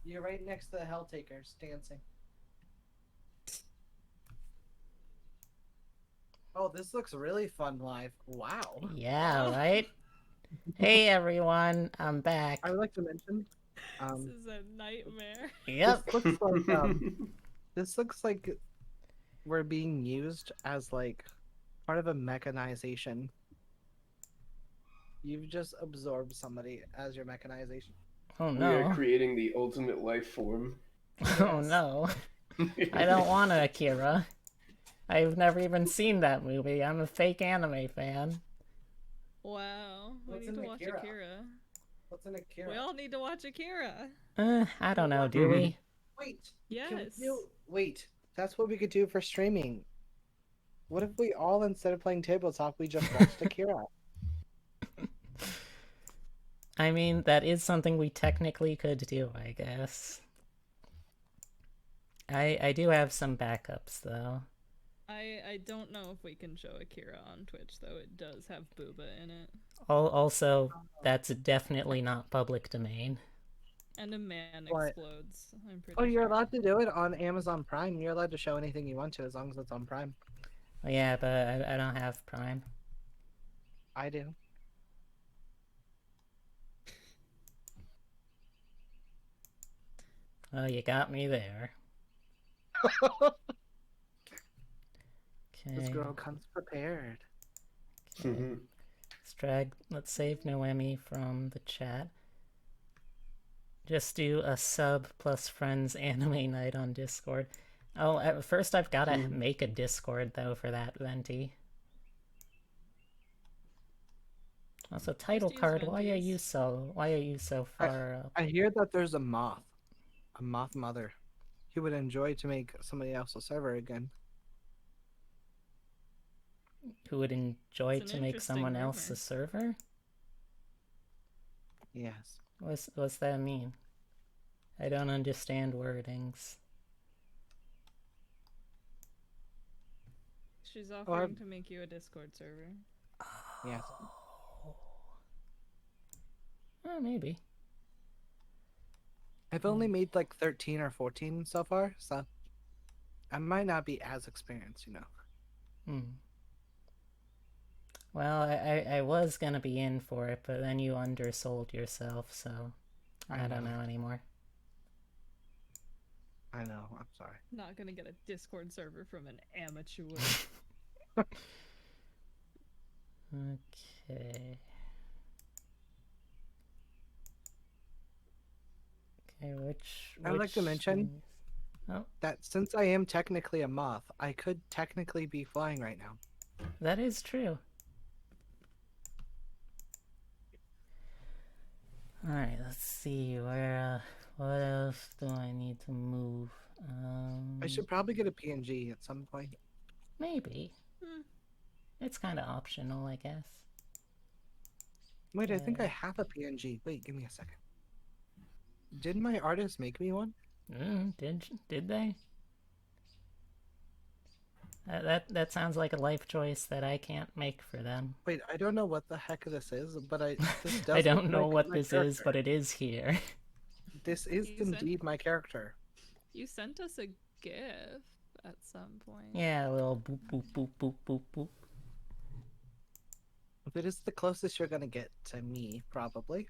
You're right next to the Hell Takers dancing. Oh, this looks really fun live. Wow. Yeah, Wow. right? Hey everyone, I'm I back. would like to mention, This um, is a nightmare. this Yep. looks like this looks like we're being used as like part of a mechanization. You've just absorbed somebody as your mechanization. Oh We are no. creating the ultimate life form. Oh Yes. no. I don't want to Akira. I've never even seen that movie. I'm a fake anime fan. Wow. We What's need an to watch Akira? Akira. What's an Akira? We all need to watch Akira. I don't Well, know, what? do we? Wait. Can we Yes. do? Wait. That's what we could do for streaming. What if we all, instead of playing tabletop, we just watched Akira? I mean, that is something we technically could do, I guess. I do have some backups though. I don't know if we can show Akira on Twitch though. It does have Booba in it. Also, that's definitely not public domain. And a man What? explodes. I'm pretty Oh, you're sure. allowed to do it on Amazon Prime. You're allowed to show anything you want to as long as it's on Prime. Yeah, but I don't have Prime. I do. Oh, you got me there. This Okay. girl comes prepared. Okay. Let's save Noemi from the chat. Just do a sub plus friends anime night on Discord. Oh, at first I've gotta make a Discord though for that, Venti. Also, title Just use card. Why are you Venti's. so far up? I hear that there's a moth mother. He would enjoy to make somebody else a server again. Who would enjoy It's to an make someone else a rumor. server? Yes. What's that mean? I don't understand wordings. She's offering to make you a Discord server. Yes. Oh, maybe. I've only made like 13 or 14 so far, so I might not be as experienced, you know. Well, I was gonna be in for it, but then you undersold yourself, so I don't know anymore. I know, I'm sorry. Not gonna get a Discord server from an amateur. Okay. Okay, which I would like to mention Oh, that since I am technically a moth, I could technically be flying right now. that is true. Alright, let's see where what else do I need to move? I should probably get a PNG at some point. Maybe. It's kind of optional, I guess. Wait, I think I have a PNG. Wait, give me a second. Didn't my artist make me one? Did they? That sounds like a life choice that I can't make for them. Wait, I don't know what the heck this is, but this does I don't look know like what my this character. is, but it is here. This is indeed my character. You sent us a GIF at some point. Yeah, a little boop boop boop boop boop boop. It is the closest you're gonna get to me, probably.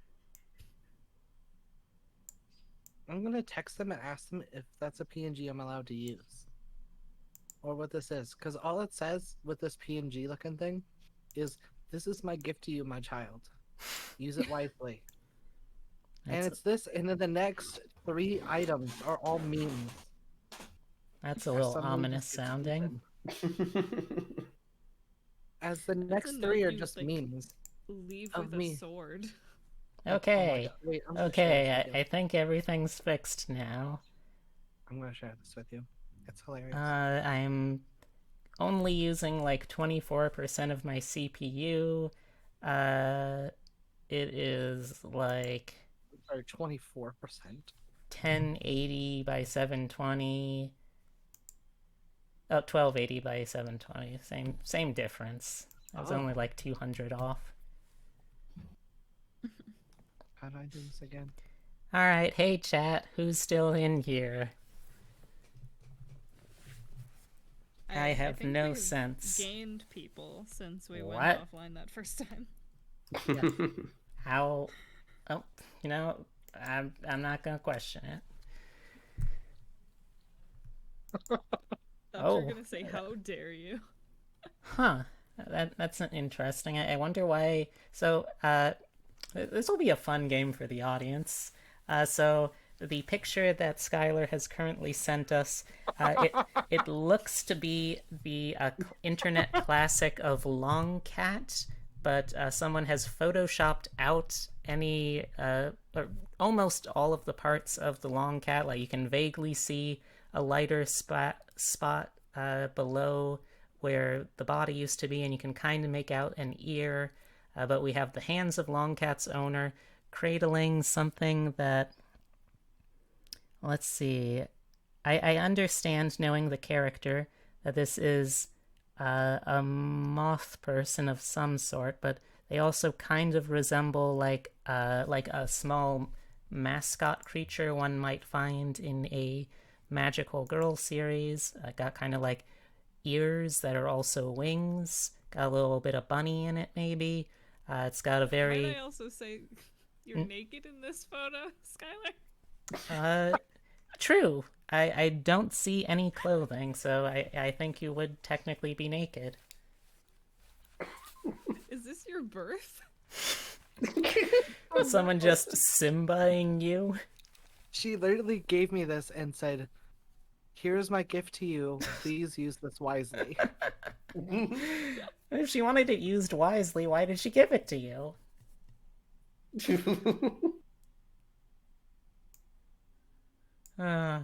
I'm gonna text them and ask them if that's a PNG I'm allowed to use. Or what this is. Because all it says with this PNG looking thing is, "This is my gift to you, my child. Use it wisely." And it's this, and then the next 3 items are all memes. That's a little ominous just sounding. As the next 3 are just memes. Leave of with me. a sword. Okay. Oh wait, I'm gonna Okay, share this with you. I think everything's fixed now. I'm gonna share this with you. It's hilarious. I'm only using like 24% of my CPU. It is like Sorry, 24%. 1080 by 720. Oh, 1280 by 720. Same difference. I was only like 200 off. How do I do this again? All right, hey chat, who's still in here? I have think no we've sense. gained people since we What? went offline that first time. Yes. How? Oh, you know, I'm not gonna question it. Thought you were Oh, gonna say, "How dare you?" huh. That's interesting. I wonder why. So, this will be a fun game for the audience. So the picture that Skylar has currently sent us, it looks to be the internet classic of Long Cat, but someone has photoshopped out any or almost all of the parts of the Long Cat. Like you can vaguely see a lighter spot below where the body used to be, and you can kind of make out an ear. But we have the hands of Long Cat's owner cradling something that. Let's see. I understand, knowing the character, that this is a moth person of some sort, but they also kind of resemble like a small mascot creature one might find in a magical girl series. Got kind of like ears that are also wings. Got a little bit of bunny in it, maybe. It's got a very. Might I also say you're naked in this photo, Skylar? True. I don't see any clothing, so I think you would technically be naked. Is this your birth? Someone just Simbaing you? She literally gave me this and said, "Here's my gift to you. Please use this wisely." If she wanted it used wisely, why did she give it to you? Uh,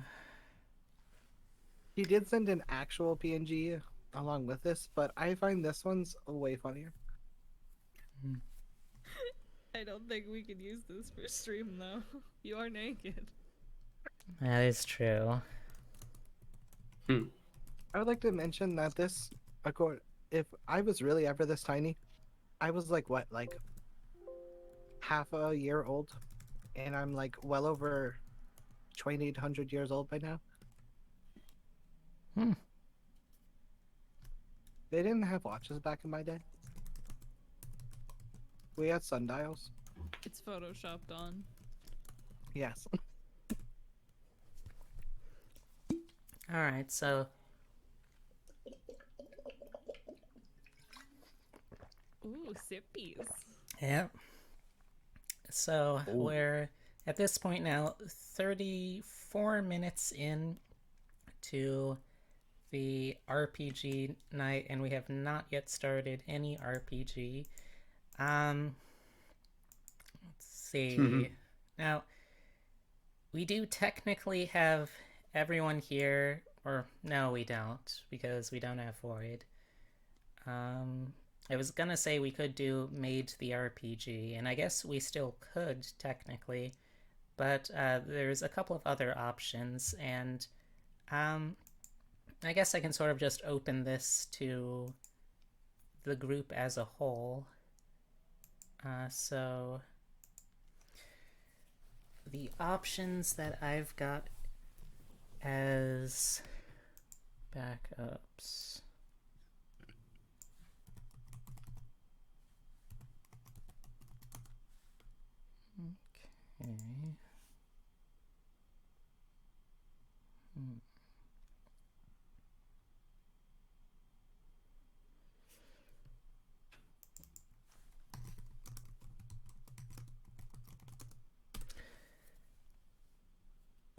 He did send an actual PNG along with this, but I find this one's way funnier. I don't think we can use this for stream though. You are naked. that is true. I would like to mention that this, if I was really ever this tiny, I was like what, like half a year old, and I'm like well over 2,800 years old by now. Hmm. They didn't have watches back in my day. We had sundials. It's photoshopped on. Yes. Alright, so Ooh, sippies. yeah. So we're at this point now 34 minutes in to the RPG night, and we have not yet started any RPG. Let's see. Now, we do technically have everyone here, or no, we don't, because we don't have Void. I was gonna say we could do Made the RPG, and I guess we still could, technically, but there's a couple of other options, and I guess I can sort of just open this to the group as a whole. So the options that I've got as backups. Okay.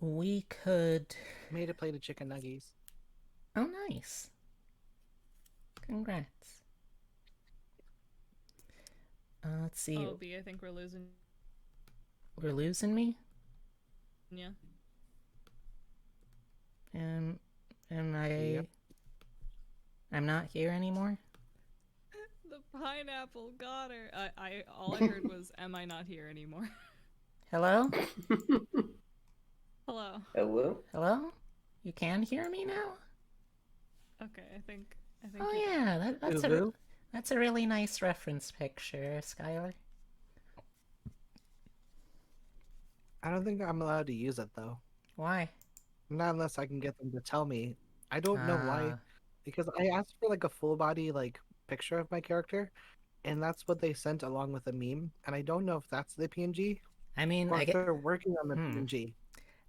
We could. Made a plate of chicken nuggets. Oh, nice. Congrats. Let's see. Oh, B, I think we're losing. We're losing me? Yeah. Am I? Yep. I'm not here anymore? The pineapple got her. All I heard was, "Am I not here anymore?" Hello? Hello. Hello? Hello? You can hear me now? Okay, I think. Oh you- yeah, that's a really nice reference picture, Skylar. I don't think I'm allowed to use it though. Why? Not unless I can get them to tell me. I don't know why, Uh, because I asked for like a full body like picture of my character, and that's what they sent along with a meme. And I don't know if that's the PNG I mean, or I if get. they're working on the Hmm. PNG.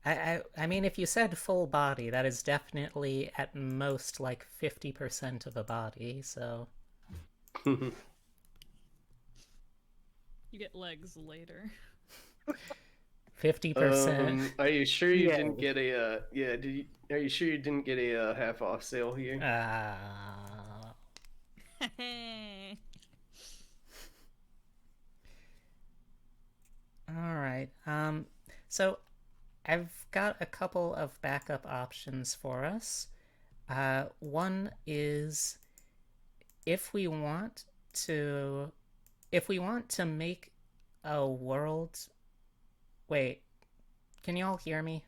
I mean, if you said full body, that is definitely at most like 50% of a body. So You get legs later. 50%. Are you sure you Yeah. didn't get a yeah, are you sure you didn't get a half off sale here? Uh, all right. So I've got a couple of backup options for us. One is if we want to if we want to make a world. Wait, can y'all hear me?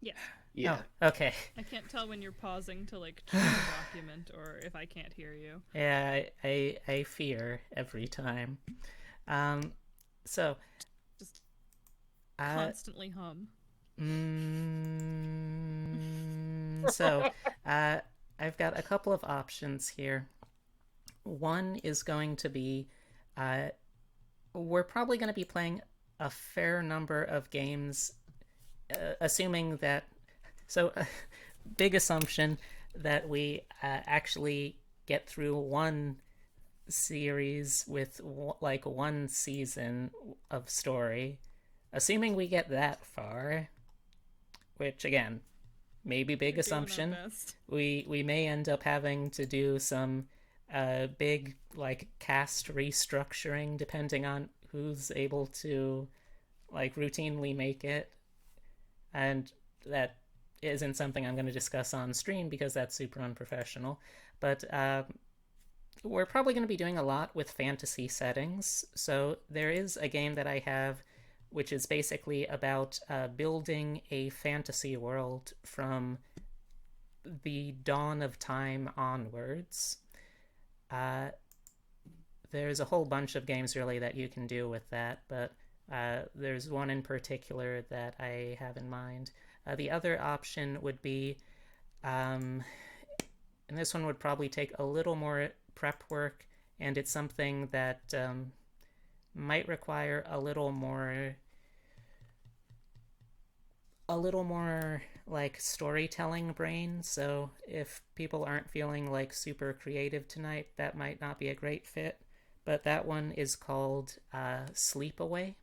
Yes. Yeah. Oh, okay. I can't tell when you're pausing to like check a document or if I can't hear you. Yeah, I fear every time. Um, so, Just uh, constantly hum. so, uh, I've got a couple of options here. One is going to be, uh, we're probably going to be playing a fair number of games, assuming that. So, big assumption that we actually get through one series with like one season of story, assuming we get that far, which again, maybe big We're doing our assumption. best. We may end up having to do some big like cast restructuring depending on who's able to like routinely make it, and that isn't something I'm going to discuss on stream because that's super unprofessional. But we're probably going to be doing a lot with fantasy settings. So there is a game that I have which is basically about building a fantasy world from the dawn of time onwards. Uh, there's a whole bunch of games really that you can do with that, but there's one in particular that I have in mind. The other option would be, and this one would probably take a little more prep work, and it's something that might require a little more like storytelling brain. So if people aren't feeling like super creative tonight, that might not be a great fit. But that one is called Sleepaway.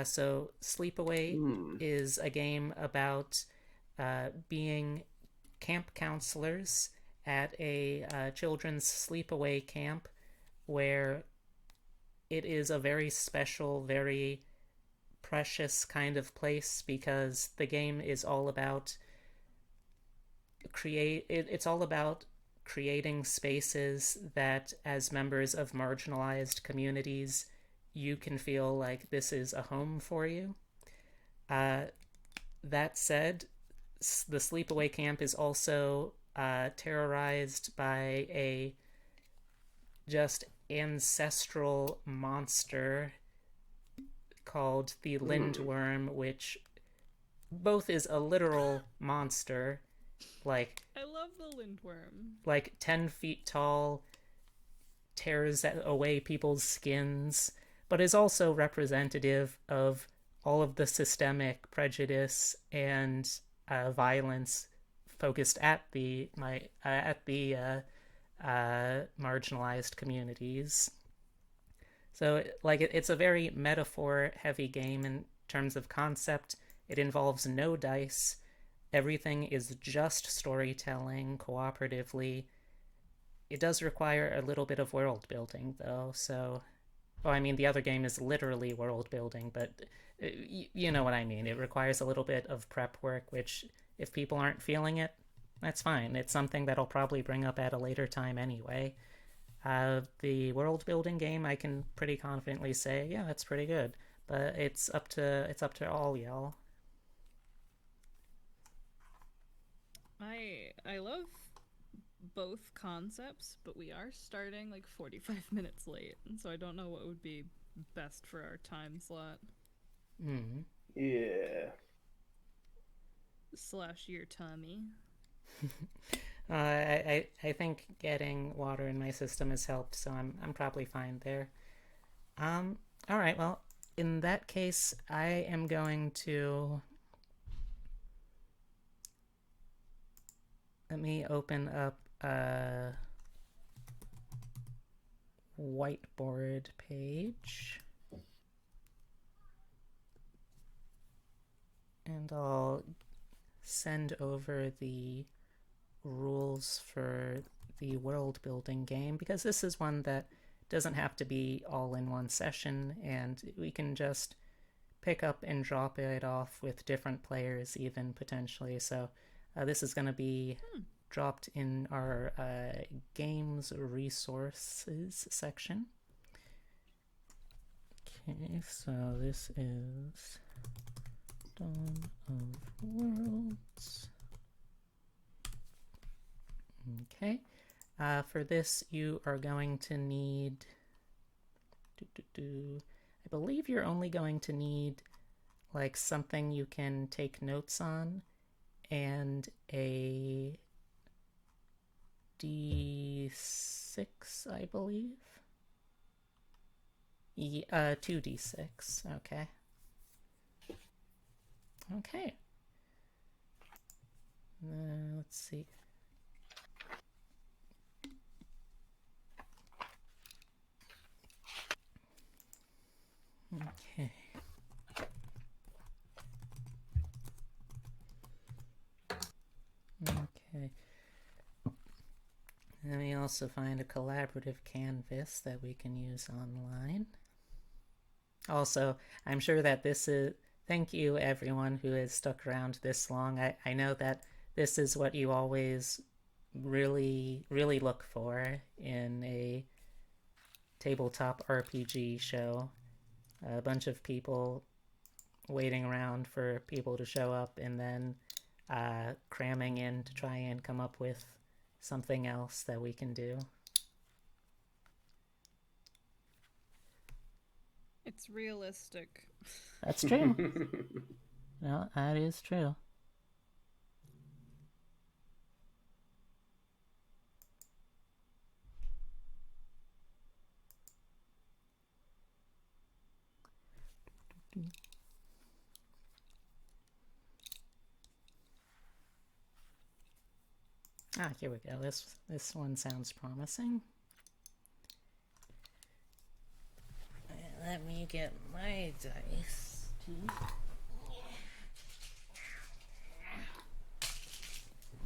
So Sleepaway is a game about being camp counselors at a children's sleepaway camp where it is a very special, very precious kind of place because the game is all about it's all about creating spaces that as members of marginalized communities you can feel like this is a home for you. uh, that said, the sleepaway camp is also terrorized by a just ancestral monster called the Lindworm, which both is a literal monster, like I love the lindworm. 10 feet tall, tears away people's skins, but is also representative of all of the systemic prejudice and violence focused at the marginalized communities. So, like, it's a very metaphor-heavy game in terms of concept. It involves no dice. Everything is just storytelling cooperatively. It does require a little bit of world building, though. So, well, I mean, the other game is literally world building, but you know what I mean. It requires a little bit of prep work, which, if people aren't feeling it, that's fine. It's something that I'll probably bring up at a later time anyway. The world building game, I can pretty confidently say, yeah, that's pretty good. But it's up to all y'all. I love both concepts, but we are starting like 45 minutes late, and so I don't know what would be best for our time slot. Yeah. / your tummy. I think getting water in my system has helped, so I'm probably fine there. All right. Well, in that case, I am going to let me open up a whiteboard page. And I'll send over the rules for the world building game, because this is one that doesn't have to be all in one session, and we can just pick up and drop it off with different players even potentially. So this is going to be dropped in our games resources section. Okay, so this is Dawn of Worlds. Okay, for this you are going to need I believe you're only going to need like something you can take notes on and a D6, I believe. 2d6. Okay. Okay. Let's see. Okay. Okay. Let me also find a collaborative canvas that we can use online. Also, I'm sure that this is... Thank you, everyone who has stuck around this long. I know that this is what you always really, really look for in a tabletop RPG show. A bunch of people waiting around for people to show up and then cramming in to try and come up with something else that we can do. It's realistic. That's true. No, that is true. Here we go. This one sounds promising. Let me get my dice too.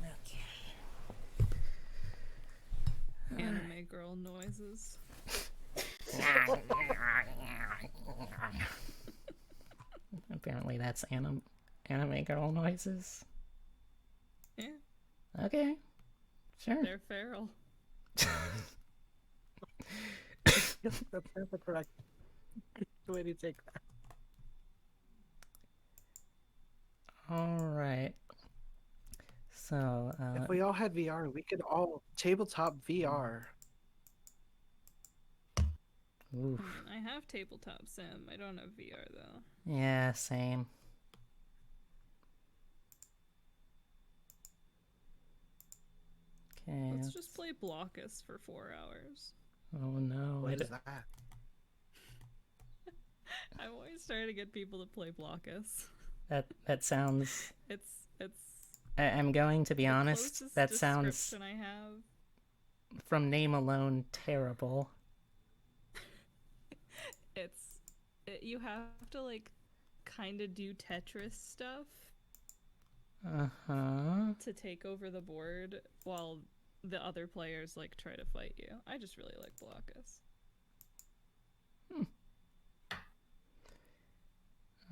Okay. Anime girl noises. Apparently that's anime girl noises. Yeah. Okay. Sure. They're feral. That's the correct way to take that. Alright. So, if we all had VR, we could all tabletop VR. Oof. I have tabletop sim. I don't have VR though. Yeah, same. Okay. Let's just play Blockus for 4 hours. Oh no. What is that? I'm always trying to get people to play Blockus. That sounds... It's I'm going to be honest, that sounds, I have. from name alone, terrible. You have to like kind of do Tetris stuff to take over the board while the other players like try to fight you. I just really like Blockus.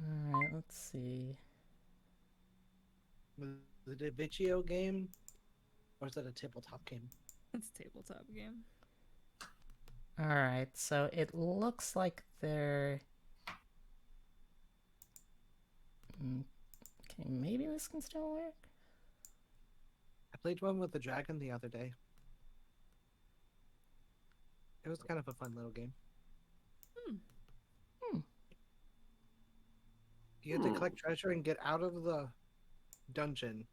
Alright, let's see. Was it a video game? Or is that a tabletop game? It's a tabletop game. Alright, so it looks like they're... Okay, maybe this can still work? I played one with the dragon the other day. It was kind of a fun little game. You had to collect treasure and get out of the dungeon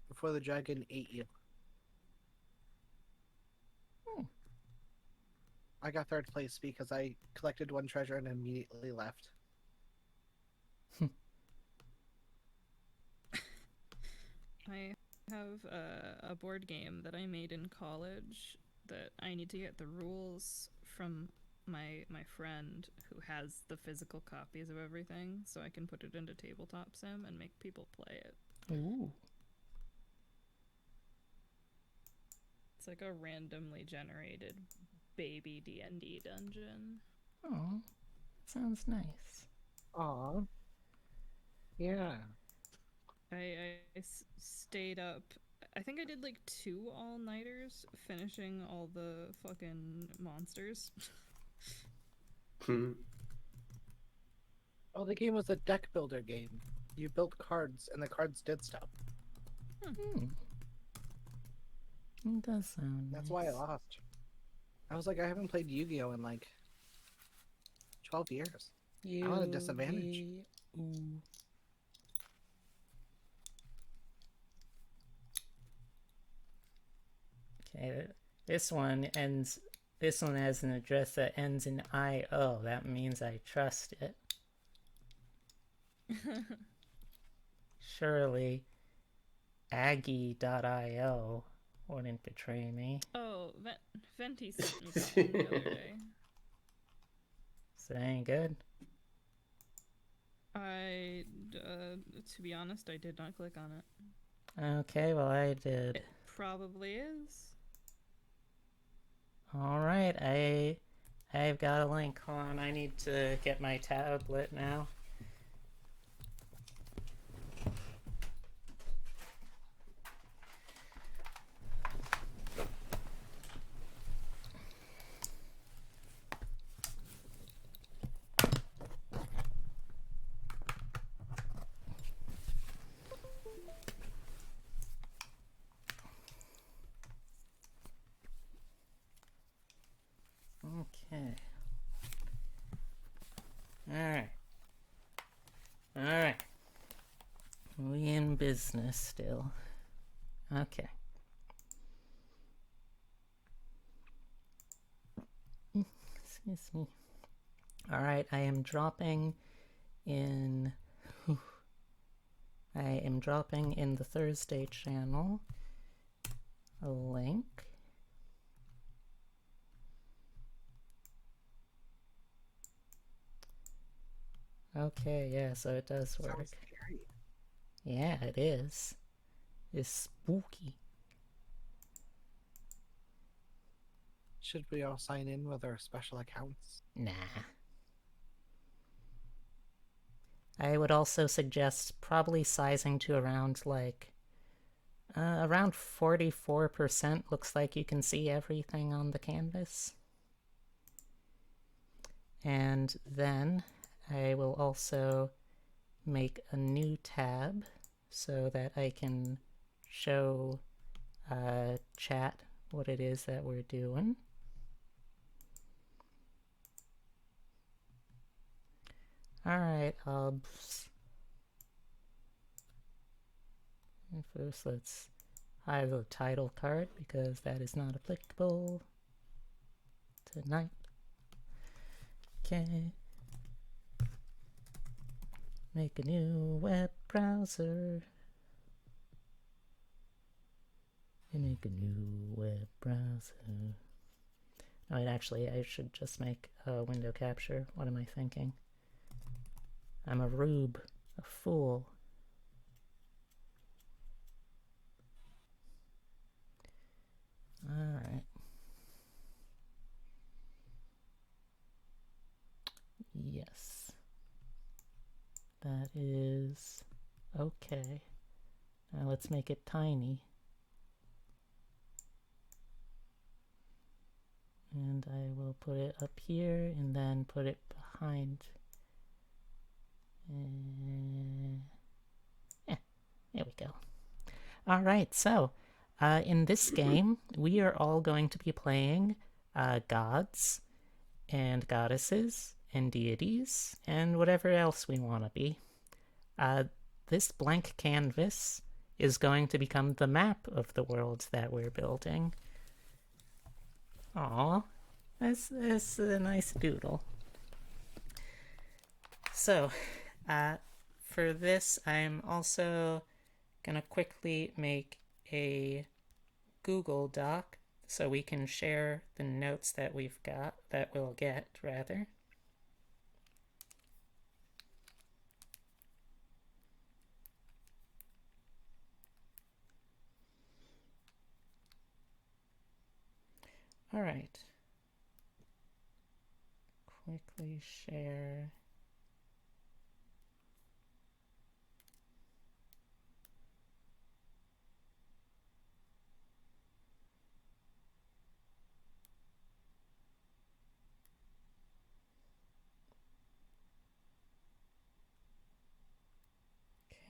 before the dragon ate you. I got third place because I collected one treasure and immediately left. I have a board game that I made in college that I need to get the rules from my friend who has the physical copies of everything, so I can put it into Tabletop Sim and make people play it. Ooh. It's like a randomly generated baby D&D dungeon. Oh, sounds nice. Aw. Yeah. I stayed up. I think I did like 2 all-nighters finishing all the fucking monsters. Oh, the game was a deck builder game. You built cards, and the cards did stuff. It does sound That's nice. why I lost. I was like, I haven't played Yu-Gi-Oh in like 12 years. I'm at a disadvantage. Ooh. Okay, this one ends. This one has an address that ends in IO. That means I trust it. Surely, Aggie.io wouldn't betray me. Oh, Venti sent me something the other day. So that ain't good. To be honest, I did not click on it. Okay, well I did. It probably is. All right, I've got a link. Hold on, I need to get my tablet now. Okay. Alright. We in business still. Okay. Excuse me. Alright, I am dropping in the Thursday channel a link. Okay, yeah, so it does work. Sounds scary. Yeah, it is. It's spooky. Should we all sign in with our special accounts? Nah. I would also suggest probably sizing to around around 44% looks like you can see everything on the canvas. And then I will also make a new tab so that I can show chat what it is that we're doing. Alright, first let's hide the title card because that is not applicable tonight. Okay. Make a new web browser. Make a new web browser. No, actually, I should just make a window capture. What am I thinking? I'm a rube, a fool. Alright. Yes. That is okay. Now let's make it tiny. And I will put it up here and then put it behind. Yeah, there we go. Alright, so in this game, we are all going to be playing gods and goddesses and deities and whatever else we want to be. This blank canvas is going to become the map of the world that we're building. Aw, that's a nice doodle. So, for this, I'm also gonna quickly make a Google Doc so we can share the notes that we'll get, rather. All right. Quickly share.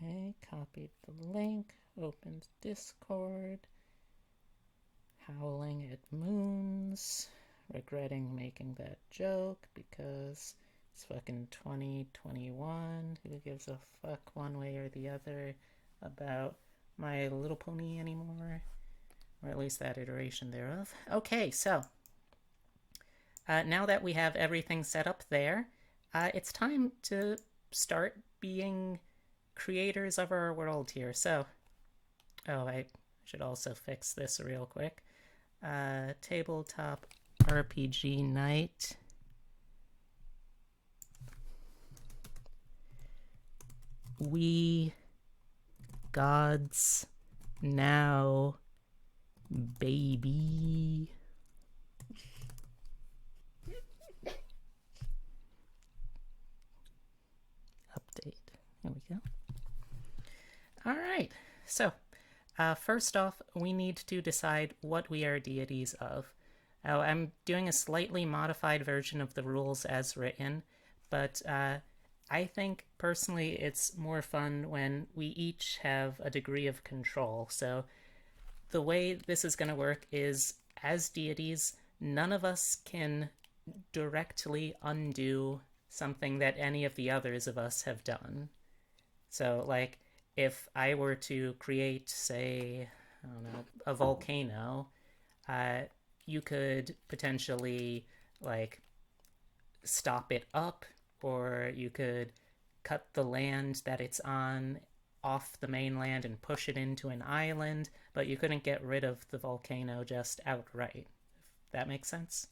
Okay, copied the link, opened Discord. Howling at moons, regretting making that joke because it's fucking 2021. Who gives a fuck one way or the other about My Little Pony anymore? Or at least that iteration thereof. Okay, so now that we have everything set up there, it's time to start being creators of our world here. So, I should also fix this real quick. Tabletop RPG night. We gods now, baby. Update. There we go. All right. So, first off, we need to decide what we are deities of. I'm doing a slightly modified version of the rules as written, but I think personally it's more fun when we each have a degree of control. So the way this is going to work is, as deities, none of us can directly undo something that any of the others of us have done. So, like, if I were to create, say, I don't know, a volcano, you could potentially, like, stop it up, or you could cut the land that it's on off the mainland and push it into an island, but you couldn't get rid of the volcano just outright. If that makes sense?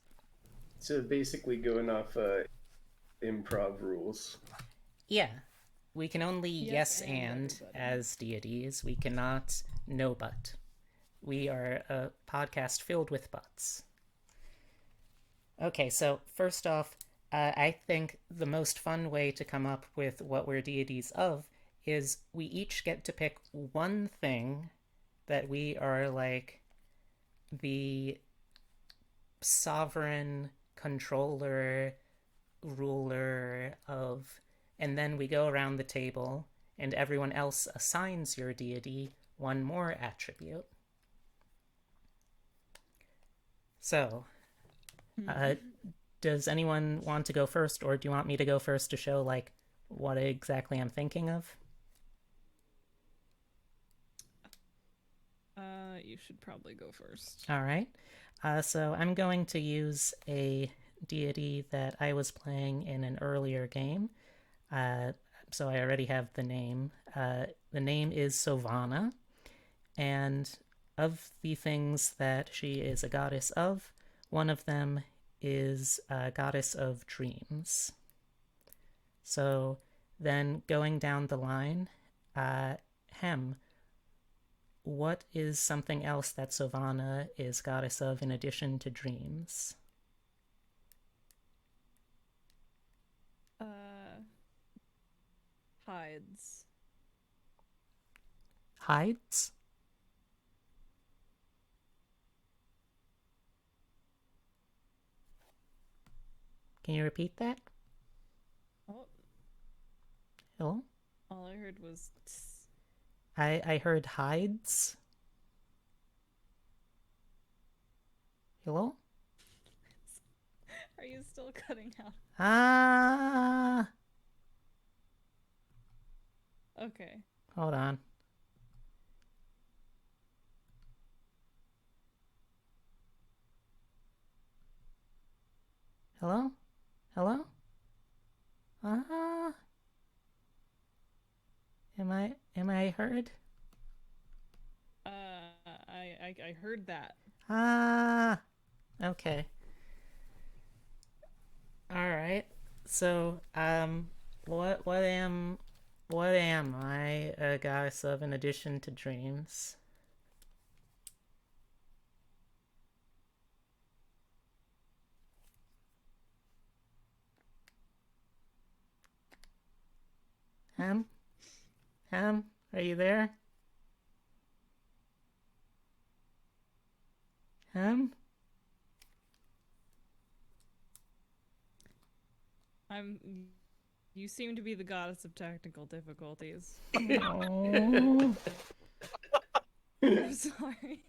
So basically going off improv rules. Yeah. We can only yes and everybody. as deities. We cannot no but. We are a podcast filled with buts. Okay, so first off, I think the most fun way to come up with what we're deities of is we each get to pick one thing that we are, like, the sovereign controller, ruler of, and then we go around the table and everyone else assigns your deity one more attribute. So, does anyone want to go first, or do you want me to go first to show, like, what exactly I'm thinking of? You should probably go first. All right. So I'm going to use a deity that I was playing in an earlier game. So I already have the name. The name is Sovana, and of the things that she is a goddess of, one of them is a goddess of dreams. So then going down the line, Hem, what is something else that Sovana is goddess of in addition to dreams? Hides. Hides? Can you repeat that? Oh, Hello? all I heard was tss. I heard hides. Hello? Are you still cutting out? Ah. Okay. Hold on. Hello? Hello? Ah. Am I heard? I heard that. Ah. Okay. All right. So, what am I, a goddess of, in addition to dreams? Ham? Ham? Are you there? Ham? I'm. You seem to be the goddess of technical difficulties. Oh. I'm sorry.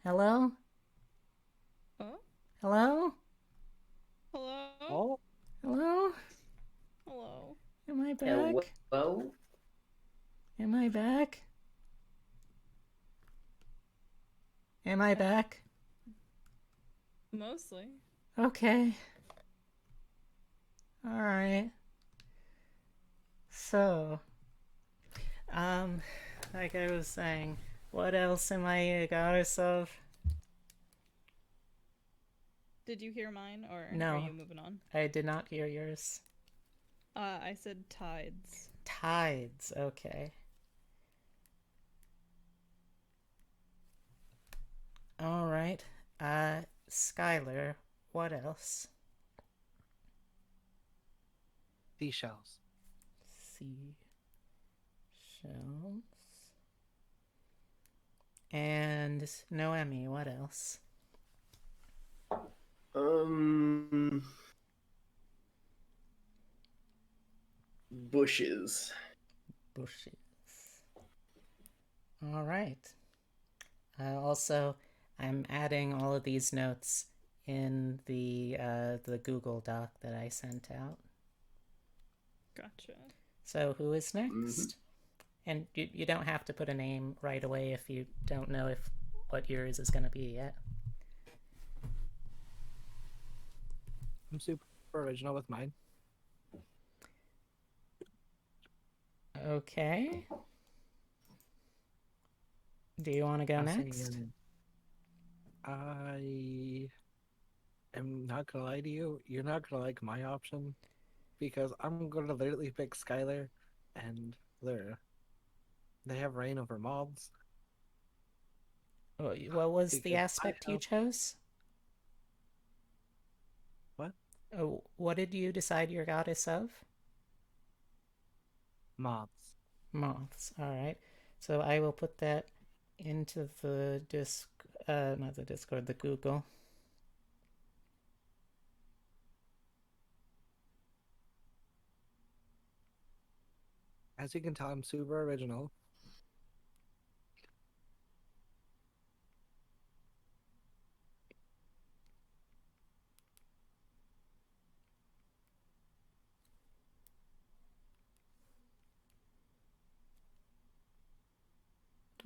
Hello? Oh, Hello? hello, Oh, Hello? hello. Am I Hello? back? Am I back? Am I back? Mostly. Okay. All right. So, um, like I was saying, what else am I a goddess of? Did you hear mine, or are No, you moving on? I did not hear yours. I said tides. Tides, okay. All right. Skylar, what else? seashells. Seashells. And Noemi, what else? Bushes. Bushes. All right. Also, I'm adding all of these notes in the Google Doc that I sent out. Gotcha. So who is next? And you don't have to put a name right away if you don't know if what yours is going to be yet. I'm super original with mine. Okay. Do you want to go I'm next? saying, I am not gonna lie to you. You're not gonna like my option because I'm gonna literally pick Skylar, and they have reign over mobs. What was the Because I aspect you have chose? what Oh, what did you decide your goddess of? mobs. Moths. All right. So I will put that into the not the Discord, the Google. As you can tell, I'm super original.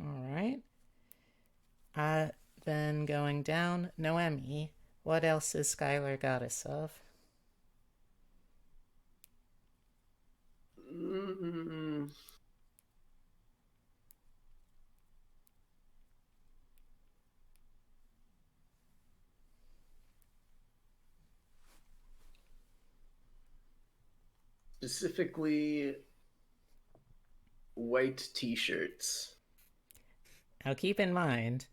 All right. Then going down, Noemi. What else is Skylar goddess of? Mm, specifically, white t-shirts. Now keep in mind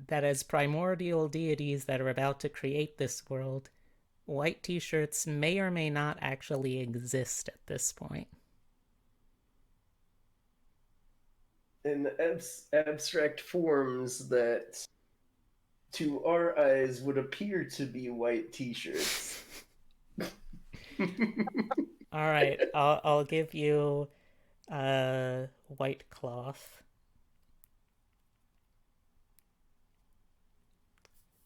that as primordial deities that are about to create this world, white t-shirts may or may not actually exist at this point. In abstract forms that, to our eyes, would appear to be white t-shirts. All right, I'll give you white cloth.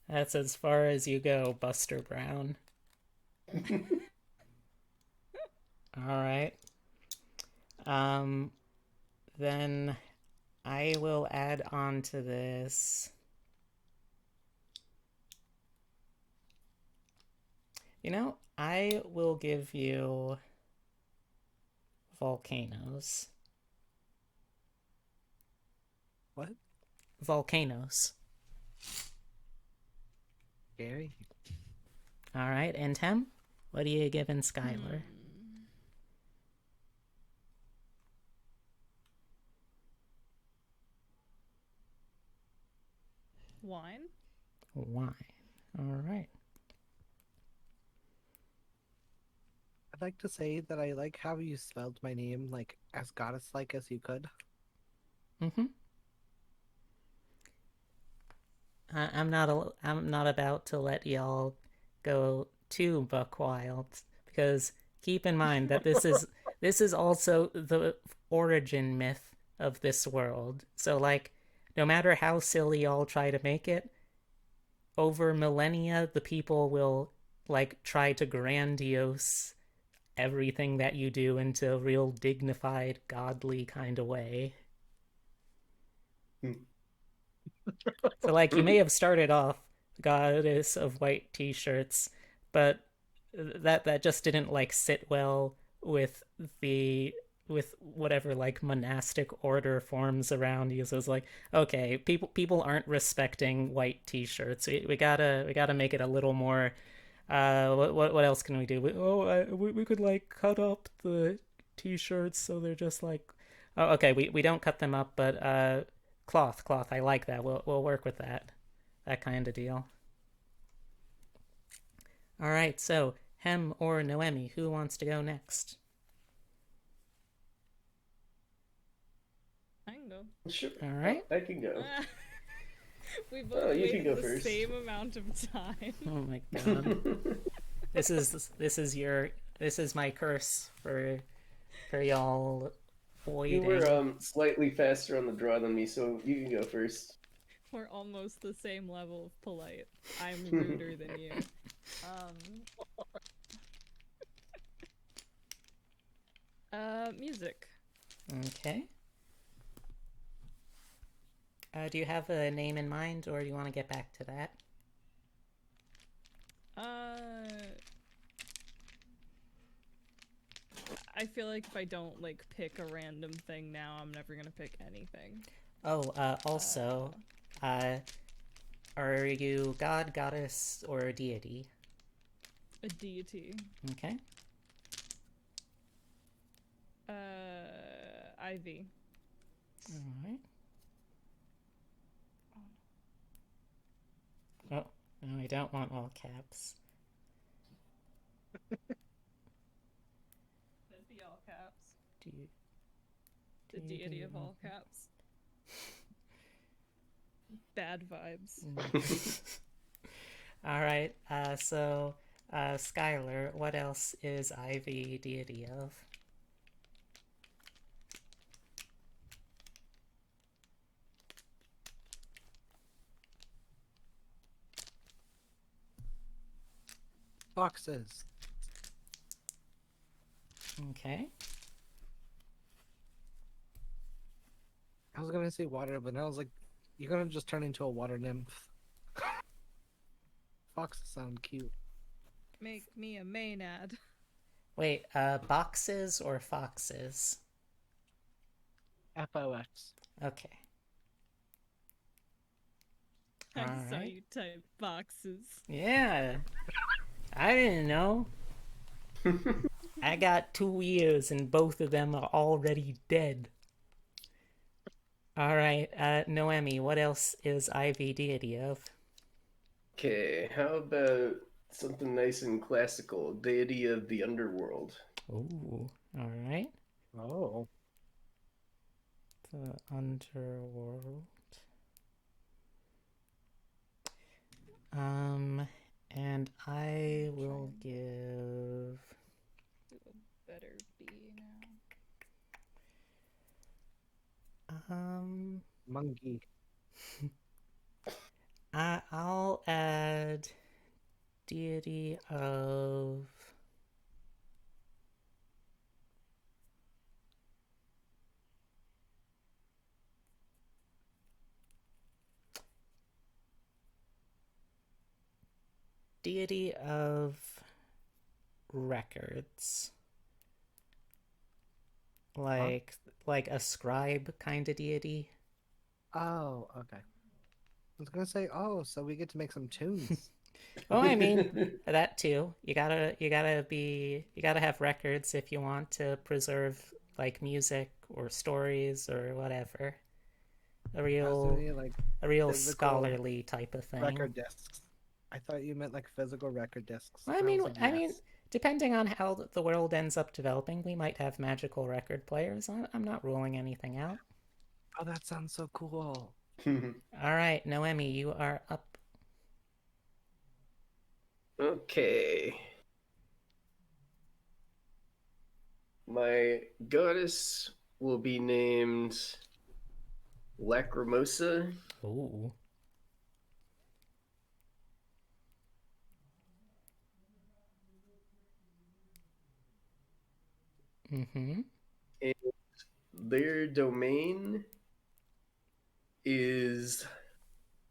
That's as far as you go, Buster Brown. All right. Then I will add on to this. You know, I will give you volcanoes. What? Volcanoes. Gary? All right, and Tem, what are you giving Skylar? Wine? Wine. All right. I'd like to say that I like how you spelled my name like as goddess-like as you could. Mm-hmm. I'm not about to let y'all go too buck wild, because keep in mind that this is also the origin myth of this world. So like, no matter how silly y'all try to make it, over millennia the people will like try to grandiose everything that you do into a real dignified, godly kind of way. So like, you may have started off goddess of white t-shirts, but that just didn't like sit well with the with whatever like monastic order forms around you. So it's like, okay, people aren't respecting white t-shirts. We gotta make it a little more. What else can we do? We could like cut up the t-shirts so they're just like. Oh, okay, we don't cut them up, but cloth. I like that. We'll work with that kind of deal. All right, so Hem or Noemi, who wants to go next? I can go. Sure. All right. I can go. We both you can waited go the first. same amount of time. Oh my god. This is my curse for y'all You waiting. were slightly faster on the draw than me, so you can go first. We're almost the same level of polite. I'm ruder than you. Music. Okay. Do you have a name in mind, or do you want to get back to that? I feel like if I don't like pick a random thing now, I'm never gonna pick anything. Oh, also, are you god, goddess, or deity? A deity. Okay. Ivy. Alright. Oh, no, I don't want all caps. That'd be all caps. The deity of all caps. Bad vibes. Alright, so, Skylar, what else is Ivy deity of? Foxes. Okay. I was gonna say water, but now I was like, you're gonna just turn into a water nymph. Foxes sound cute. Make me a maenad. Wait, boxes or foxes? FOX. Okay. I saw Alright. you type boxes. Yeah. I didn't know. I got 2 years and both of them are already dead. Alright, Noemi, what else is Ivy deity of? Okay, how about Something nice and classical. Deity of the underworld. Ooh, all right. Oh. The underworld. And I will give. Do a better B now. Monkey. I'll add deity of. Deity of records. Like a scribe kind of deity. Oh, okay. I was gonna say, oh, so we get to make some tunes. Well, I mean that too. You gotta have records if you want to preserve like music or stories or whatever. A I was real thinking like a real physical scholarly type of thing. record discs. I thought you meant like physical record discs. Well, And I was like, I yes. mean, depending on how the world ends up developing, we might have magical record players. I'm not ruling anything out. Oh, that sounds so cool. All right, Noemi, you are up. Okay. My goddess will be named Lacrimosa. Ooh. Mm-hmm. And their domain is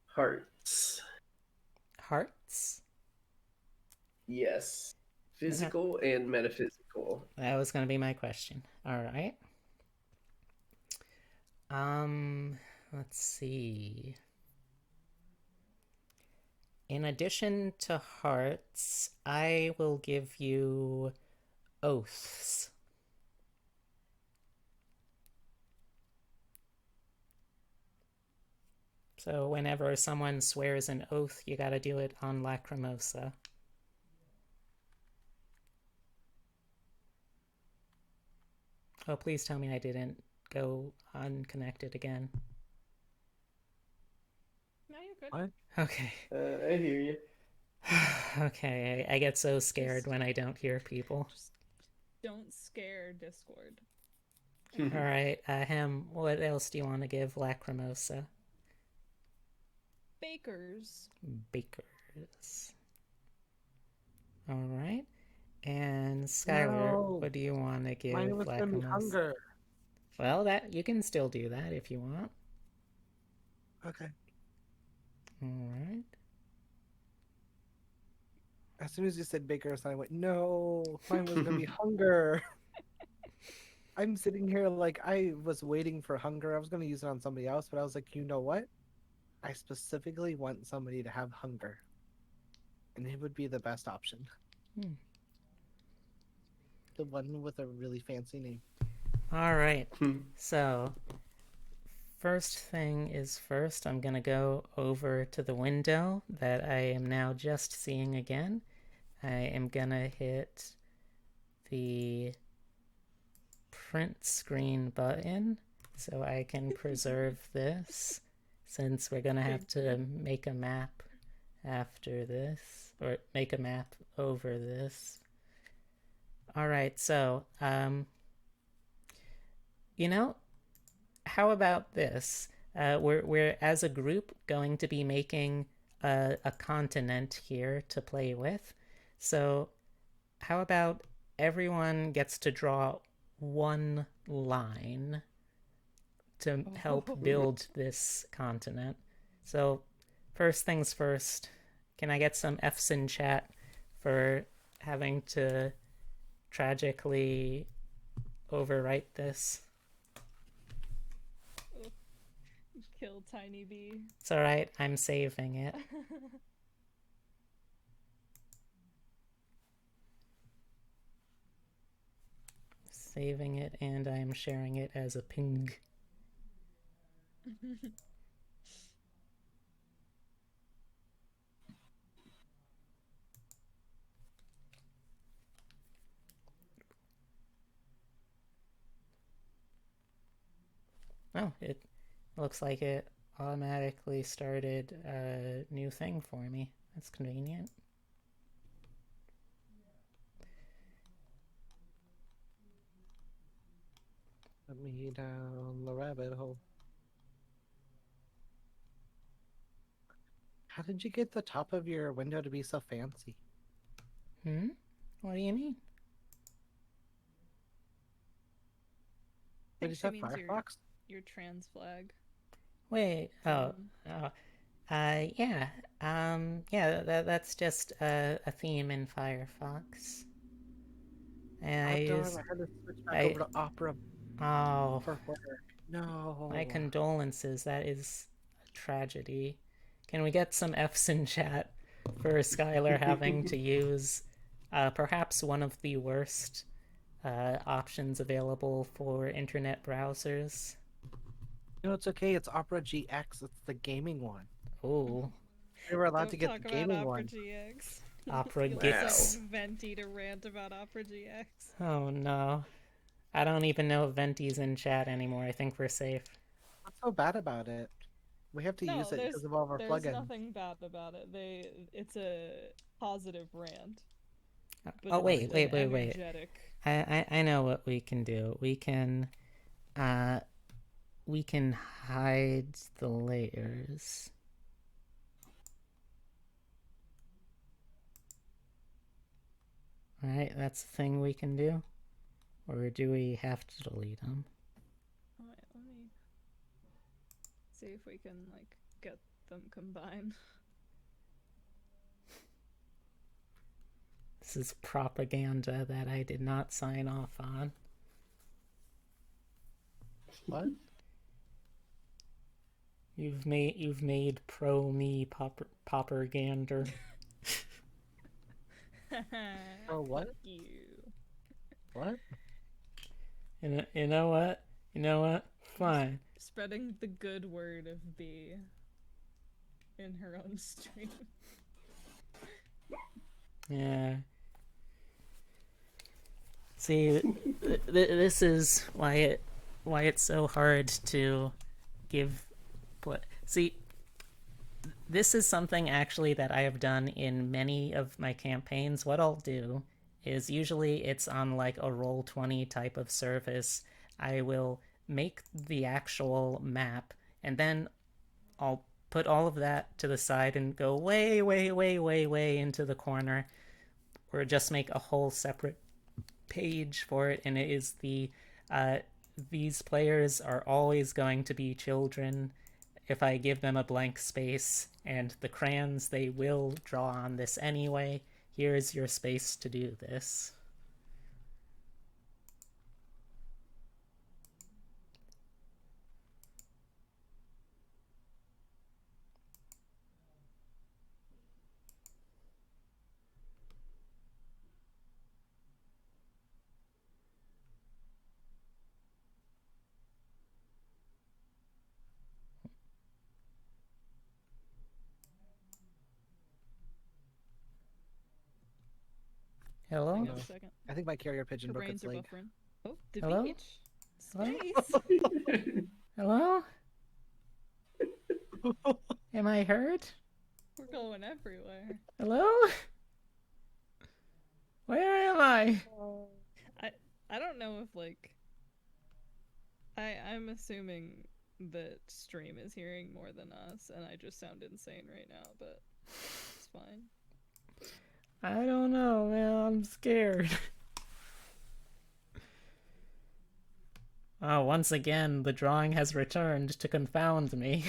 hearts. Hearts? Yes. Physical and metaphysical. That was going to be my question. All right. Let's see. In addition to hearts, I will give you oaths. So whenever someone swears an oath, you gotta do it on Lacrimosa. Oh, please tell me I didn't go unconnected again. No, you're good. What? Okay. I hear you. Okay, I get so scared when I don't hear people. Just don't scare Discord. All right, Hem, what else do you want to give Lacrimosa? Bakers. Bakers. All right. And Skylar, No. what do you want to give Mine was gonna be Lacrimosa? hunger. Well, that you can still do that if you want. Okay. All right. As soon as you said bakers, I went, no, mine was gonna be hunger. I'm sitting here like I was waiting for hunger. I was gonna use it on somebody else, but I was like, you know what? I specifically want somebody to have hunger. And it would be the best option. Hmm. The one with a really fancy name. All right. So, first thing is first, I'm going to go over to the window that I am now just seeing again. I am going to hit the print screen button so I can preserve this, since we're going to have to make a map after this, or make a map over this. All right, so, you know, how about this? We're as a group going to be making a continent here to play with. So how about everyone gets to draw one line to help build this continent. So first things first, can I get some F's in chat for having to tragically overwrite this? Kill Tiny Bee. It's alright, I'm saving it. Saving it, and I am sharing it as a ping. Oh, it looks like it automatically started a new thing for me. That's convenient. Let me down the rabbit hole. How did you get the top of your window to be so fancy? Hmm? What do you mean? I What think is she that, means Firefox? your trans flag. Wait, From yeah. Yeah, that's just a theme in Firefox. And I Oh darn! use, I had to switch back I, over to Opera oh, for work. my No. condolences. That is a tragedy. Can we get some F's in chat for Skylar having to use perhaps one of the worst options available for internet browsers? No, it's okay. It's Opera GX. It's the gaming one. Ooh, We were allowed to don't get the talk about gaming Opera one. GX. Opera You'll Gix. send Venti to rant about Opera GX. Oh no. I don't even know if Venti's in chat anymore. I think we're safe. What's so bad about it? We have to use No, it because of all of our there's plugins. nothing bad about it. It's a positive rant, but Oh it's wait, an wait, wait, wait. energetic. I know what we can do. Uh we can hide the layers. Alright, that's the thing we can do. Or do we have to delete them? Alright, let me see if we can like get them combined. This is propaganda that I did not sign off on. What? You've made pro me propaganda. Oh, what? Fuck you. What? You know what? You know what? Fine. Spreading the good word of B in her own stream. Yeah. See, this is why it's so hard to give. See, this is something actually that I have done in many of my campaigns. What I'll do is usually it's on like a Roll20 type of service. I will make the actual map and then I'll put all of that to the side and go way, way, way, way, way into the corner, or just make a whole separate page for it. And it is these players are always going to be children if I give them a blank space, and the crayons, they will draw on this anyway. Here's your space to do this. Hello? Hang on a second. I think my carrier pigeon Her broke brains its are leg. buffering. Oh, the Hello? beach. Hello? Space. Hello? Am I heard? We're going everywhere. Hello? Where am I? I don't know if like I'm assuming that stream is hearing more than us and I just sound insane right now, but it's fine. I don't know, man. I'm scared. Oh, once again, the drawing has returned to confound me.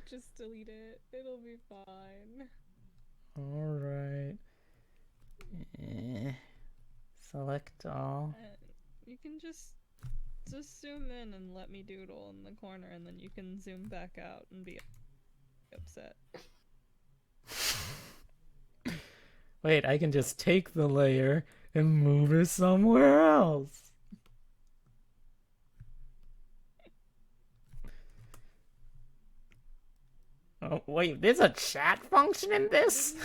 Just delete it. It'll be fine. Alright. Select all. You can just zoom in and let me doodle in the corner, and then you can zoom back out and be upset. Wait, I can just take the layer and move it somewhere else. Oh, wait, there's a chat function in this?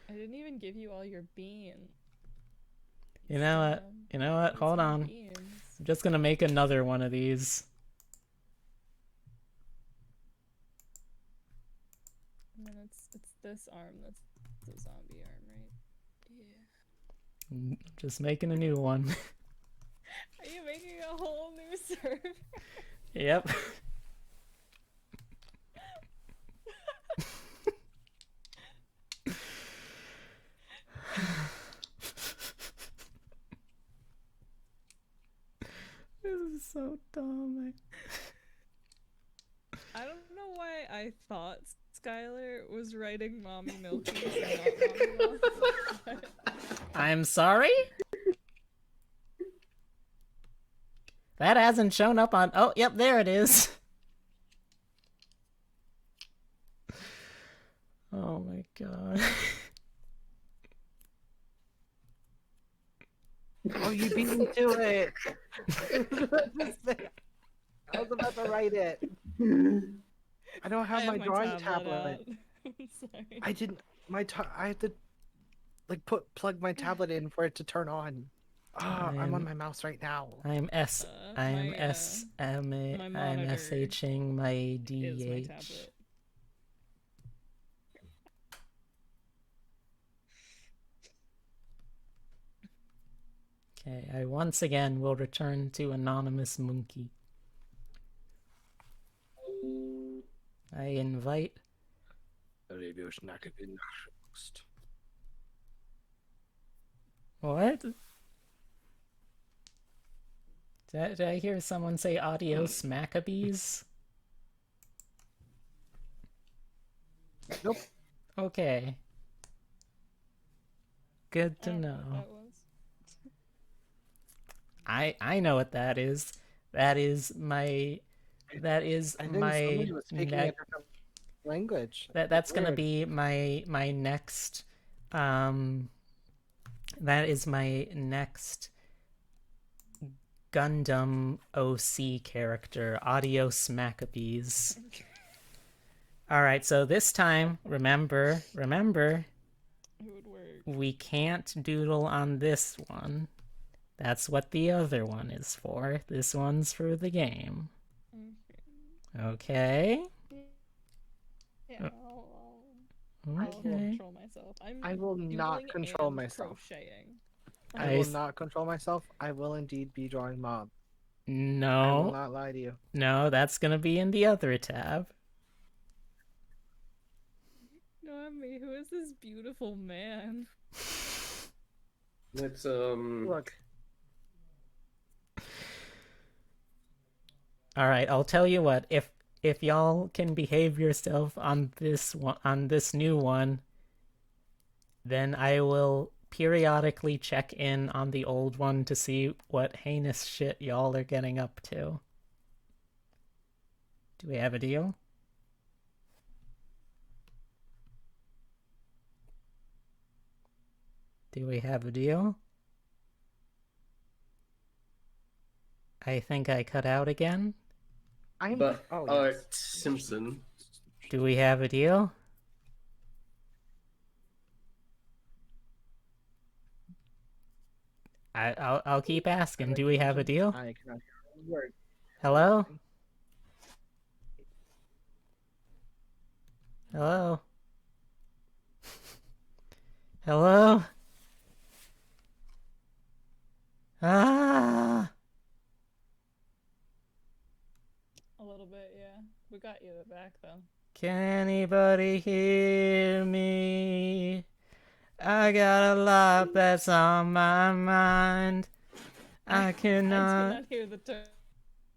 I didn't even give you all your beans. You know what? You know what? Hold on. I'm just gonna make another one of these. And then it's this arm that's the zombie arm, right? Yeah. Just making a new one. Are you making a whole new server? Yep. This is so dumb. I don't know why I thought Skylar was writing Mommy Milkies and not Mommy Love. I'm sorry? That hasn't shown up on... Oh, yep, there it is. Oh my god. Oh, you beat me to it. I was about to write it. I don't have my drawing tablet. I'm sorry. I didn't. I had to like plug my tablet in for it to turn on. I'm on my mouse right now. I'm SHing my DH. Is my tablet. Okay, I once again will return to Anonymous Monkey. I invite... What? Did I hear someone say adios Maccabees? Nope. Okay. Good to know. That was. I know what that is. That is my... That is I think my... somebody was speaking a different language. That's gonna Weird. be my next... That is my next Gundam OC character, Adios Maccabees. Alright, so this time, remember, It would work. we can't doodle on this one. That's what the other one is for. This one's for the game. Okay? Yeah, I'll Okay. control myself. I will not doodling control and myself. Crocheting. I will not control myself. I will indeed be drawing Mob. I will No. not lie to you. No, that's gonna be in the other tab. Nami, who is this beautiful man? Let's Look, Alright, I'll tell you what, if y'all can behave yourself on this one, on this new one, then I will periodically check in on the old one to see what heinous shit y'all are getting up to. Do we have a deal? Do we have a deal? I think I cut out again. but oh, Art yes. Simpson. Do we have a deal? I'll keep asking. Do we have a deal? I cannot hear a word. Hello? Hello? Hello? Ah! A little bit, yeah. We got you back though. Can anybody hear me? I got a lot that's on my mind. I I cannot... cannot hear the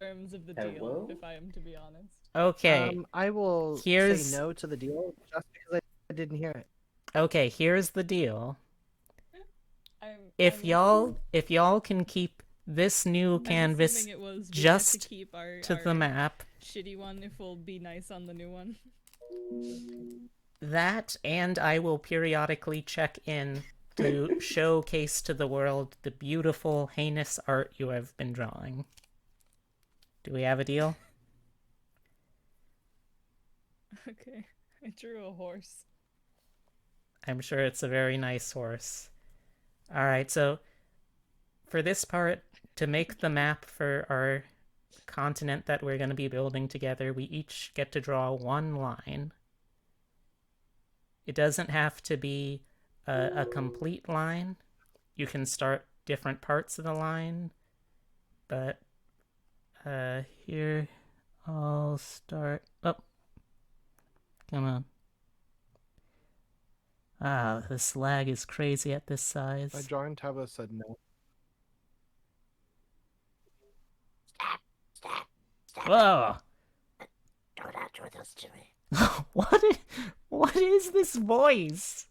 terms of the deal, Hello? if I am to be honest. Okay, I will here's- say no to the deal just because I didn't hear it. okay, here's the deal. If I'm y'all can keep this new canvas assuming it was we had just to keep our to the map, shitty one if we'll be nice on the new one. that and I will periodically check in to showcase to the world the beautiful, heinous art you have been drawing. Do we have a deal? Okay. I drew a horse. I'm sure it's a very nice horse. Alright, so for this part, to make the map for our continent that we're going to be building together, we each get to draw one line. It doesn't have to be a complete line. You can start different parts of the line, but here I'll start. Oh, come on. Ah, this lag is crazy at this My size. drawing tablet said no. Whoa! Do not do this to me. What is this voice?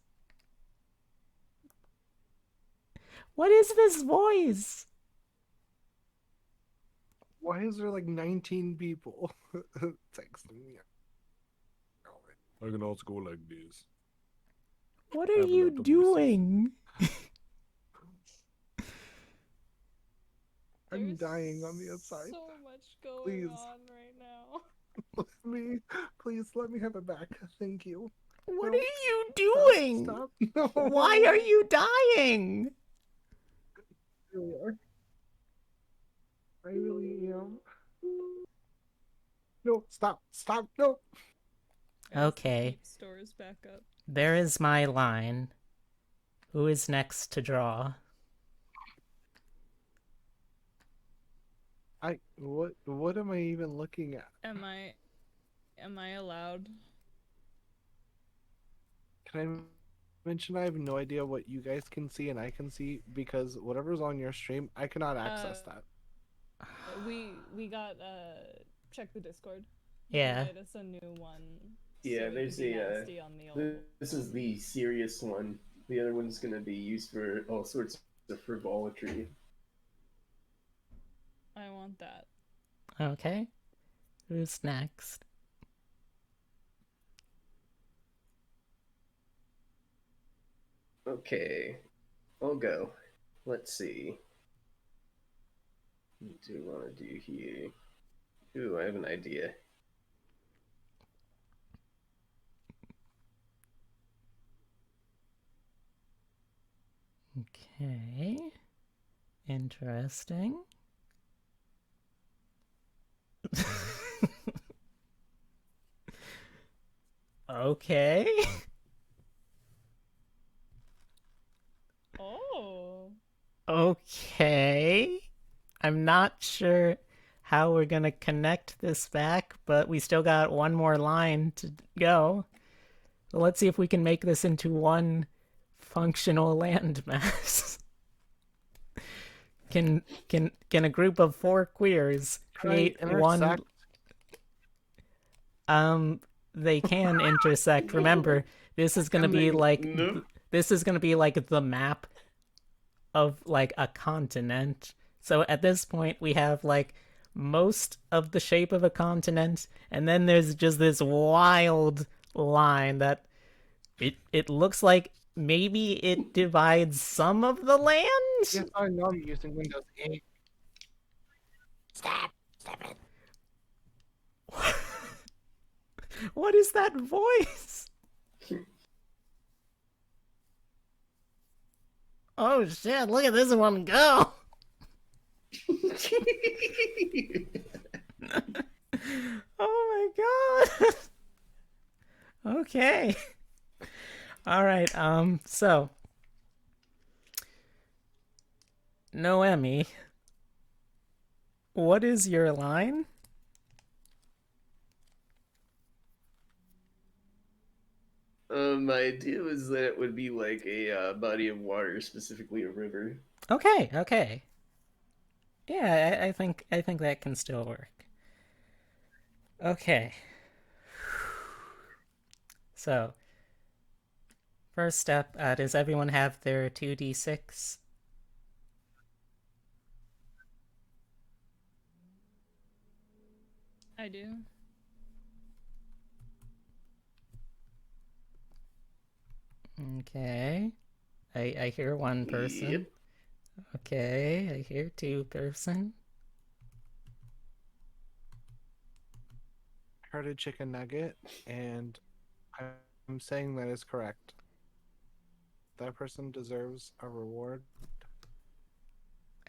What is this voice? Why is there like 19 people texting me? I can also go like this. What I are have a you lot of doing? I'm There's dying on the inside. so much going Please. on right now. Please let me have it back. Thank you. What No. are you doing? Stop. No. Why are you dying? I really are. I really am. No, stop. Stop. No. Guys, Okay. keep stores back up. There is my line. Who is next to draw? What am I even looking at? Am I allowed? Can I mention I have no idea what you guys can see and I can see because whatever's on your stream, I cannot access that. We got check the Discord. Yeah. They made us a new one. Yeah, so there's we could be a. nasty on the old. This is the serious one. The other one's gonna be used for all sorts of frivolity. I want that. Okay. Who's next? Okay, I'll go. Let's see. What do you want to do here? Ooh, I have an idea. Okay. Interesting. Okay. Oh. Okay. I'm not sure how we're gonna connect this back, but we still got one more line to go. So let's see if we can make this into one functional landmass. Can a group of 4 queers create one? They can intersect. Remember, this is gonna be like Nope. this is gonna be like the map of like a continent. So at this point, we have like most of the shape of a continent, and then there's just this wild line that it looks like maybe it divides some of the land. Yes, I know I'm using Windows 8. Stop it. What is that voice? Oh shit, look at this one go! Oh my god! Okay. Alright, so. Noemi, what is your line? My idea was that it would be like a body of water, specifically a river. Okay. Yeah, I think that can still work. Okay. So, first step, does everyone have their 2d6? I do. Okay. I hear one person. Yep. Okay, I hear 2-person. I heard a chicken nugget, and I'm saying that is correct. That person deserves a reward.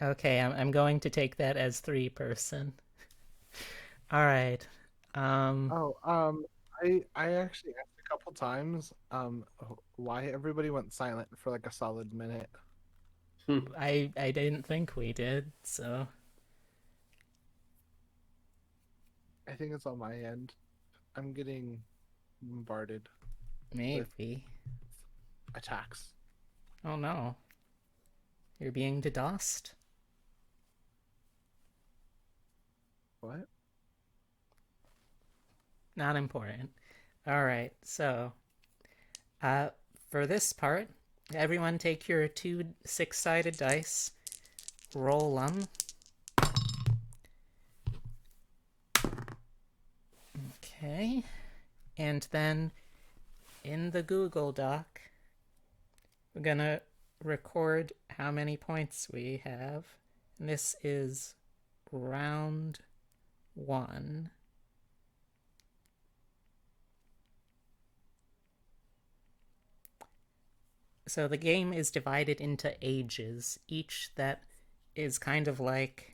Okay, I'm going to take that as 3-person. All right. Oh, I actually asked a couple times why everybody went silent for like a solid minute. I didn't think we did, so I think it's on my end. I'm getting bombarded with maybe. attacks. Oh no. You're being DDoSed? What? Not important. All right. So, uh for this part, everyone take your two six-sided dice, roll them. Okay. And then in the Google Doc, we're gonna record how many points we have. And this is round 1. So the game is divided into ages, each that is kind of like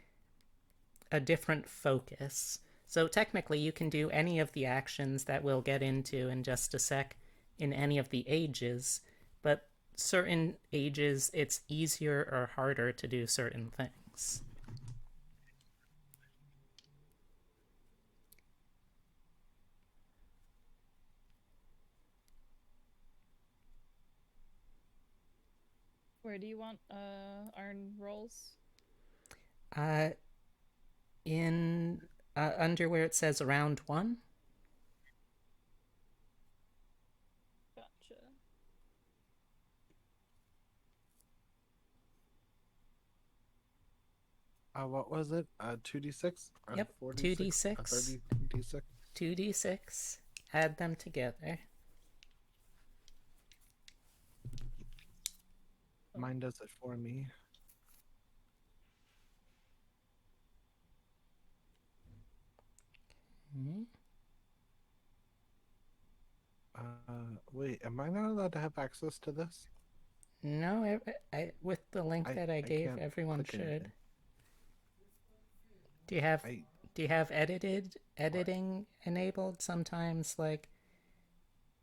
a different focus. So technically, you can do any of the actions that we'll get into in just a sec in any of the ages, but certain ages, it's easier or harder to do certain things. Where do you want our rolls? Uh, in under where it says round 1. Gotcha. What was it? 2d6? Yep, 4d6? 2d6. 30d6? 2d6. Add them together. Mine does it for me. Mm-hmm. Wait, am I not allowed to have access to this? No, with the link that I gave, can't everyone click should. anything. Do you have I do you have editing enabled? Sometimes, like,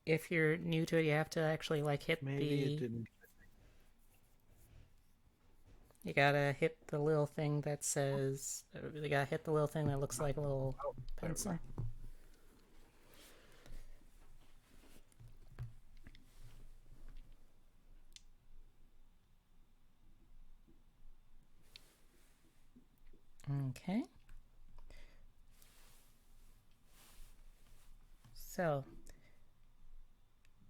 if you're new to it, you have to actually like hit maybe it the didn't. you gotta hit the little thing that says you gotta hit the little thing that looks like a little Oh, there we pencil. go. Okay. So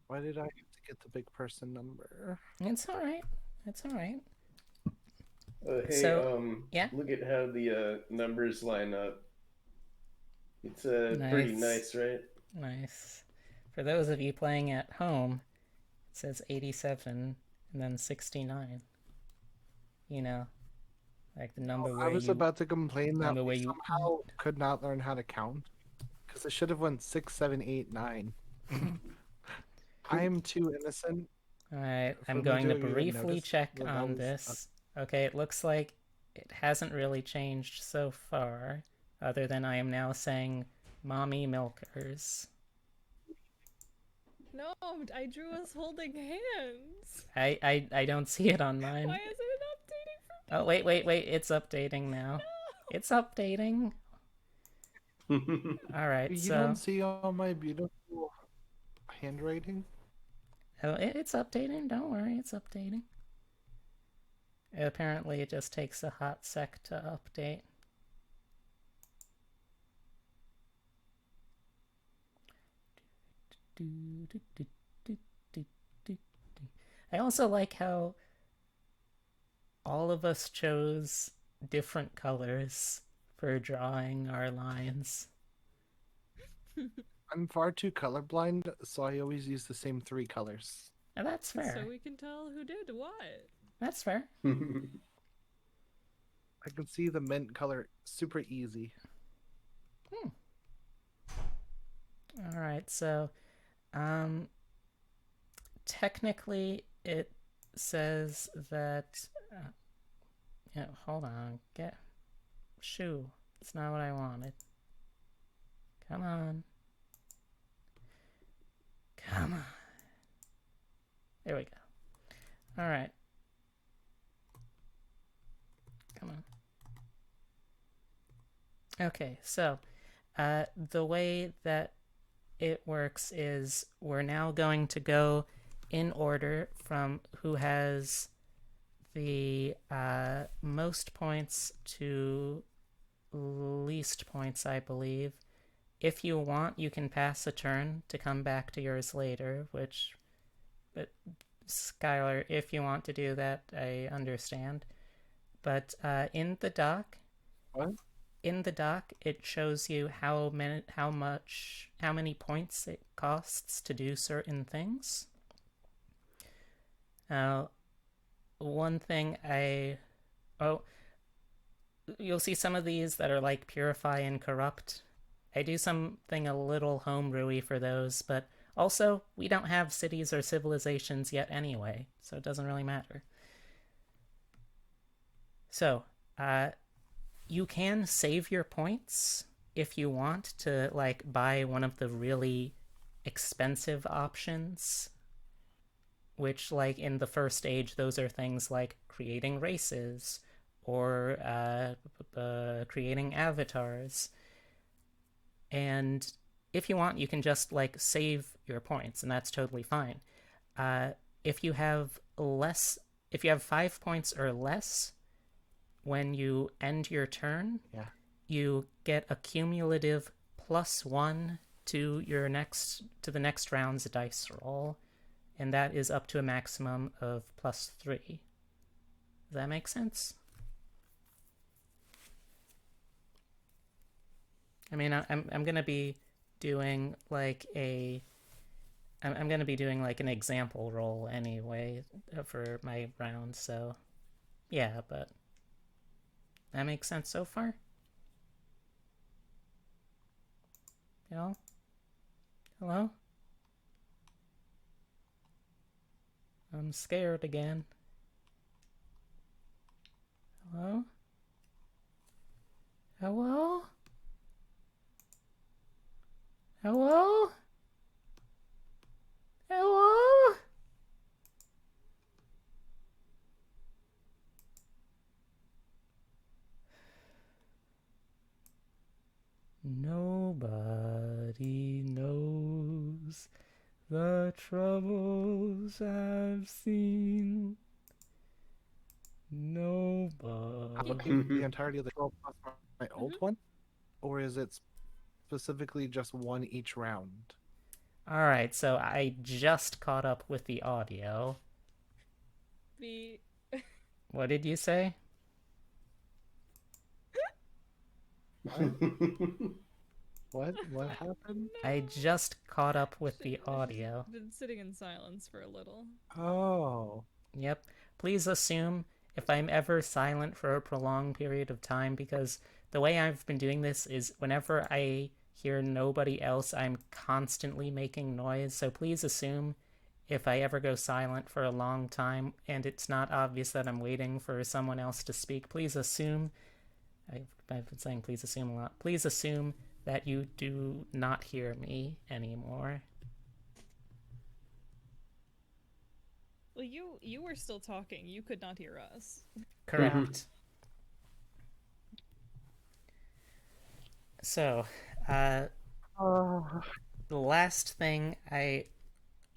Why did I have to get the big person number? it's all right. It's all right. Hey, So, yeah. look at how the numbers line up. It's pretty Nice. nice, right? Nice. For those of you playing at home, it says 87 and then 69. You know, like the number I where was you about to complain that number we where you eat. somehow could not learn how to count. Because it should have went 6, 7, 8, 9. I am too innocent All right, for I'm me going to to even briefly notice check that on was this. Okay, it looks like it hasn't really changed so far, other than I am now saying mommy milkers. No, I drew us holding hands. I don't see it on mine. Why isn't it updating for me? Oh, wait, it's updating now. No. It's updating. All right, You so don't see all my beautiful handwriting? oh, it's updating. Don't worry, it's updating. Apparently, it just takes a hot sec to update. I also like how all of us chose different colors for drawing our lines. I'm far too colorblind, so I always use the same 3 colors. Now, that's fair. So we can tell who did what. That's fair. I can see the mint color super easy. All right, so technically it says that Yeah, hold on. Get shoe. It's not what I wanted. Come on. Come on. There we go. All right. Come on. Okay, so the way that it works is we're now going to go in order from who has the most points to least points, I believe. If you want, you can pass a turn to come back to yours later, but Skylar, if you want to do that, I understand. But in the doc, What? in the doc, it shows you how many points it costs to do certain things. Now, one thing you'll see some of these that are like purify and corrupt. I do something a little homebrewy for those, but also we don't have cities or civilizations yet anyway, so it doesn't really matter. So, you can save your points if you want to like buy one of the really expensive options, which like in the first stage those are things like creating races or creating avatars. And if you want, you can just like save your points, and that's totally fine. If you have 5 points or less, when you end your turn, you get a cumulative +1 to the next round's dice roll, and that is up to a maximum of +3. Does that make sense? I mean, I'm gonna be doing like I'm gonna be doing like an example roll anyway for my round, so yeah, but that makes sense so far? Y'all? Hello? I'm scared again. Hello? Hello? Hello? Hello? Nobody knows the troubles I've seen. Nobody. The entirety of the 12 plus my old one? Or is it specifically just one each round? Alright, so I just caught up with the audio. What did you say? What happened? I just caught up with the audio. Been sitting in silence for a little. Oh. Yep. Please assume if I'm ever silent for a prolonged period of time, because the way I've been doing this is whenever I hear nobody else, I'm constantly making noise. So please assume if I ever go silent for a long time and it's not obvious that I'm waiting for someone else to speak, please assume. I've been saying please assume a lot. Please assume that you do not hear me anymore. Well, you were still talking. You could not hear us. Correct. So, the last thing I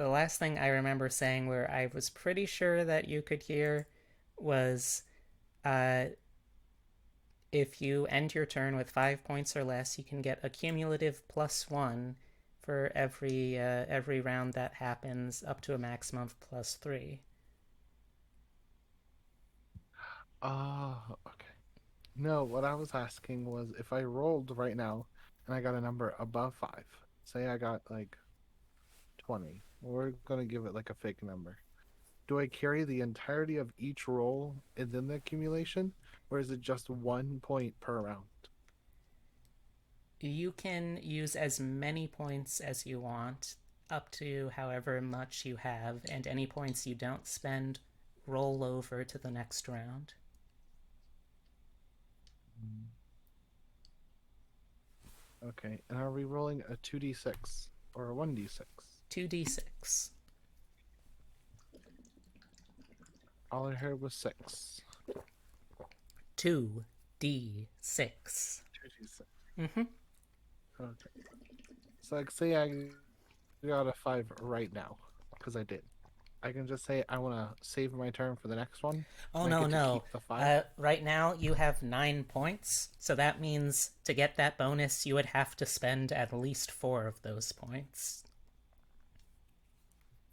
remember saying where I was pretty sure that you could hear was if you end your turn with 5 points or less, you can get a cumulative +1 for every round that happens, up to a maximum of +3. Okay. No, what I was asking was if I rolled right now and I got a number above 5, say I got like 20, we're gonna give it like a fake number. Do I carry the entirety of each roll and then the accumulation, or is it just 1 point per round? You can use as many points as you want, up to however much you have, and any points you don't spend roll over to the next round. Okay, and are we rolling a 2d6 or a 1d6? 2d6. All I heard was 6. 2d6. 2d6. Mm-hmm. Okay. So, like, say I got a 5 right now, because I did. I can just say I want to save my turn for the next one. Oh, and I no, get to no. keep the 5. Right now you have 9 points, so that means to get that bonus, you would have to spend at least 4 of those points.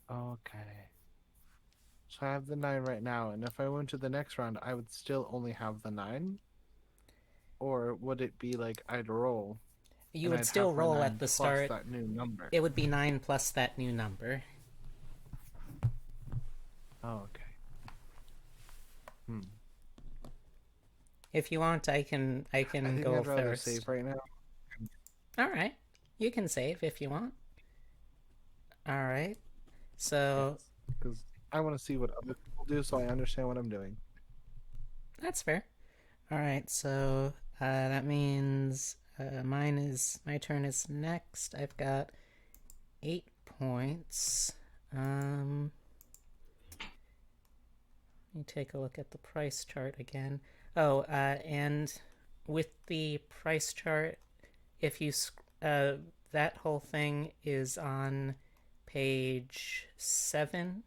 Okay. So I have the 9 right now, and if I went to the next round, I would still only have the 9? Or would it be like I'd roll You and would I'd still have my roll 9 at the plus start. that new number? It would be 9 plus that new number. Oh, okay. Hmm. If you want, I can I think go I'd rather first. save right now. All right. You can save if you want. All right. So, Because I want to see what other people do so I understand what I'm doing. that's fair. All right. So, that means my turn is next. I've got 8 points. Let me take a look at the price chart again. Oh, and with the price chart, if you that whole thing is on page 7,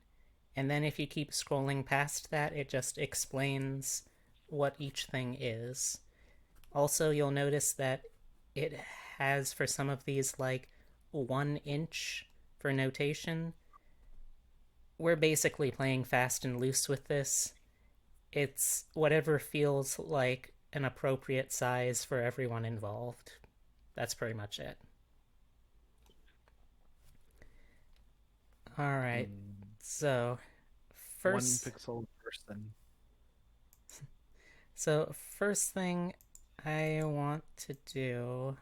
and then if you keep scrolling past that, it just explains what each thing is. Also, you'll notice that it has for some of these like 1 inch for notation. We're basically playing fast and loose with this. It's whatever feels like an appropriate size for everyone involved. That's pretty much it. All right. So, One first pixel person. so first thing I want to do,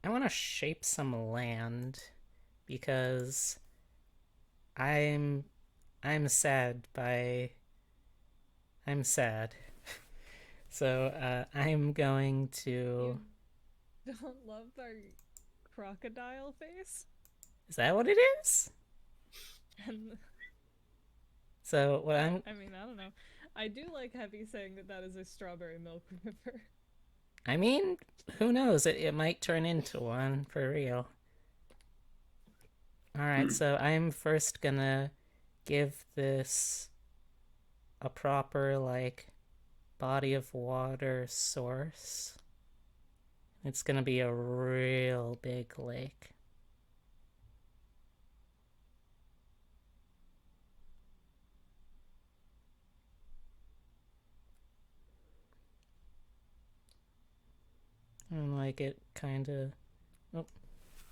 I want to shape some land because I'm I'm sad by I'm sad. So I'm going to. You don't love our crocodile face? Is that what it is? And So what I'm. I mean, I don't know. I do like Heavy saying that that is a strawberry milk river. I mean, who knows? It might turn into one for real. All right, so I'm first gonna give this a proper like body of water source. It's gonna be a real big lake. And like it kind of, oh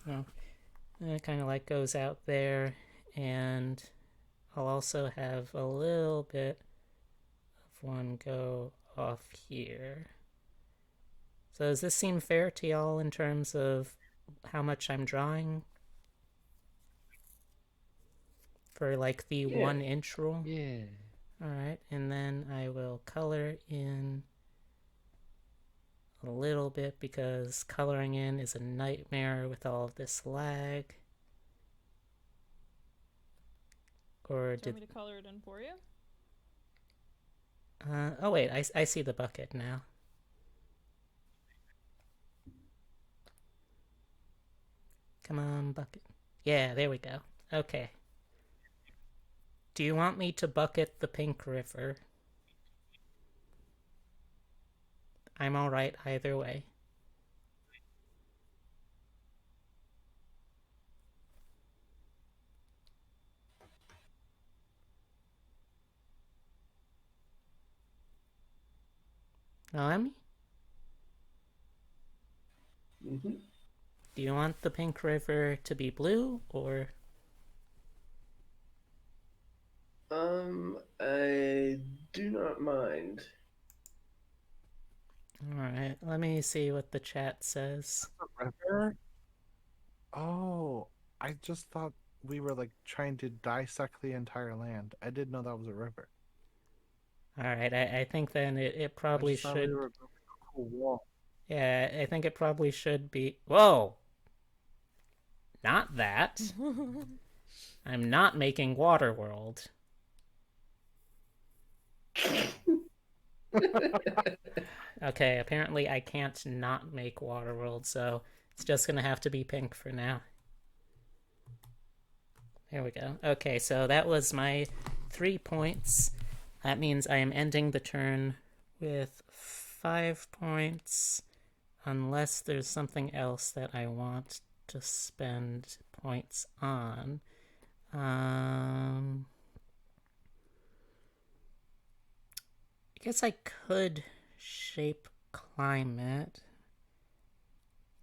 no, it kind of like goes out there, and I'll also have a little bit of one go off here. So does this seem fair to y'all in terms of how much I'm drawing for like the Yeah. 1 inch rule? Yeah. All right, and then I will color in a little bit because coloring in is a nightmare with all of this lag. Or Do you did want me to color it in for you? oh wait, I see the bucket now. Come on, bucket. Yeah, there we go. Okay. Do you want me to bucket the pink river? I'm alright either way. Now, Emmy, Mm-hmm. do you want the pink river to be blue or? I do not mind. Alright, let me see what the chat says. A river? Oh, I just thought we were like trying to dissect the entire land. I didn't know that was a river. All right, I think then it I probably just thought we should. were building a cool wall. Yeah, I think it probably should be. Whoa! Not that. I'm not making Waterworld. Okay, apparently I can't not make Waterworld, so it's just gonna have to be pink for now. There we go. Okay, so that was my 3 points. That means I am ending the turn with 5 points, unless there's something else that I want to spend points on. I guess I could shape climate,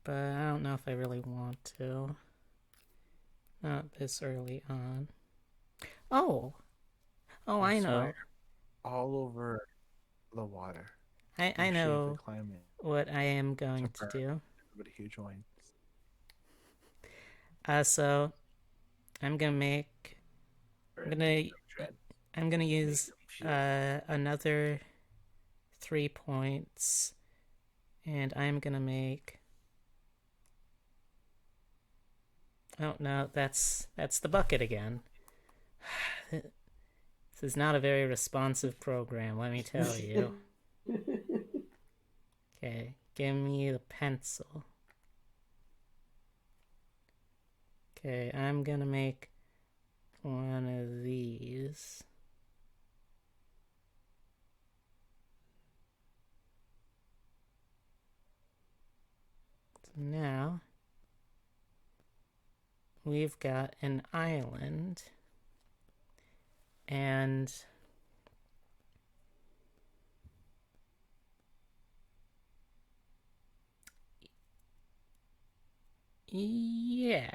but I don't know if I really want to. Not this early on. Oh, I know. Inspire all over the water. I You shape the know climate what I am to going to burn do. everybody who joins. So I'm gonna make. I'm gonna use another 3 points, and I'm gonna make. Oh no, that's the bucket again. This is not a very responsive program, let me tell you. Okay, give me the pencil. Okay, I'm gonna make one of these. So now we've got an island, and yeah,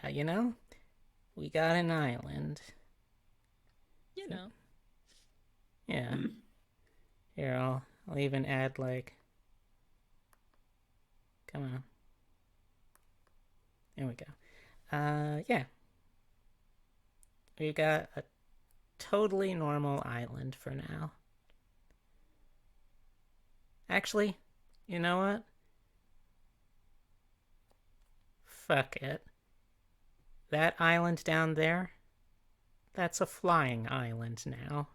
we got an island. You know. Yeah. Here, I'll even add like. Come on. There we go. Yeah. We got a totally normal island for now. Actually, you know what? Fuck it. That island down there, that's a flying island now.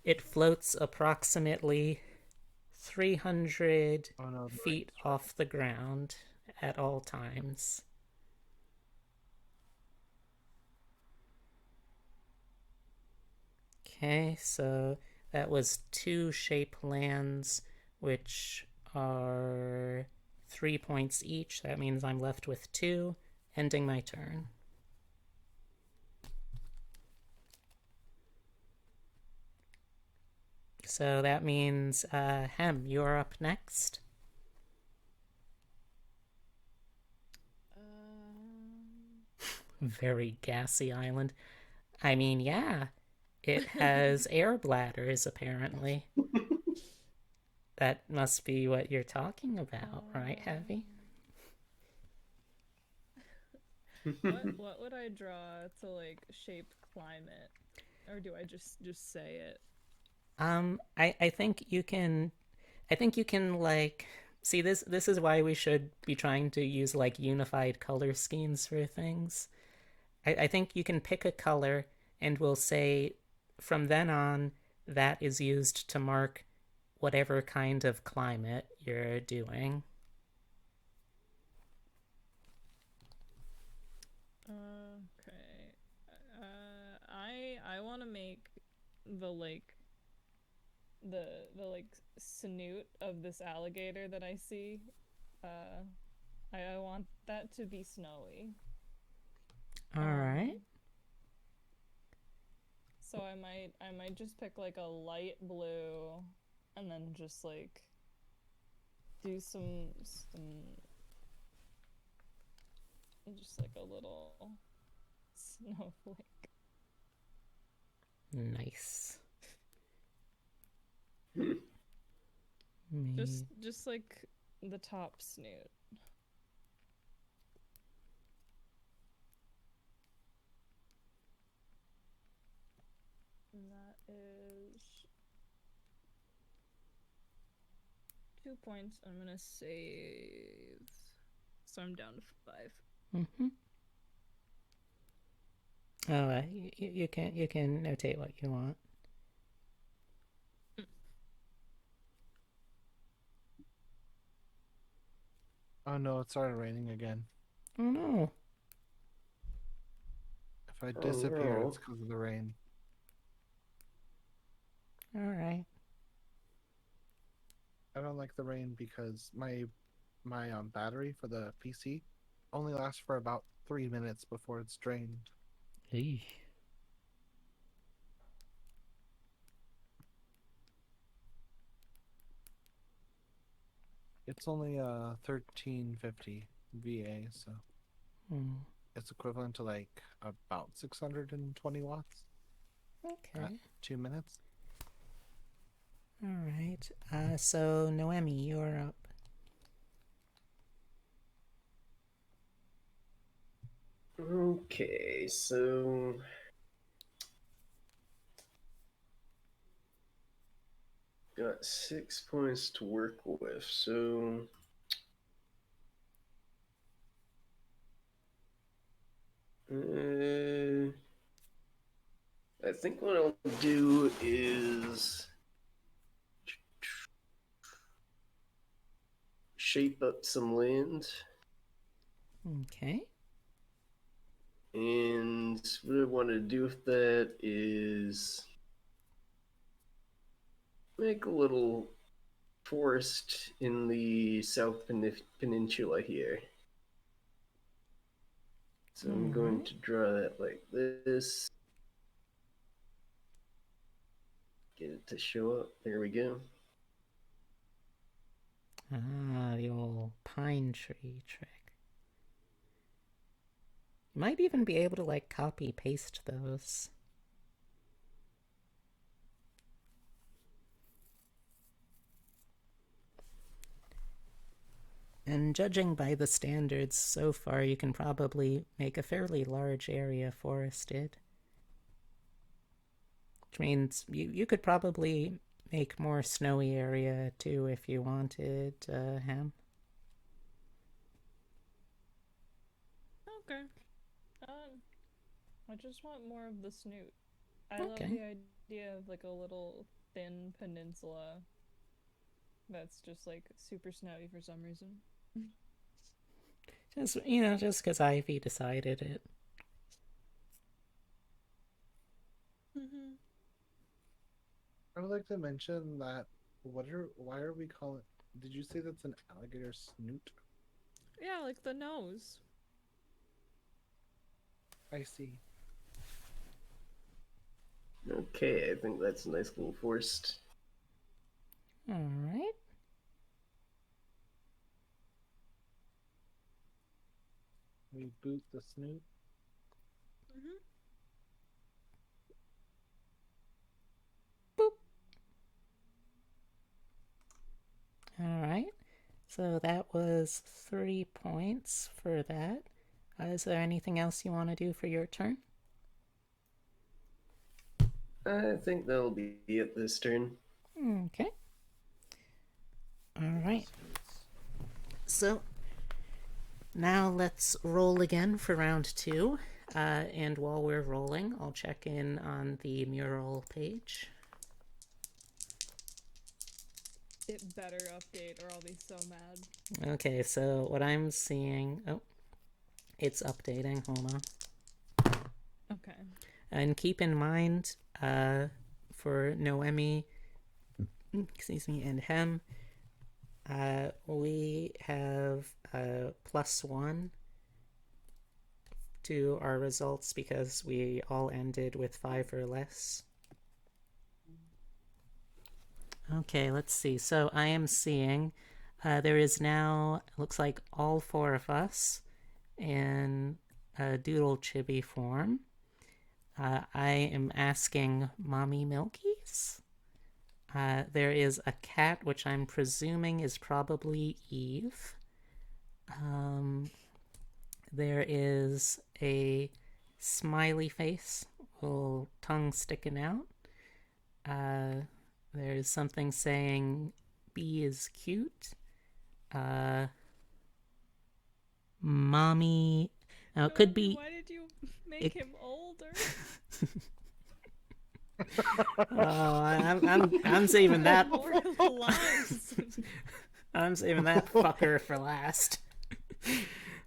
It floats approximately 300 feet off the ground at all times. Okay, so that was 2 shape lands, which are 3 points each. That means I'm left with 2, ending my turn. So that means, Hem, you're up next. Very gassy island. I mean, yeah, it has air bladders, apparently. That must be what you're talking about, right, Heavy? What would I draw to like shape climate, or do I just say it? I think you can. I think you can like. See, this is why we should be trying to use like unified color schemes for things. I think you can pick a color, and we'll say from then on that is used to mark whatever kind of climate you're doing. Okay. I want to make the like the like snoot of this alligator that I see. I want that to be snowy. All right. So I might just pick like a light blue, and then just like do some just like a little snowflake. Nice. Just like the top snoot. is 2 points. I'm gonna save, so I'm down to 5. Mm-hmm. Oh, you can notate what you want. Oh no, it started raining again. Oh no. If I Oh, disappear, no. it's because of the rain. All right. I don't like the rain because my battery for the PC only lasts for about 3 minutes before it's drained. Eesh. It's only 1350 VA, so Hmm. it's equivalent to like about 620 watts at Okay. 2 minutes. All right. So Noemi, you're up. Okay, so got 6 points to work with. So I think what I'll do is shape up some land. Okay. And what I want to do with that is make a little forest in the South Peninsula here. So I'm going to draw that like this. Get it to show up. There we go. Ah, the old pine tree trick. You might even be able to like copy paste those. And judging by the standards so far, you can probably make a fairly large area forested. Which means you could probably make more snowy area too if you wanted, Ham. Okay. I just want more of the snoot. I love Okay. the idea of like a little thin peninsula that's just like super snowy for some reason. Just because Ivy decided it. Mm-hmm. I would like to mention that why are we calling? Did you say that's an alligator snoot? Yeah, like the nose. I see. Okay, I think that's a nice little forest. All right. We boot the snoot. Mm-hmm. Boop. All right. So that was 3 points for that. Is there anything else you want to do for your turn? I think that'll be it this turn. Okay. All right. So now let's roll again for round 2. And while we're rolling, I'll check in on the mural page. It better update or I'll be so mad. Okay, so what I'm seeing... Oh, it's updating. Hold on. Okay. And keep in mind, for Noemi, excuse me, and Hem, we have +1 to our results because we all ended with 5 or less. Okay, let's see. So I am seeing there is now, looks like all 4 of us in Doodle Chibi form. I am asking Mommy Milkies. There is a cat, which I'm presuming is probably Eve. There is a smiley face, little tongue sticking out. There's something saying B is cute. Mommy. Now it could be. Why did you make it- him older? Oh, I'm saving that. More of the lines. I'm saving that fucker for last.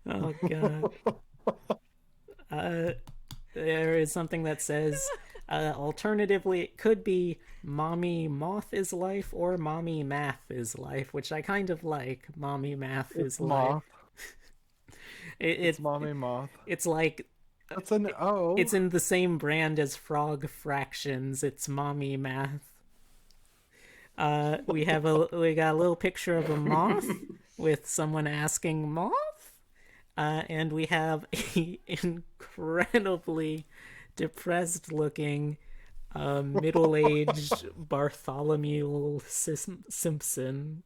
Oh god. There is something that says, alternatively, it could be Mommy Moth is life or Mommy Math is life, which I kind of like. Mommy Math is life. Moth. It's Mommy Moth. It's like That's an O. it's in the same brand as Frog Fractions. It's Mommy Math. We got a little picture of a moth with someone asking moth, and we have a incredibly depressed looking middle-aged Bartholomew Simpson.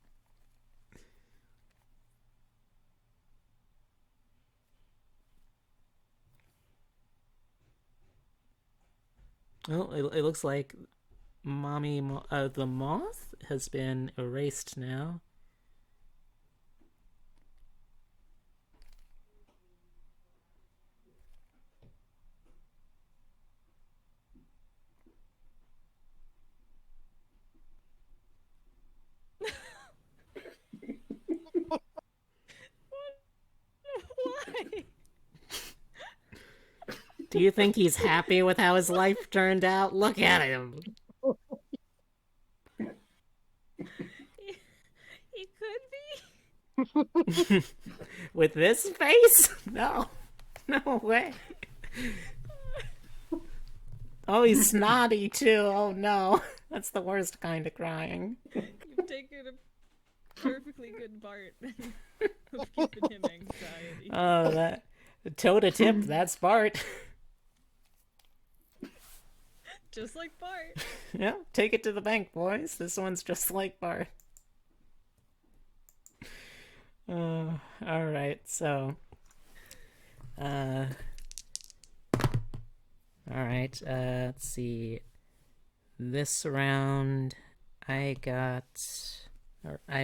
Oh, it looks like the moth has been erased now. Why? Do you think he's happy with how his life turned out? Look at him. He could be. With this face? No. No way. Oh, he's snotty too. Oh no. That's the worst kind of crying. You've taken a perfectly good part of giving him anxiety. Oh, that toe to tip, that's Bart. Just like Bart. Yeah, take it to the bank, boys. This one's just like Bart. Alright, so alright, let's see. This round I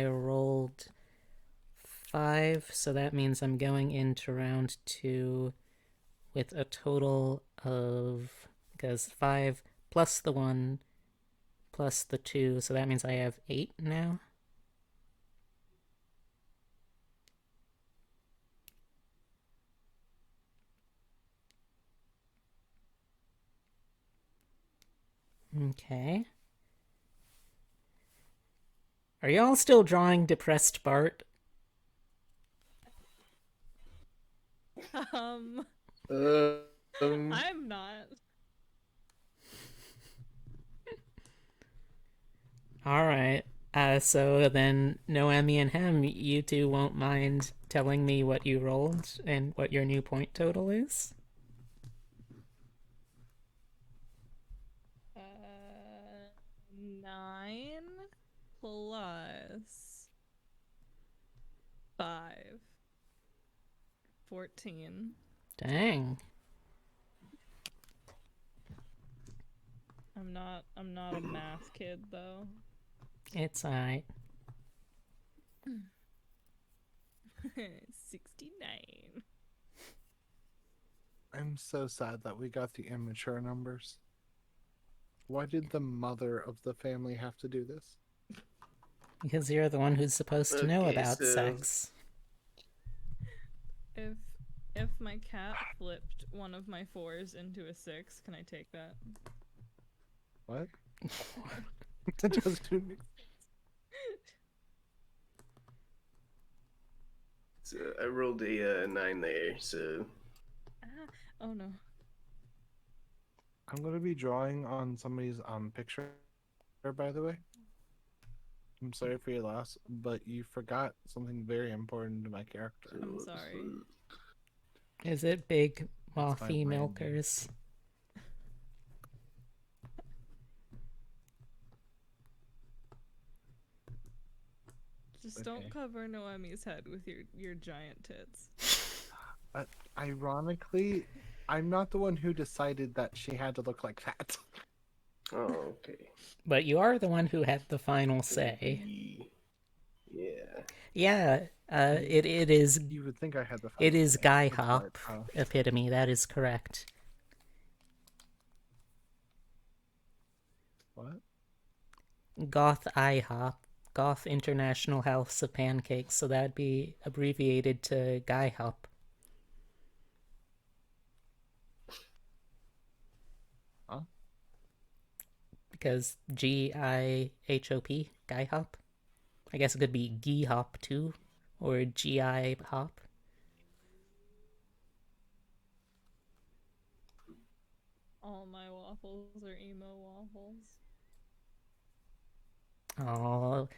rolled 5, so that means I'm going into round 2 with a total of, because 5 plus the 1 plus the 2, so that means I have 8 now. Okay. Are y'all still drawing depressed Bart? I'm not. Alright. So then, Noemi and Hem, you two won't mind telling me what you rolled and what your new point total is? 9 plus 5. 14. Dang. I'm not a math kid though. It's alright. 69. I'm so sad that we got the immature numbers. Why did the mother of the family have to do this? Because you're the one who's supposed to know Okay, about so- sex. If my cat flipped one of my 4s into a 6, can I take that? What? That doesn't make So I rolled a 9 there, so Oh no. I'm gonna be drawing on somebody's picture, by the way. I'm sorry for your loss, but you forgot something very important to my character. I'm sorry. Is it big That's my mothy brand. milkers? Just Okay. don't cover Noemi's head with your giant tits. Ironically, I'm not the one who decided that she had to look like that. Oh, okay. But you are the one who had the final say. Yeah. Yeah, it is You would think I had the it final is say. Guy It's Hop Bart. epitome. That is correct. What? Goth IHOP, Goth International House of Pancakes. So that'd be abbreviated to Guy Hop. Huh? Because GIHOP, Guy Hop. I guess it could be Gee Hop too, or GI Hop. All my waffles are emo waffles. Oh,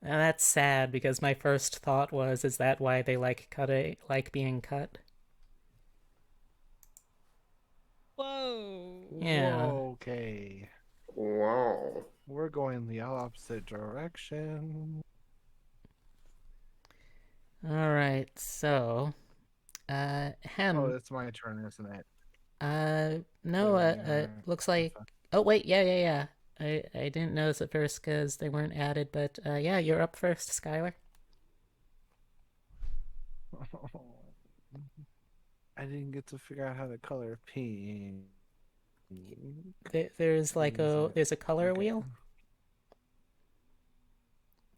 that's sad because my first thought was, is that why they like being cut? Whoa. Yeah. Whoa, okay. Wow. We're going the opposite direction. All right. So, Oh, Hen. it's my turn, isn't it? No. There we are. Looks like. Oh wait. Yeah. I didn't notice at first because they weren't added, but yeah, you're up first, Skylar. I didn't get to figure out how to color pink. There's there's a color Okay. wheel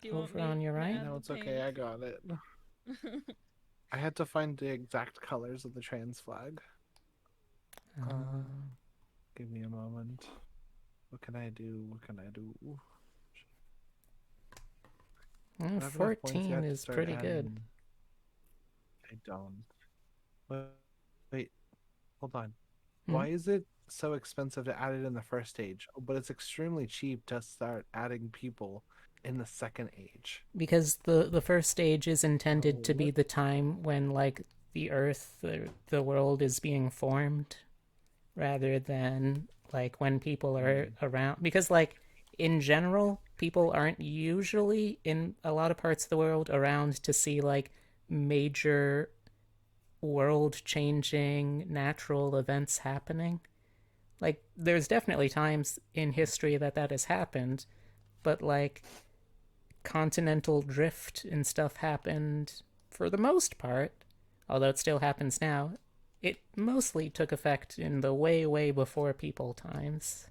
Do you want over me on your to right. add No, the it's okay. I got it. pink? I had to find the exact colors of the trans flag. Give me a moment. What can I do? What can I do? Do I have enough points 14 yet to is start pretty good. adding? I don't. Wait, hold on. Why is it so expensive to add it in the first age, but it's extremely cheap to start adding people in the second age? Because the first stage is intended to be what? the time when like the earth, the world is being formed, rather than like when people are around. Because like in general, people aren't usually in a lot of parts of the world around to see like major world changing natural events happening. Like there's definitely times in history that has happened, but like continental drift and stuff happened for the most part, although it still happens now. It mostly took effect in the way before people times.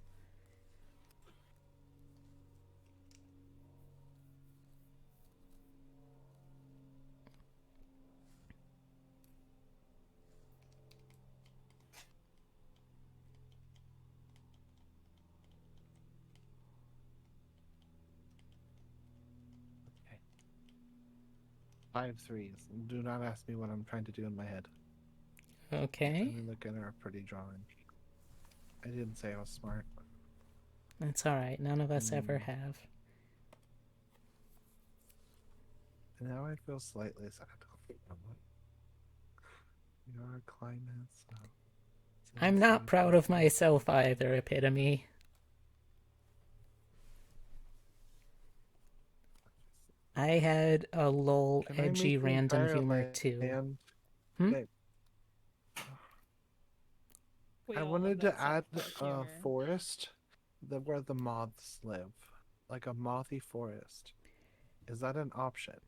Okay. 5 3s. Do not ask me what I'm trying to do in my head. Okay, I'm looking at a pretty drawing. I didn't say I was smart. that's alright. None of us ever have. And now I feel slightly sad. Your climate. So I'm not proud of myself either, Epitome. I had a lol Can I edgy make the random entire humor too. land? Hmm? Okay. We I all wanted love to that add South a Park humor. forest where the moths live, like a mothy forest. Is that an option?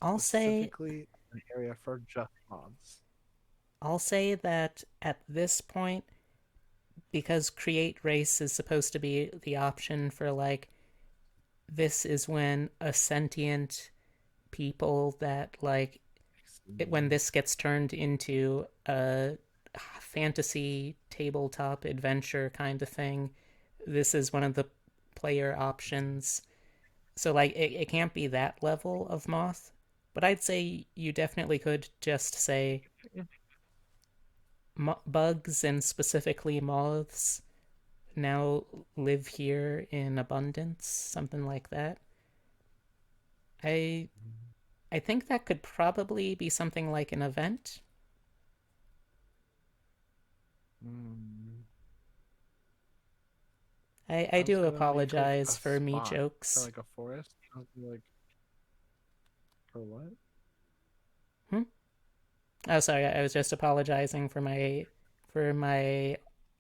I'll say Specifically, an area for just moths. that at this point, because create race is supposed to be the option for like this is when a sentient people that like when this gets turned into a fantasy tabletop adventure kind of thing, this is one of the player options. So like it can't be that level of moth, but I'd say you definitely could just say bugs and specifically moths now live here in abundance, something like that. I I think that could probably be something like an event. Mm. I was do gonna make like apologize a for me spot for jokes. like a forest. I was like, for what? Oh, sorry, I was just apologizing for my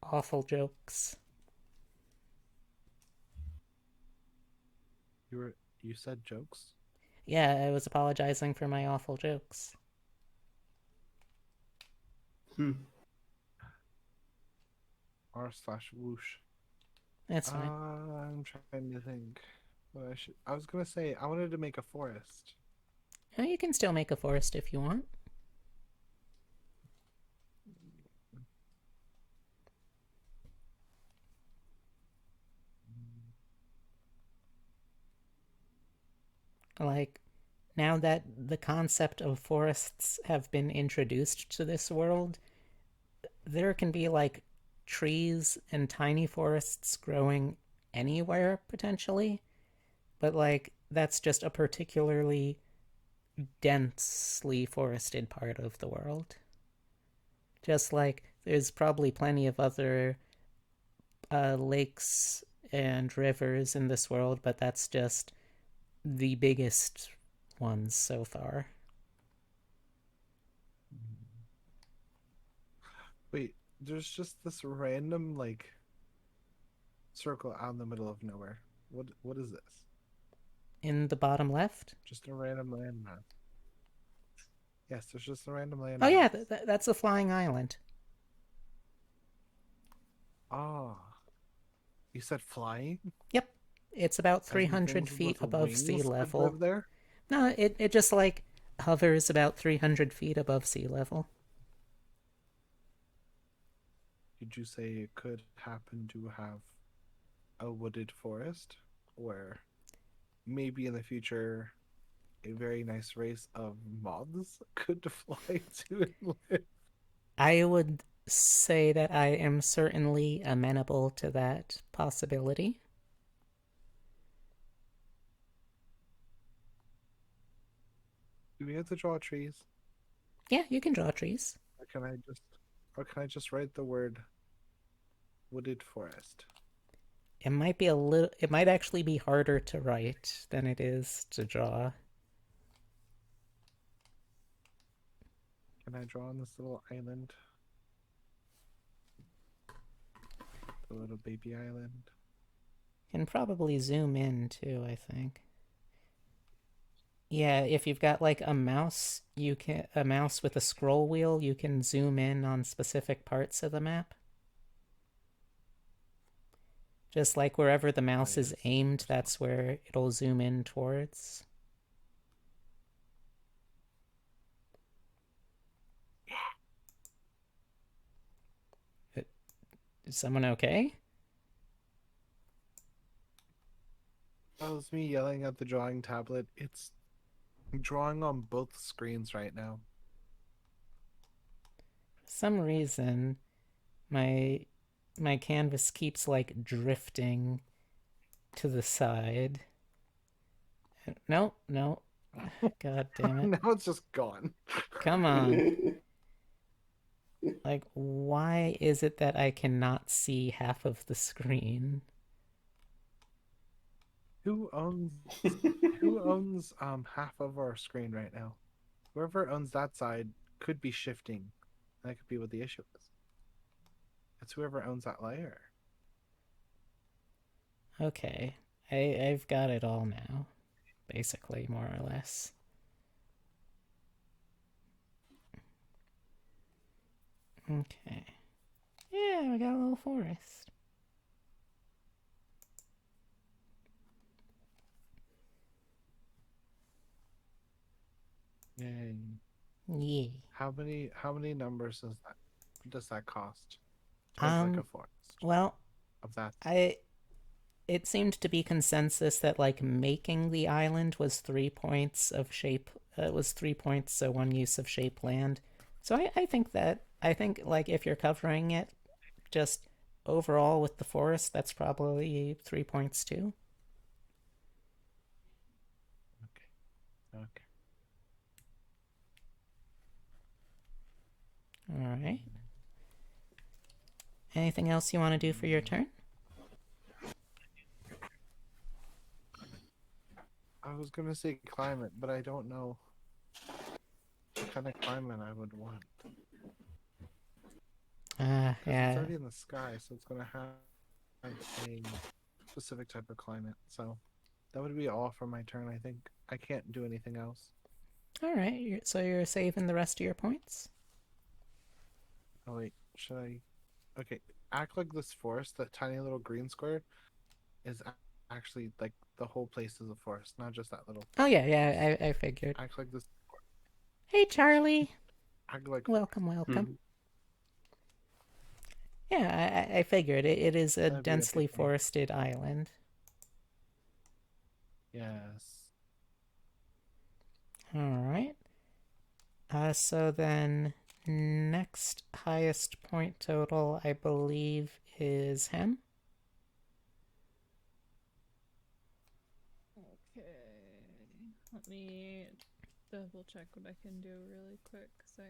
awful jokes. You said jokes? Yeah, I was apologizing for my awful jokes. Hmm. R/whoosh. That's fine. I'm trying to think. What I should. I was gonna say I wanted to make a forest. Oh, you can still make a forest if you want. Like, now that the concept of forests have been introduced to this world, there can be like trees and tiny forests growing anywhere potentially, but like that's just a particularly densely forested part of the world. Just like there's probably plenty of other lakes and rivers in this world, but that's just the biggest ones so far. Wait, there's just this random like circle out in the middle of nowhere. What is this? In the bottom left? Just a random landmass. Yes, there's just a random landmass. Oh, yeah, that's a flying island. Ah, you said flying? Yep. It's about As in 300 things feet with above sea wings could level. live there? No, it just like hovers about 300 feet above sea level. Did you say it could happen to have a wooded forest where maybe in the future a very nice race of moths could fly to and live? I would say that I am certainly amenable to that possibility. Do we have to draw trees? Yeah, you can draw trees. Or can I just write the word wooded forest? It might be a little. It might actually be harder to write than it is to draw. Can I draw on this little island? The little baby island. Can probably zoom in too, I think. Yeah, if you've got like a mouse, a mouse with a scroll wheel, you can zoom in on specific parts of the map. Just like wherever the mouse is yes. aimed, that's where it'll zoom in towards. Is someone okay? That was me yelling at the drawing tablet. It's drawing on both screens right now. For some reason, my my canvas keeps like drifting to the side. No, no. God damn it. Now it's just gone. Come on. Like, why is it that I cannot see half of the screen? Who owns half of our screen right now? Whoever owns that side could be shifting. That could be what the issue is. It's whoever owns that layer. Okay. I've got it all now. Basically, more or less. Okay. Yeah, we got a little forest. Yay. Yeah. How many numbers does that cost? To make like a forest Well, of that. it seemed to be consensus that like making the island was 3 points of shape. It was 3 points, so one use of shape land. So I think like if you're covering it just overall with the forest, that's probably 3 points too. Okay. All right. Anything else you want to do for your turn? I was gonna say climate, but I don't know what kind of climate I would want. Yeah. It's already in the sky, so it's gonna have a specific type of climate. So That would be all for my turn, I think. I can't do anything else. All right, so you're saving the rest of your points? Oh wait, should I? Okay, act like this forest, that tiny little green square, is actually like the whole place is a forest, not just that little. Oh, yeah, I figured. Act like this. Hey, Charlie. Act like. Welcome, welcome. Hmm. Yeah, I figured. It is a That'd be densely epic. forested island. Yes. All right. So then, next highest point total, I believe, is Hem. Okay. Let me double check what I can do really quick. So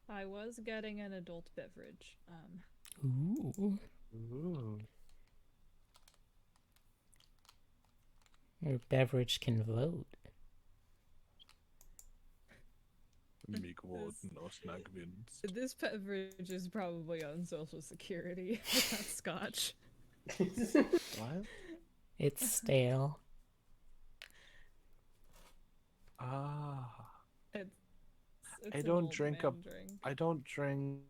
I was getting an adult beverage. Ooh. Ooh. Your beverage can vote. Make vote, no snack wins. This beverage is probably on Social Security. That's scotch. What? It's stale. Ah. It's I an don't old drink man drink. I don't drink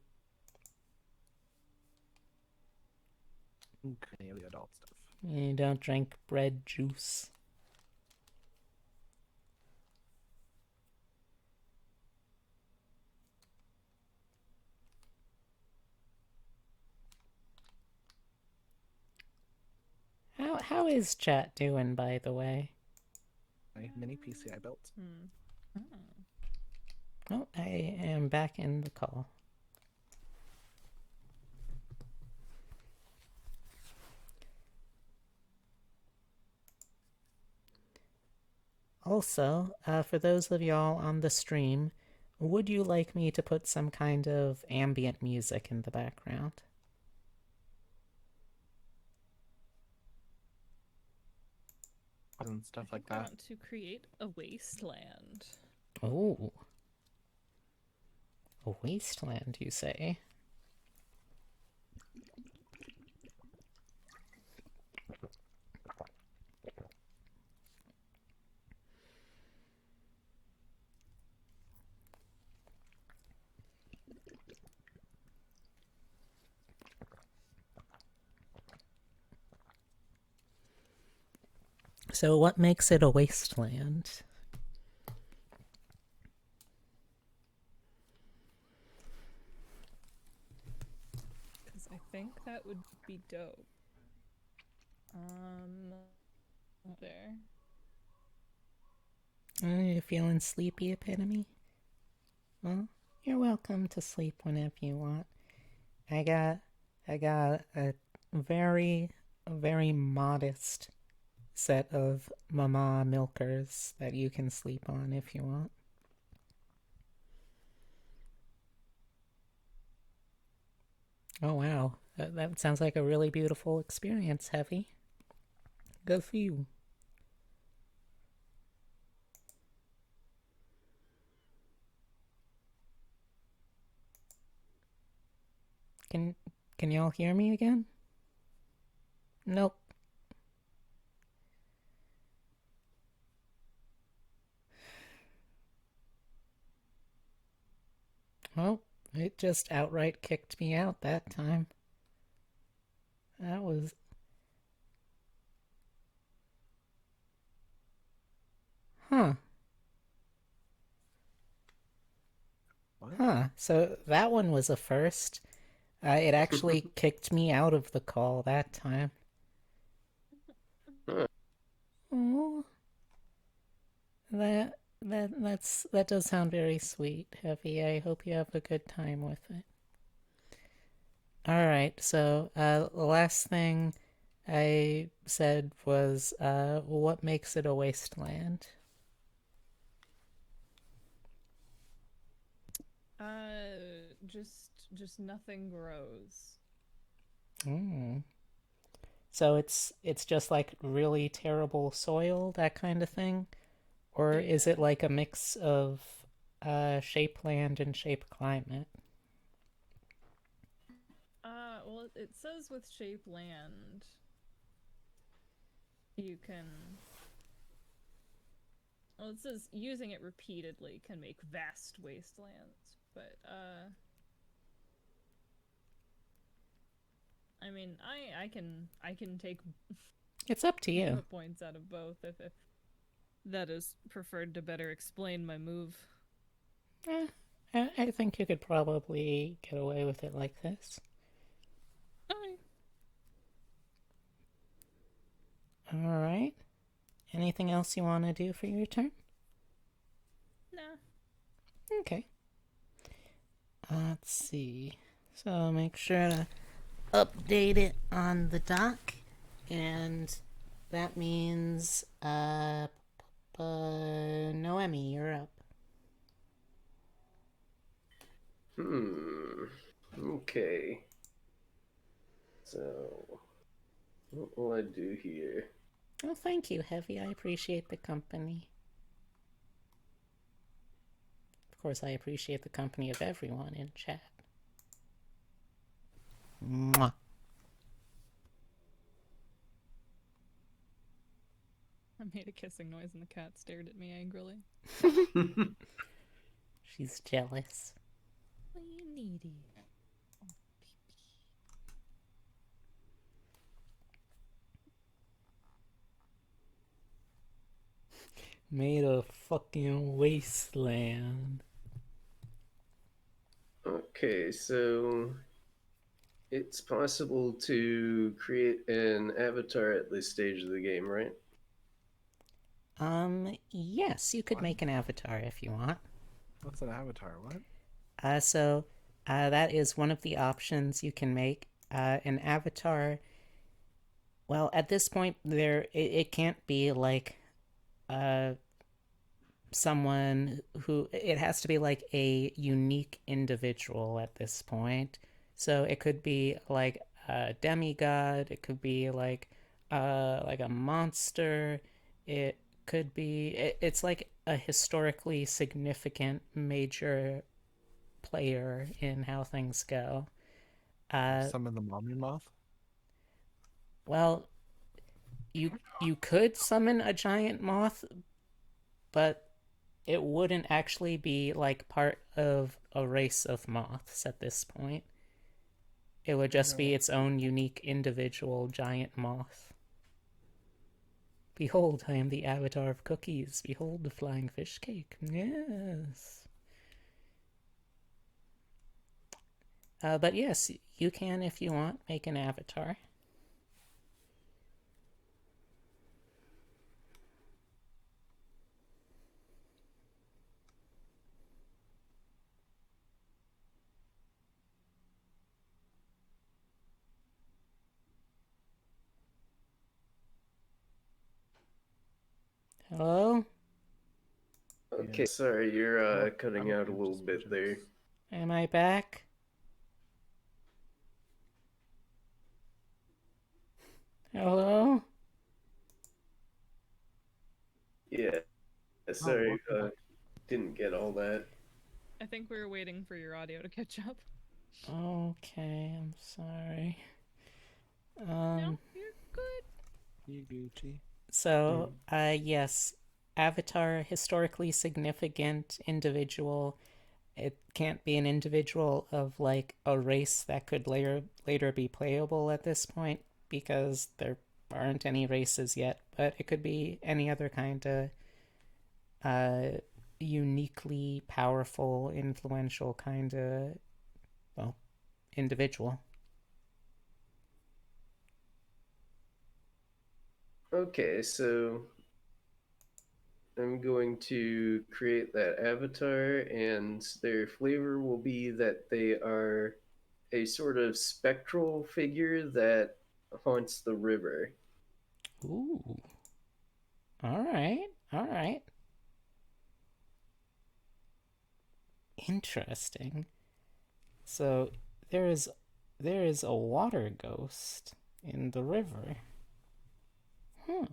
any of the adult stuff. You don't drink bread juice. How is chat doing, by the way? My mini PC I built. Hmm. Oh, I am back in the call. Also, for those of y'all on the stream, would you like me to put some kind of ambient music in the background? And stuff like I that. want to create a wasteland. Oh. A wasteland, you say? So what makes it a wasteland? Because I think that would be dope. There. You feeling sleepy, Epitome? Well, you're welcome to sleep whenever you want. I got a very modest set of mama milkers that you can sleep on if you want. Oh wow, that sounds like a really beautiful experience, Heavy. Good for you. Can y'all hear me again? Nope. Well, it just outright kicked me out that time. That was... Huh. What? Huh. So that one was a first. It actually kicked me out of the call that time. Oh, that does sound very sweet, Heavy. I hope you have a good time with it. All right. So the last thing I said was, what makes it a wasteland? Just nothing grows. So it's just like really terrible soil, that kind of thing? Or is it Yeah. like a mix of shape land and shape climate? Well, it says with shape land, you can Well, it says using it repeatedly can make vast wastelands, but I mean, I can take It's up to you. input points out of both if that is preferred to better explain my move. I think you could probably get away with it like this. Okay. Alright. Anything else you want to do for your turn? Nah. Okay. Let's see. So make sure to update it on the dock. And that means, Noemi, you're up. Okay. So, what will I do here? Oh, thank you, Heavy. I appreciate the company. Of course, I appreciate the company of everyone in chat. Mwah. I made a kissing noise and the cat stared at me angrily. She's jealous. Well, you needy. Made a fucking wasteland. Okay, so it's possible to create an avatar at this stage of the game, right? Yes, you could What? make an avatar if you want. What's an avatar? What? That is one of the options you can make. An avatar. Well, at this point, it can't be like, someone who. It has to be like a unique individual at this point. So it could be like a demigod. It could be like a monster. It could be. It's like a historically significant major player in how things go. Summon the mommy moth? Well, you could summon a giant moth, but it wouldn't actually be like part of a race of moths at this point. It would just be its own unique individual giant moth. Behold, I am the avatar of cookies. Behold the flying fish cake. Yes. But yes, you can, if you want, make an avatar. Hello? Okay, Yeah. sorry, you're Oh, cutting I'm out a little just bit there. Am I back? Hello? Yeah, sorry, welcome back. didn't get all that. I think we were waiting for your audio to catch up. Okay, I'm sorry. No, you're good. You Gucci. So, yes, Avatar, historically significant individual. It can't be an individual of like a race that could later be playable at this point because there aren't any races yet. But it could be any other kind of uniquely powerful, influential kind of, well, individual. Okay, so I'm going to create that avatar, and their flavor will be that they are a sort of spectral figure that haunts the river. Ooh. All right. All right. Interesting. So there is a water ghost in the river. Huh.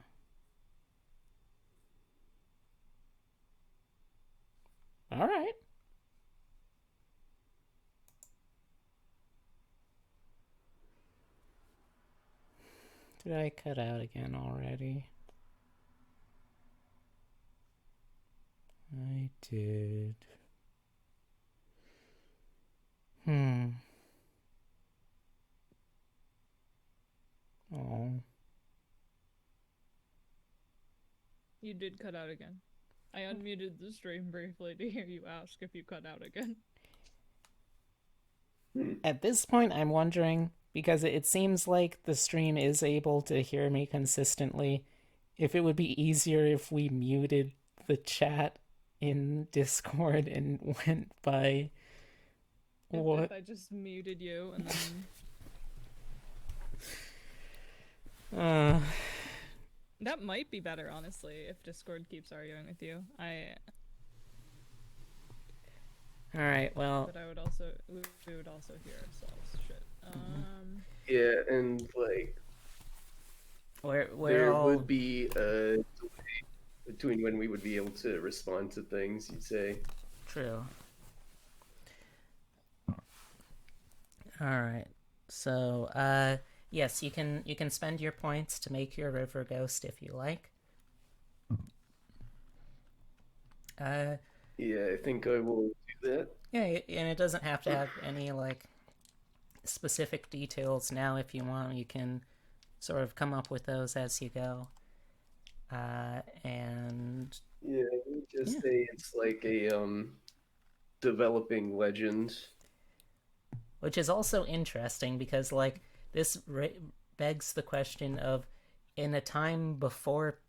All right. Did I cut out again already? I did. Oh. You did cut out again. I unmuted the stream briefly to hear you ask if you cut out again. At this point, I'm wondering, because it seems like the stream is able to hear me consistently, if it would be easier if we muted the chat in Discord and went by what? If I just muted you and then... That might be better, honestly, if Discord keeps arguing with you. Alright, well... But we would also hear ourselves. Shit. Yeah, and like... There would be a delay between when we would be able to respond to things, you'd say. True. Alright. So, yes, you can spend your points to make your river ghost if you like. Yeah, I think I will do that. Yeah, and it doesn't have to have any, like, specific details now. If you want, you can sort of come up with those as you go. And... Yeah, just say it's like a, developing legend. Which is also interesting because, like, this begs the question of, in a time before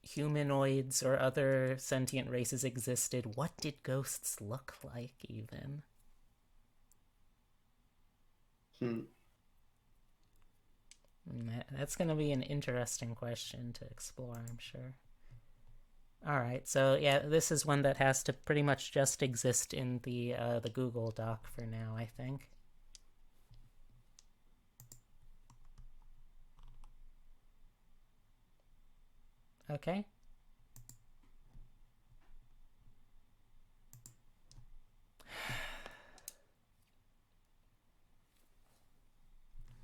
humanoids or other sentient races existed, what did ghosts look like, even? That's going to be an interesting question to explore, I'm sure. Alright, so yeah, this is one that has to pretty much just exist in the Google Doc for now, I think. Okay.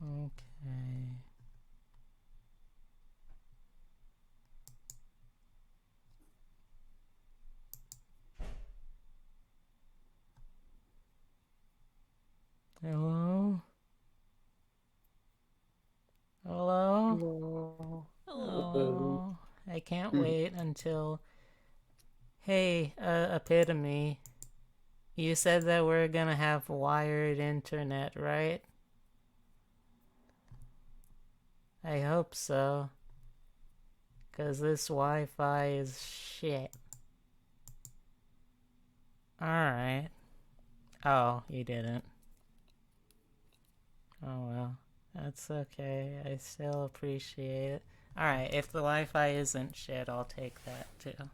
Okay. Hello? Hello? Hello. Hello? I can't wait until... Hey, Epitome. You said that we're gonna have wired internet, right? I hope so. 'Cause this Wi-Fi is shit. Alright. Oh, you didn't. Oh well. That's okay. I still appreciate it. Alright, if the Wi-Fi isn't shit, I'll take that too.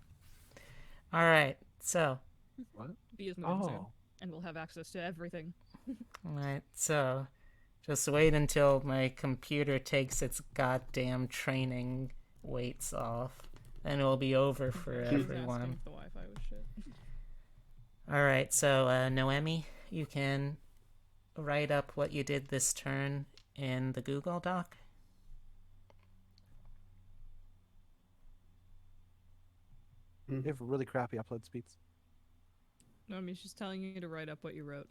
Alright, so. What? Via's moving soon, and we'll have access to everything. Alright, so. Just wait until my computer takes its goddamn training weights off. Then it'll be over for everyone. Asking if the Wi-Fi was shit. Alright, so Noemi, you can write up what you did this turn in the Google Doc. You have really crappy upload speeds. No, I mean, she's telling you to write up what you wrote.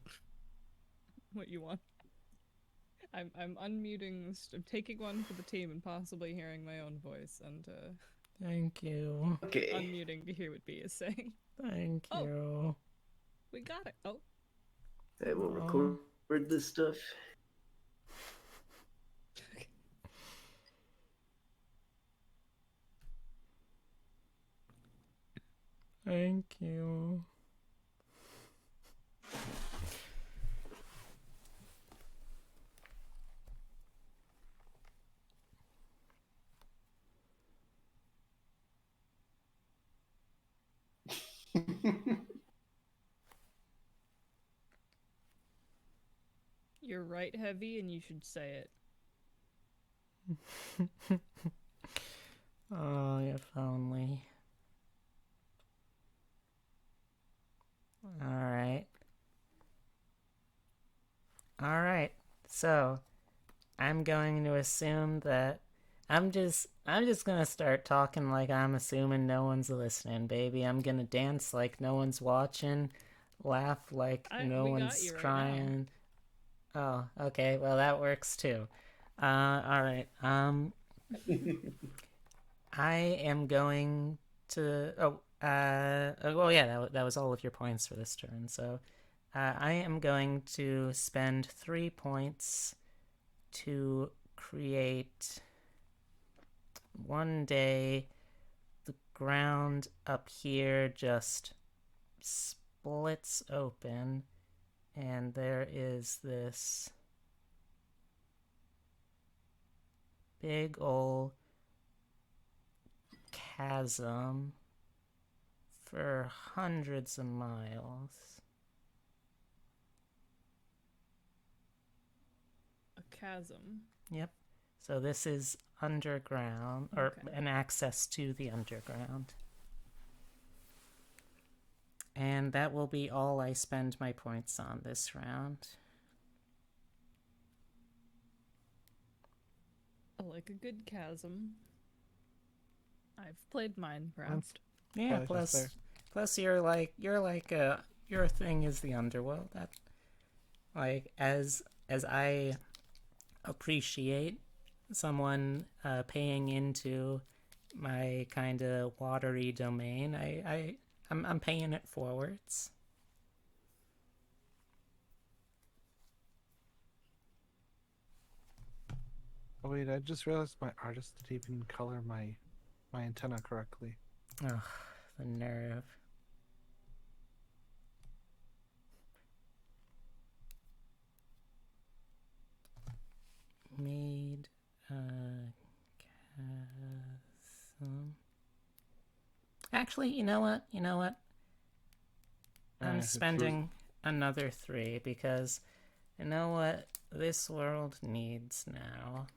What you want. I'm unmuting, I'm taking one for the team and possibly hearing my own voice and Thank you. Okay. unmuting to hear what B is saying. Thank you. We got it. Oh. I will record this stuff. Thank you. You're right heavy and you should say it. Oh, if only. Alright. Alright, so I'm going to assume that I'm just gonna start talking like I'm assuming no one's listening, baby. I'm gonna dance like no one's watching, laugh like no We got one's you right crying. Oh, okay. Well, that works too. All right. I am going to. Well, yeah. That was all of your points for this turn. So, I am going to spend 3 points to create. One day, the ground up here just splits open, and there is this big ol' chasm for hundreds of miles. A chasm. Yep. So this is underground, or Okay. an access to the underground. And that will be all I spend my points on this round. I like a good chasm. I've played Minecraft. Yeah, Probably just there. plus your thing is the underworld. That, like, as I appreciate someone paying into my kind of watery domain, I'm paying it forwards. Oh wait, I just realized my artist didn't even color my antenna correctly. Ugh, the nerve. Made chasm. Actually, you know what? I'm spending another 3 because you know what this world needs now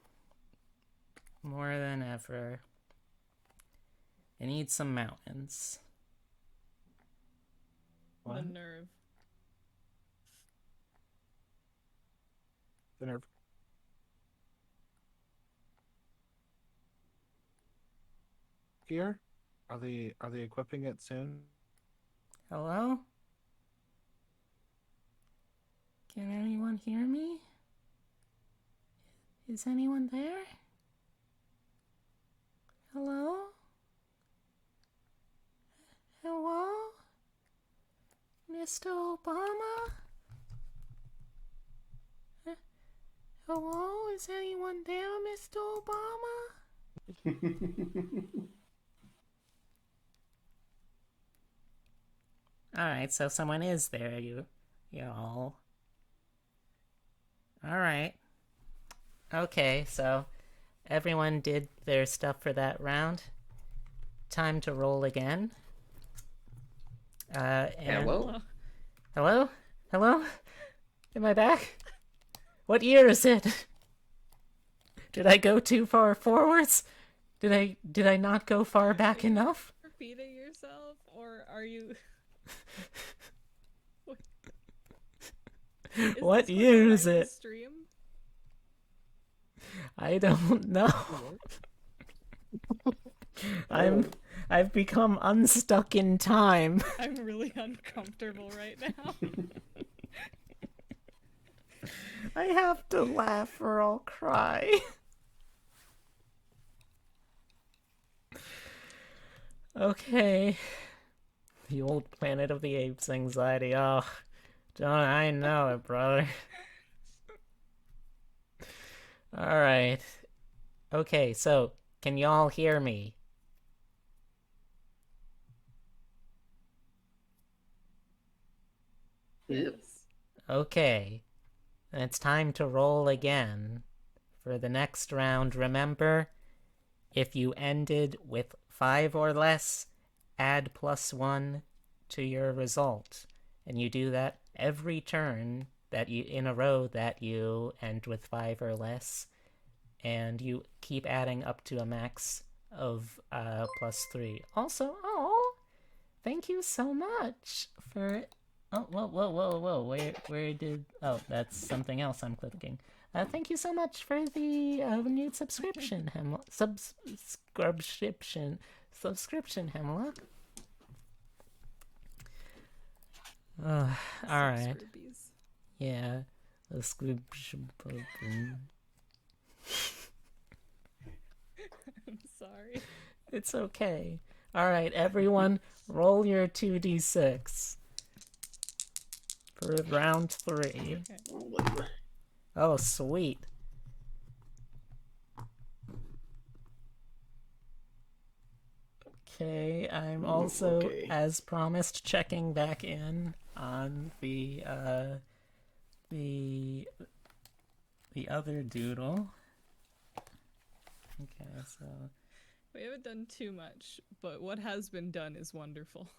more than ever. It needs some mountains. The nerve. The nerve. Here? Are they equipping it soon? Hello? Can anyone hear me? Is anyone there? Hello? Hello? Mr. Obama? Hello? Is anyone there, Mr. Obama? Alright, so someone is there, y'all. Alright. Okay, so everyone did their stuff for that round. Time to roll again. Hello? Hello? Hello? Am I back? What year is it? Did I go too far forwards? Did I not go far back enough? Repeating yourself, or are you? What year is it? Stream? I don't know. I've become unstuck in time. I'm really uncomfortable right now. I have to laugh or I'll cry. Okay. The old Planet of the Apes anxiety. Oh, John, I know it, brother. Alright. Okay, so, can y'all hear me? Yes. Okay. It's time to roll again. For the next round, remember, if you ended with 5 or less, add +1 to your result. And you do that every turn that you in a row that you end with 5 or less. And you keep adding up to a max of +3. Also, thank you so much for... Oh, whoa. Where did... Oh, that's something else I'm clicking. Thank you so much for the new subscription, Hemlock. Subscription, Hemlock. All right. Subscribies. Yeah. Subscription. I'm sorry. It's okay. All right, everyone, roll your 2d6 for round 3. Okay. Oh, sweet. Okay, I'm also, okay. as promised, checking back in on the other doodle. Okay, so We haven't done too much, but what has been done is wonderful.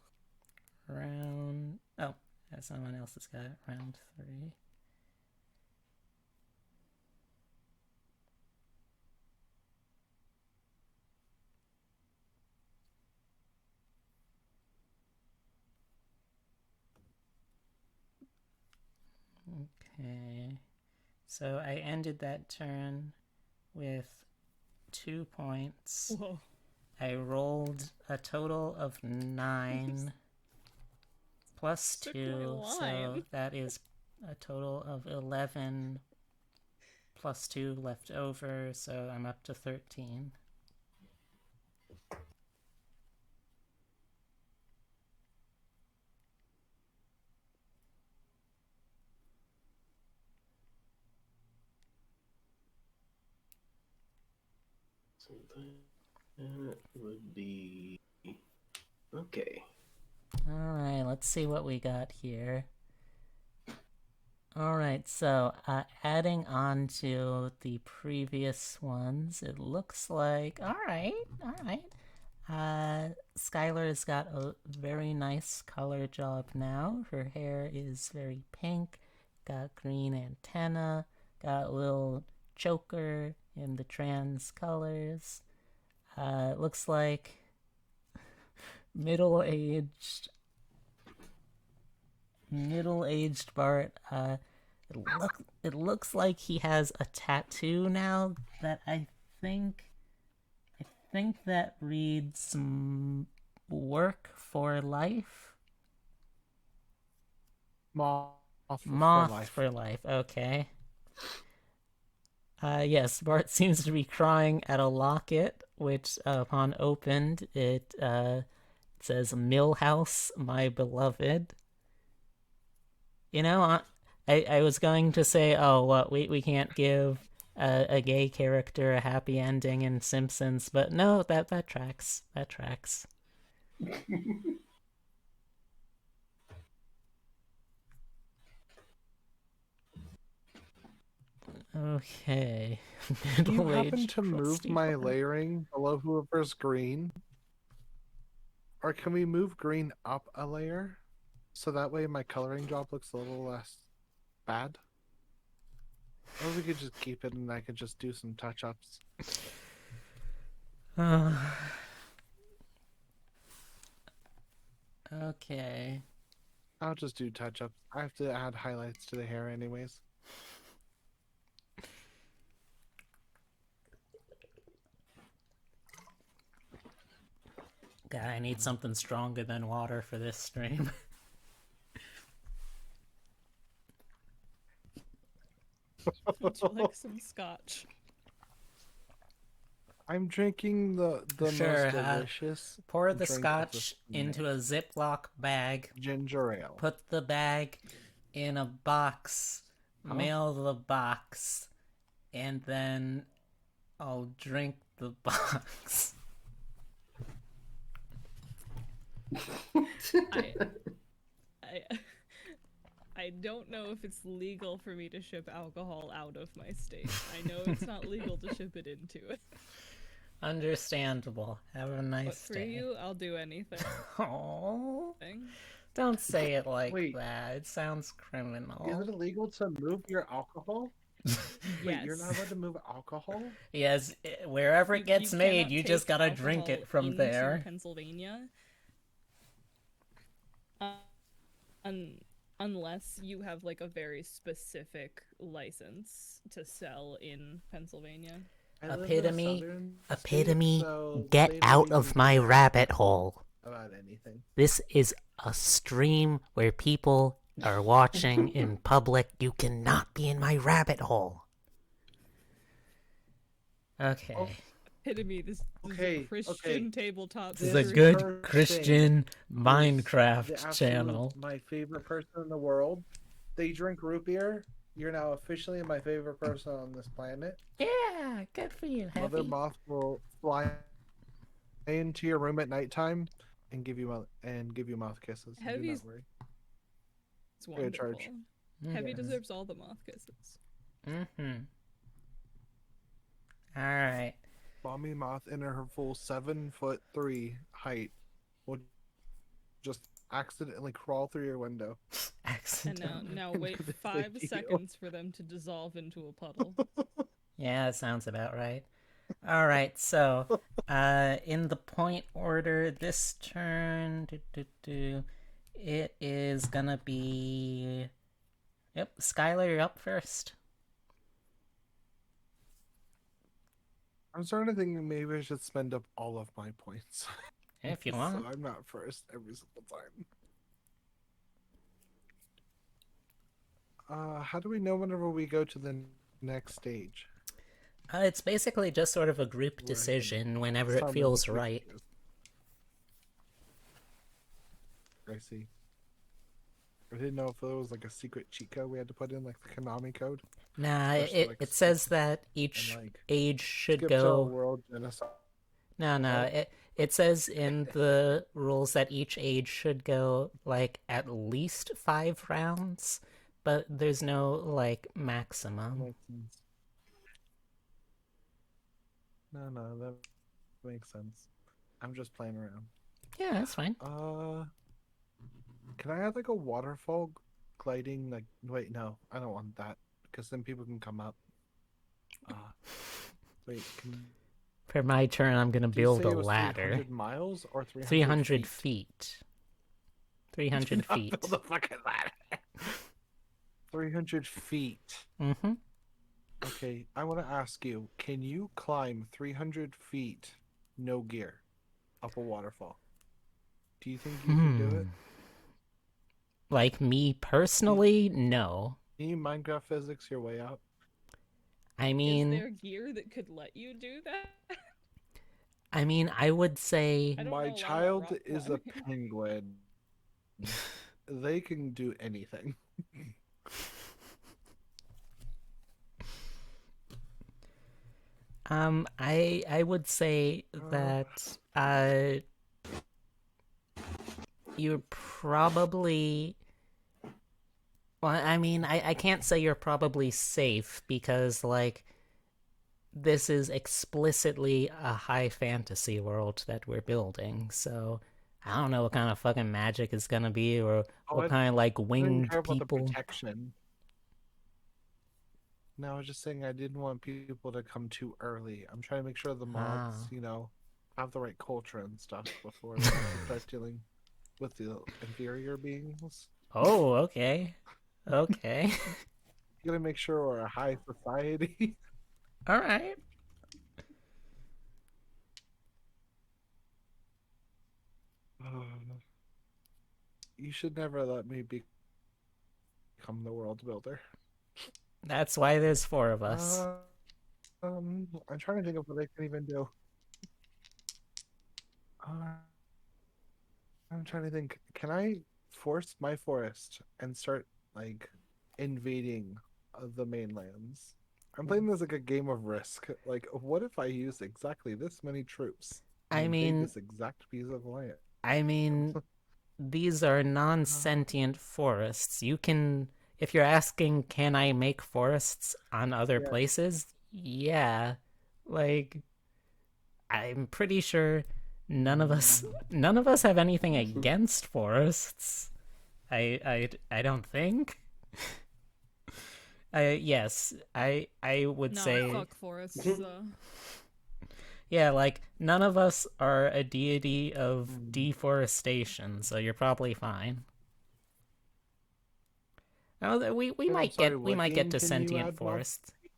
round. Oh, someone else has got it. Round 3. Okay, so I ended that turn with 2 points. Whoa. I rolled a total of 9 plus Took my 2, so line. that is a total of 11 plus 2 left over, so I'm up to 13. So that would be okay. Alright, let's see what we got here. Alright, so adding on to the previous ones, it looks like... Alright. Skylar has got a very nice color job now. Her hair is very pink, got green antenna, got a little choker in the trans colors. It looks like middle-aged Bart. It looks like he has a tattoo now that I think that reads work for life. Moth For life. Okay. Yes, Bart seems to be crying at a locket, which upon opened it says "Millhouse, my beloved." You know, I was going to say, oh, what, we can't give a gay character a happy ending in Simpsons, but no, that tracks. That tracks. Okay. Do you happen to move my layering below whoever's green? Or can we move green up a layer? So that way my coloring job looks a little less bad? Or we could just keep it and I could just do some touch-ups. Okay. I'll just do touch-ups. I have to add highlights to the hair anyways. God, I need something stronger than water for this stream. Would you like some scotch? I'm drinking the Sure, most delicious. pour the drink of scotch the into a Ziploc bag. ginger ale. Put the bag in a box. Mail the box. And then I'll drink the box. I don't know if it's legal for me to ship alcohol out of my state. I know it's not legal to ship it into it. Understandable. Have a nice But for day. you, I'll do anything. Oh, don't say it like Wait. that. It sounds criminal. Is it illegal to move your alcohol? Wait, you're not Yes. allowed to move alcohol? Yes, wherever it gets made, cannot you just take gotta drink alcohol it from into there. Pennsylvania. unless you have like a very specific license to sell in Pennsylvania. I live in a Epitome, southern state, epitome, so get they don't out even of my care rabbit hole. about anything. This is a stream where people are watching in public. You cannot be in my rabbit hole. Okay. Epitome, this is Okay, a Christian tabletop. This is This a good person Christian the Minecraft absolute, channel. my favorite person in the world. They drink root beer. You're now officially my favorite person on this planet. Yeah, good for you, Mother Heavy. Moth will fly into your room at nighttime and give you mouth kisses. Do Heavy's not worry. It's Free of wonderful. charge. Heavy Yes. deserves all the moth kisses. Mm-hmm. Alright. Mommy Moth in her full 7'3" height will just accidentally crawl through your window. And Accident. now And wait do the 5 video. seconds for them to dissolve into a puddle. Yeah, that sounds about right. Alright, so, in the point order this turn, it is gonna be... Yep, Skylar, you're up first. I'm starting to think maybe I should spend up all of my points. If you want. So I'm not first every single time. How do we know whenever we go to the next stage? It's basically just sort of a group Right. decision whenever it Summon feels the right. creatures. I see. I didn't know if there was like a secret cheat code we had to put in, like the Konami code. Nah, Especially, it, like, it says that each and like age should skip to a go... world genocide. No, it says in the rules that each age should go, like, at least 5 rounds, but there's no, like, maximum. Makes sense. No, that makes sense. I'm just playing around. Yeah, that's fine. Can I add like a waterfall gliding? Like, wait, no, I don't want that because then people can come up. Wait, For my turn, I'm gonna did you build say a it was ladder. 300 miles or 300 300 feet? feet. 300 Do not feet. build a fucking ladder. 300 feet. Mm-hmm. Okay, I want to ask you: can you climb 300 feet, no gear, up a waterfall? Do you think you can do it? Like me personally, no. Can you Minecraft physics your way out? I Is mean, there gear that could let you do that? I would say I don't know a My lot about child rock is a climbing. penguin. They can do anything. I would say that you're probably... Well, I can't say you're probably safe because, like, this is explicitly a high fantasy world that we're building, so I don't know what kind of fucking magic is gonna be or Oh, what kind of, like, I didn't winged care about the people. protection. No, I was just saying I didn't want people to come too early. I'm trying to make sure the mods, Ah. have the right culture and stuff before they start dealing with the inferior beings. Oh, okay. Okay. You gotta make sure we're a high society. Alright. You should never let me become the world builder. That's why there's 4 of us. I'm trying to think of what I can even do. I'm trying to think. Can I force my forest and start like invading the mainlands? I'm playing this like a game of Risk. Like, what if I use exactly this many troops? And I invade mean- this exact piece of land. These are non-sentient forests. You can... If you're asking, can I make forests on other Yeah. places? Yeah. Like, I'm pretty sure none of us have anything against forests. I don't think. Yes, I would No, say... fuck forests, though. Yeah, like, none of us are a deity of deforestation, so you're probably fine. Oh, we Wait, I'm might sorry, get we what might get game to can you sentient add moth forests. people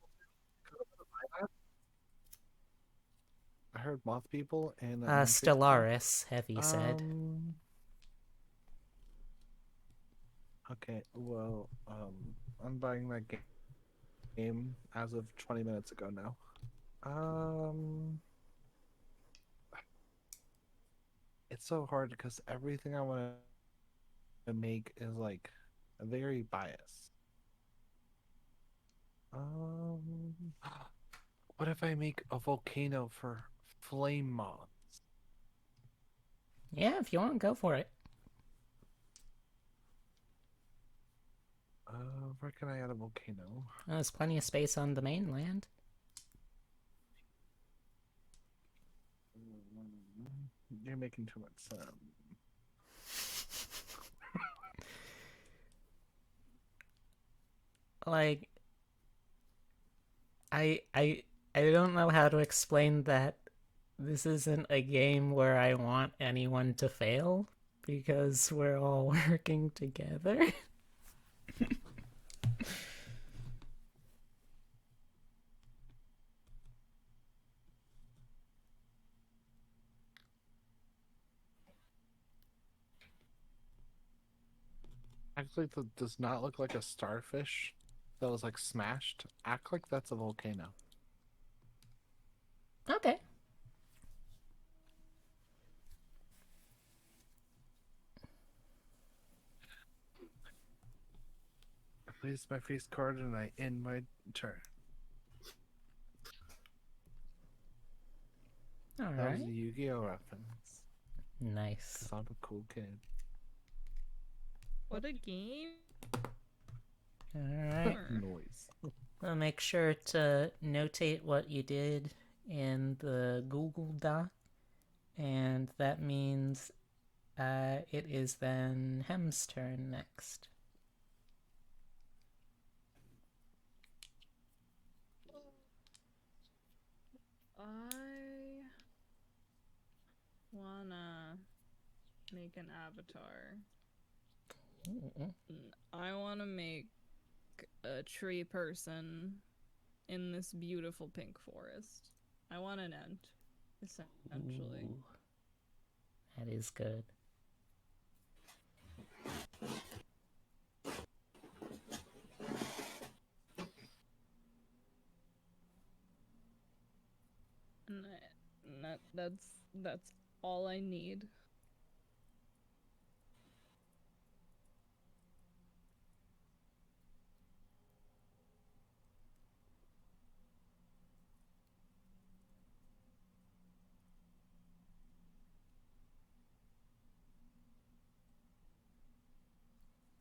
to? I heard moth people and an increased attack. Stellaris, have you said? Okay, well, I'm buying that game as of 20 minutes ago now. It's so hard because everything I want to make is like very biased. What if I make a volcano for flame moths? Yeah, if you want, go for it. Where can I add a volcano? There's plenty of space on the mainland. You're making too much sense. Like, I don't know how to explain that this isn't a game where I want anyone to fail because we're all working together. Actually, that does not look like a starfish that was like smashed. Act like that's a volcano. Okay. I placed my face card and I end my turn. All That was right. a Yu-Gi-Oh reference. Nice. Cause I'm a cool kid. What a game! All right. Noise. Well, make sure to notate what you did in the Google Doc, and that means it is then Hem's turn next. I wanna make an avatar. I wanna make a tree person in this beautiful pink forest. I want an ent, essentially. Ooh. That is good. And that's all I need.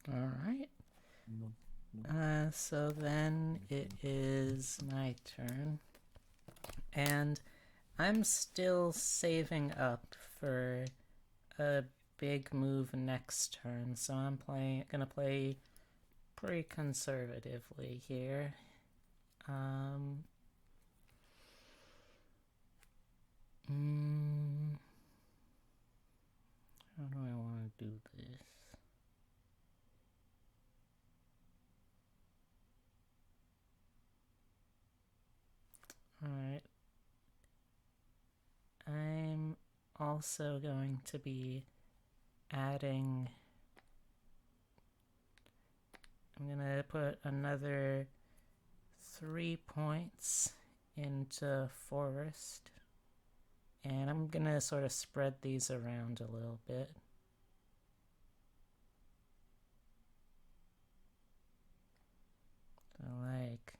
All right. No. So then it is my turn. And I'm still saving up for a big move next turn, so I'm gonna play pretty conservatively here. How do I want to do this? Alright. I'm also going to be adding... I'm gonna put another 3 points into forest. And I'm gonna sort of spread these around a little bit. So like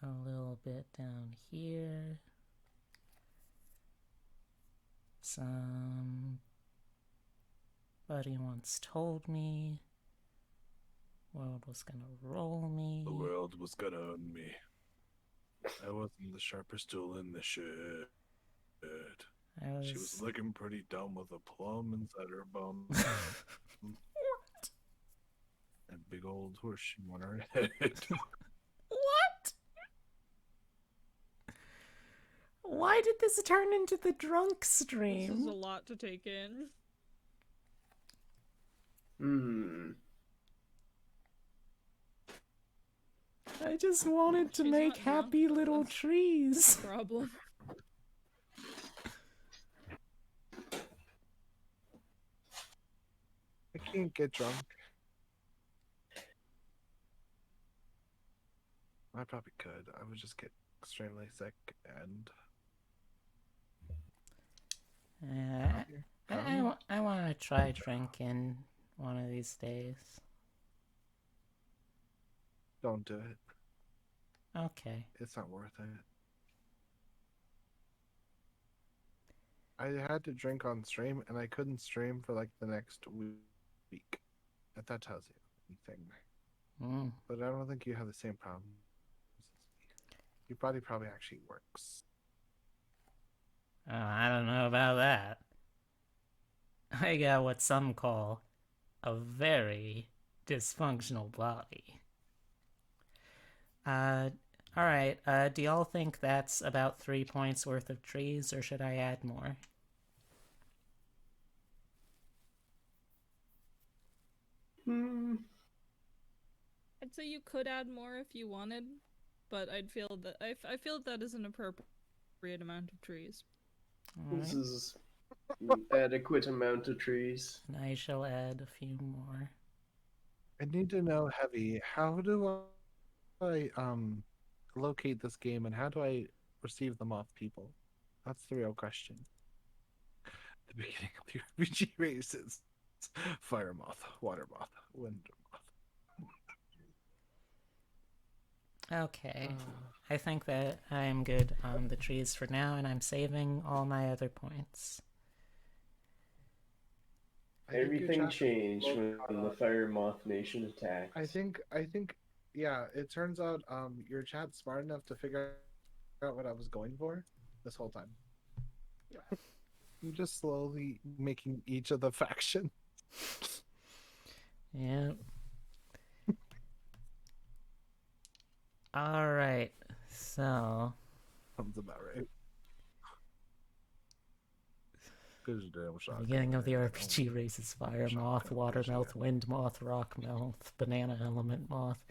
a little bit down here. Somebody once told me world was gonna roll me. The world was gonna own me. I wasn't the sharpest tool in the shed. She was looking pretty dumb with a plum inside her bum. What? That big old horseshoe on her head. What? Why did this turn into the drunk stream? This is a lot to take in. Hmm. I just wanted to She's make not drunk, happy though, little that's trees. Problem. I can't get drunk. I probably could. I would just get extremely sick and. Yeah, Here, I, come. I want to try drinking one of these days. Don't do it. Okay. It's not worth it. I had to drink on stream, and I couldn't stream for like the next week. If that tells you anything. Mm. But I don't think you have the same problem as me. Your body probably actually works. Oh, I don't know about that. I got what some call a very dysfunctional body. Alright, do y'all think that's about 3 points worth of trees, or should I add more? Hmm. I'd say you could add more if you wanted, but I'd feel that I feel that is an appropriate amount of trees. This Alright, is an adequate amount of trees. and I shall add a few more. I need to know, Heavy, how do I locate this game and how do I receive them off people? That's the real question. The beginning of the RPG races. Fire moth, water moth, wind moth. Okay, I think that I'm good on the trees for now, and I'm saving all my other points. I think your Everything chat is changed a little when caught the up. Fire Moth Nation attacked. I think, yeah, it turns out your chat's smart enough to figure out what I was going for this whole time. I'm just slowly making each of the factions. Yep. Alright, so Sounds about right. beginning of the RPG races fire moth, water moth, wind moth, rock moth, banana element moth.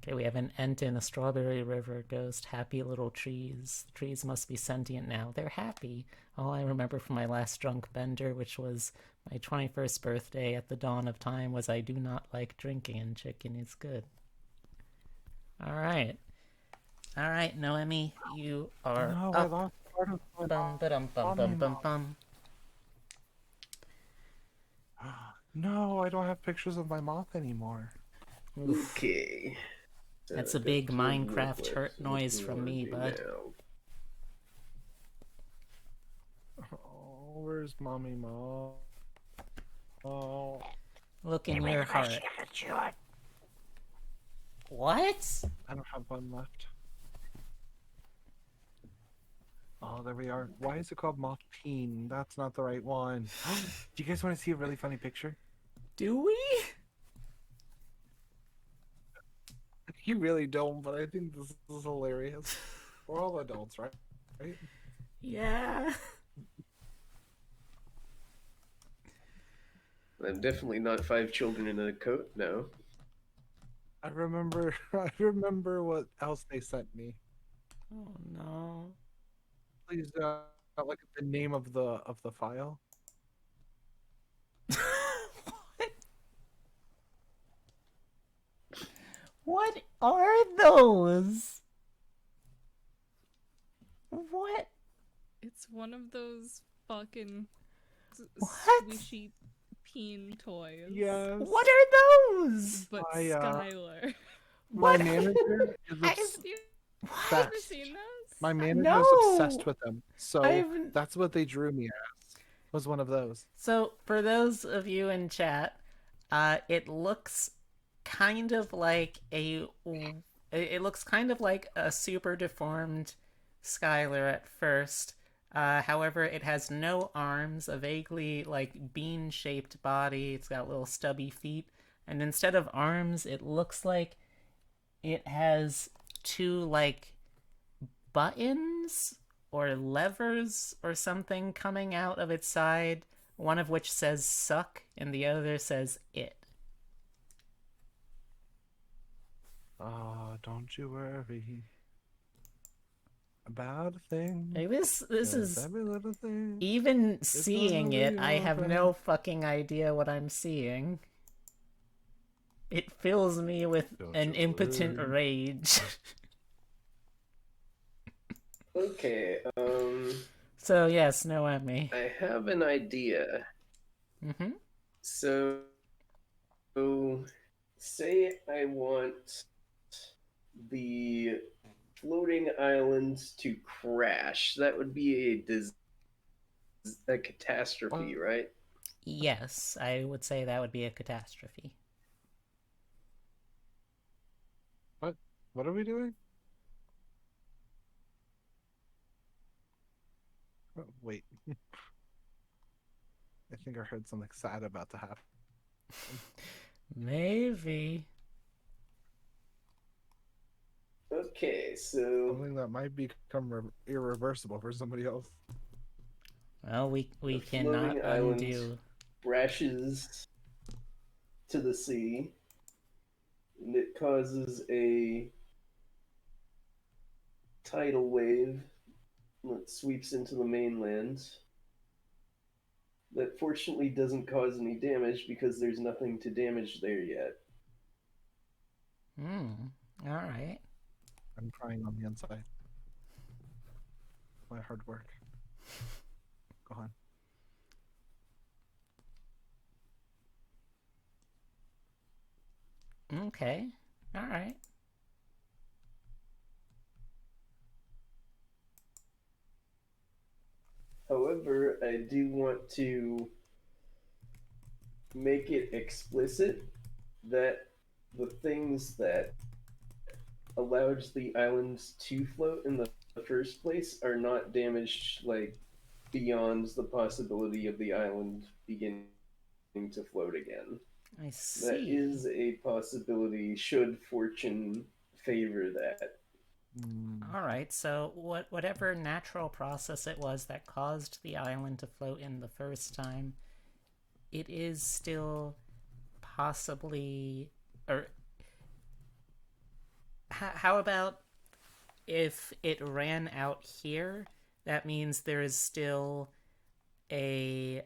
Okay, we have an ent in a strawberry river ghost, happy little trees. Trees must be sentient now. They're happy. All I remember from my last drunk bender, which was my 21st birthday at the dawn of time, was I do not like drinking and chicken is good. Alright. Alright, Noemi, you are No, I up. lost part of my Bum ba-dum bum bum bum bum. No, I don't have pictures of my moth anymore. Oof. Okay. That's a Got big 2 Minecraft left. hurt What noise do we from wanna me, do bud. now? Oh, where's mommy moth? Oh, Look in your heart. What? I don't have one left. Oh, there we are. Why is it called Moth Teen? That's not the right one. Do you guys want to see a really funny picture? Do we? You really don't, but I think this is hilarious. We're all adults, right? Right? Yeah. I'm definitely not 5 children in a coat now. I remember. I remember what else they sent me. Oh no. Please look at the name of the file. What are those? What? It's one of those fucking What? squishy peen toys. Yes. What are those? But I, Skylar. My What? manager is I- Have you obsessed. ever seen those? My manager is No. obsessed with them. So I've- that's what they drew me as. Was one of those. So, for those of you in chat, it looks kind of like it looks kind of like a super deformed Skylar at first. However, it has no arms, a vaguely like bean-shaped body. It's got little stubby feet, and instead of arms, it looks like it has 2 like buttons or levers or something coming out of its side, one of which says suck and the other says it. Oh, don't you worry about a thing. Like, this 'cause is every little thing. even gonna seeing be it, I have alright. no fucking idea what I'm seeing. It fills me with Don't an you impotent worry. rage. Okay, So yes, no Emmy. I have an idea. Mm-hmm. So, say I want the floating island to crash. That would be a catastrophe, right? Yes, I would say that would be a catastrophe. What are we doing? Oh, wait. I think I heard something sad about to happen. Maybe. Okay, so Something that might become irreversible for somebody else. Well, we the cannot floating island undo. crashes to the sea, and it causes a tidal wave that sweeps into the mainland. That fortunately doesn't cause any damage because there's nothing to damage there yet. All right. I'm crying on the inside. My hard work. Go on. Okay. All right. However, I do want to make it explicit that the things that allowed the islands to float in the first place are not damaged, like, beyond the possibility of the island beginning to float again. I That see. is a possibility should fortune favor that. All right. So whatever natural process it was that caused the island to float in the first time, it is still possibly, or how about if it ran out here? That means there's still like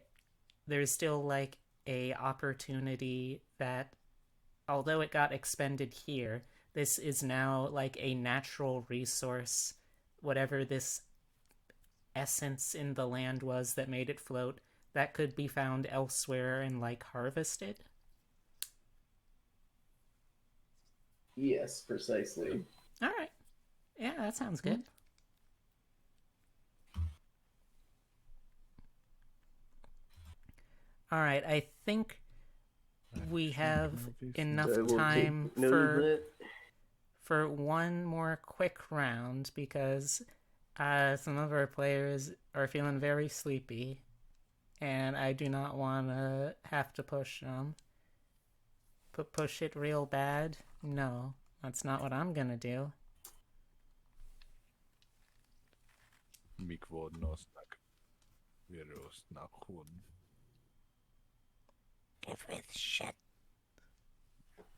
a opportunity that, although it got expended here, this is now like a natural resource. Whatever this essence in the land was that made it float, that could be found elsewhere and like harvested. Yes, precisely. All right. Yeah, that sounds good. All right, I think we have enough I will time take note of that. for one more quick round because some of our players are feeling very sleepy, and I do not want to have to push them. Push it real bad? No, that's not what I'm gonna do. Mikvådnosnak. Virusnakun. Give me the shit.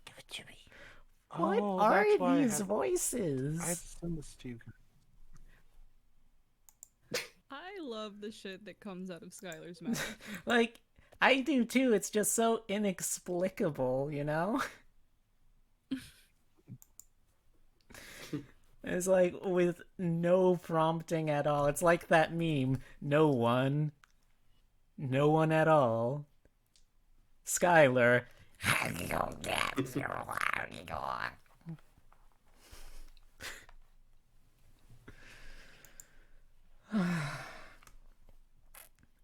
Give it to me. What are these voices? I had to send this to you. I love the shit that comes out of Skylar's mouth. Like, I do too. It's just so inexplicable, you know? It's like with no prompting at all. It's like that meme. No one. No one at all. Skylar.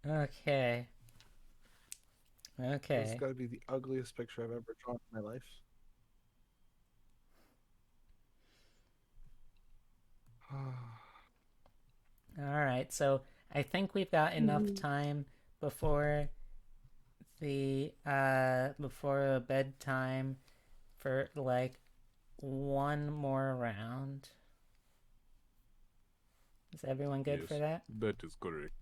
Okay. This Okay. has got to be the ugliest picture I've ever drawn in my life. Alright, so I think we've got enough time before before bedtime for like one more round. Is everyone good for that? That is correct.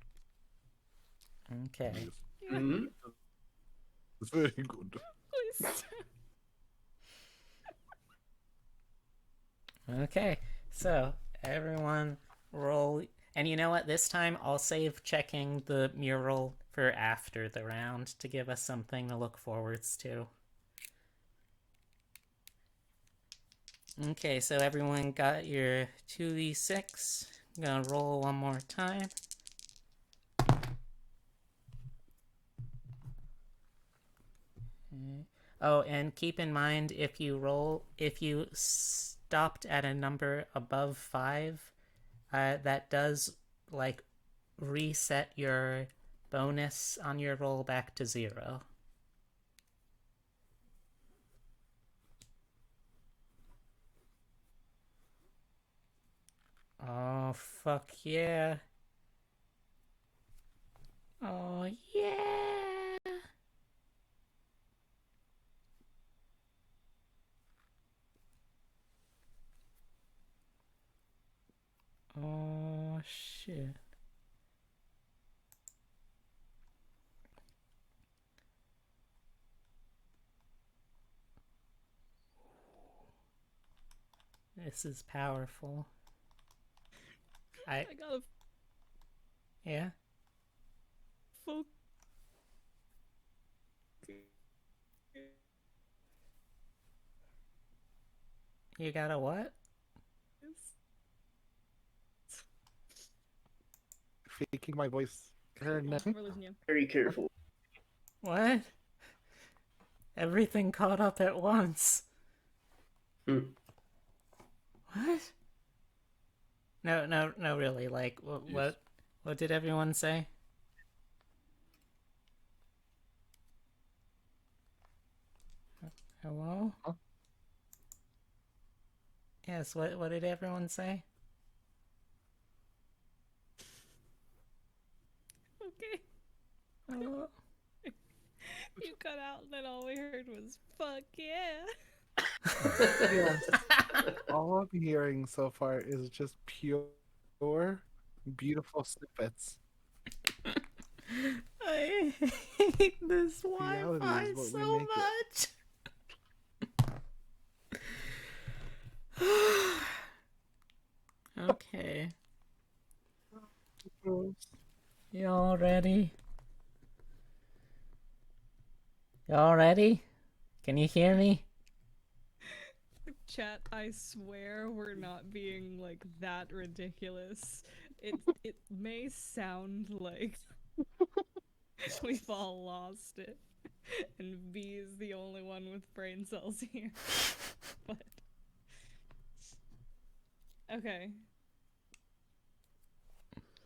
Okay. Yes. Mhm. Very good. Please. Okay, so everyone roll. And you know what? This time I'll save checking the mural for after the round to give us something to look forwards to. Okay, so everyone got your 2d6. I'm gonna roll one more time. Oh, and keep in mind if you stopped at a number above 5, that does like reset your bonus on your roll back to 0. Oh, fuck yeah. Oh, yeah. Oh, shit. This is powerful. I gotta Yeah? focus. You got a what? Faking my voice. We're losing you. Very careful. What? Everything caught up at once. Hmm. What? No, really. Like, what did everyone say? Hello? Huh? Yes, what did everyone say? Okay. Hello? You cut out, and then all we heard was "fuck yeah." Yes. All I'm hearing so far is just pure, beautiful snippets. I hate this Reality Wi-Fi is what we so make much. Okay. it. Y'all ready? Y'all ready? Can you hear me? Chat, I swear we're not being like that ridiculous. It may sound like we've all lost it, and B is the only one with brain cells here. But okay,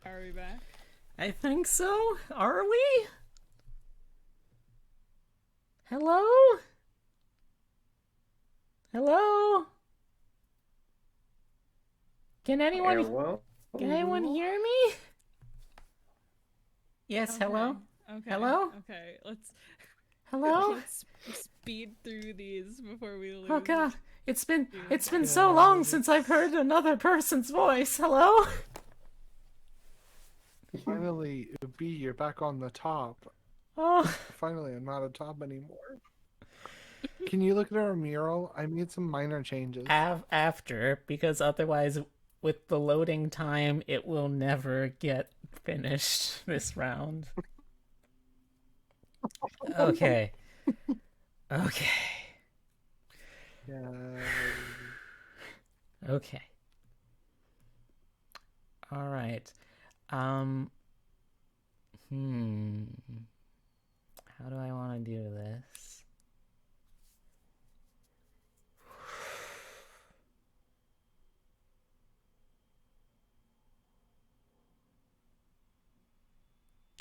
are we back? I think so. Are we? Hello? Hello? Can anyone hear me? Yes, Okay, hello? Okay. Hello? Okay. Hello? Let's speed through these before we lose. Oh god, it's been Yeah, so long since I've heard another person's voice. Hello? Finally, B, you're back on the top. Oh, Finally, I'm not a top anymore. Can you look at our mural? I made some minor changes. after, because otherwise with the loading time it will never get finished this round. Okay. Okay. Yeah. Okay. All right. How do I want to do this?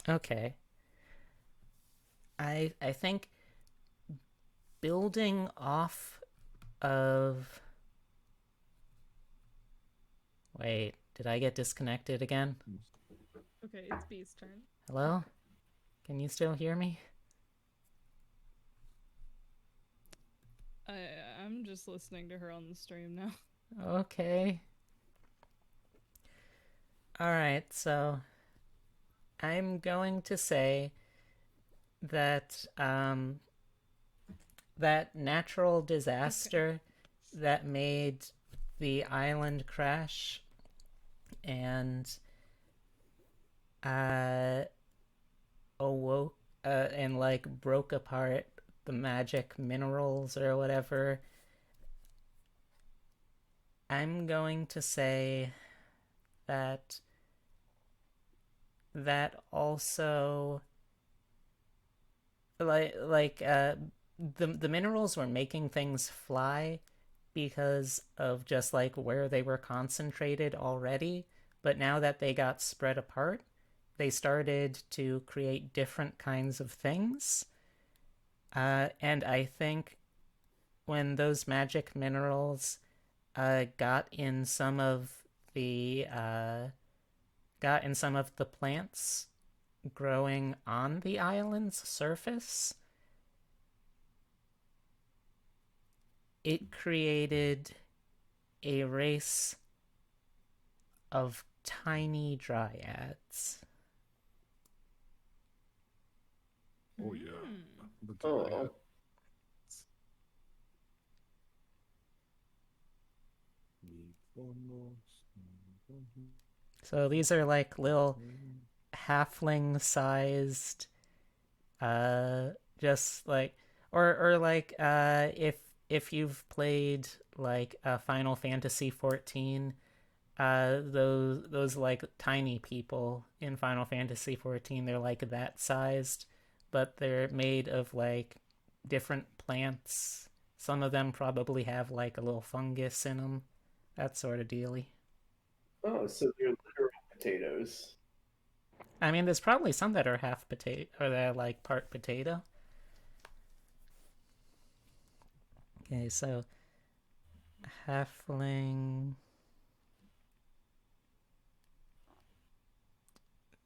Okay. I think building off of... Wait, did I get disconnected again? Okay, it's B's turn. Hello? Can you still hear me? I'm just listening to her on the stream now. Okay. Alright, so I'm going to say that that natural disaster that made the island crash and uh awoke and like broke apart the magic minerals or whatever. I'm going to say that that also the minerals were making things fly because of just like where they were concentrated already, but now that they got spread apart, they started to create different kinds of things. And I think when those magic minerals got in some of the plants growing on the island's surface, it created a race of tiny dryads. Oh yeah. The Oh. dryad. So these are like little halfling sized just like or like if you've played like Final Fantasy 14, those like tiny people in Final Fantasy 14, they're like that sized, but they're made of like different plants. Some of them probably have like a little fungus in them, that sort of dealy. Oh, so they're literal potatoes. I mean, there's probably some that are half potato or they're like part potato. Okay, so halfling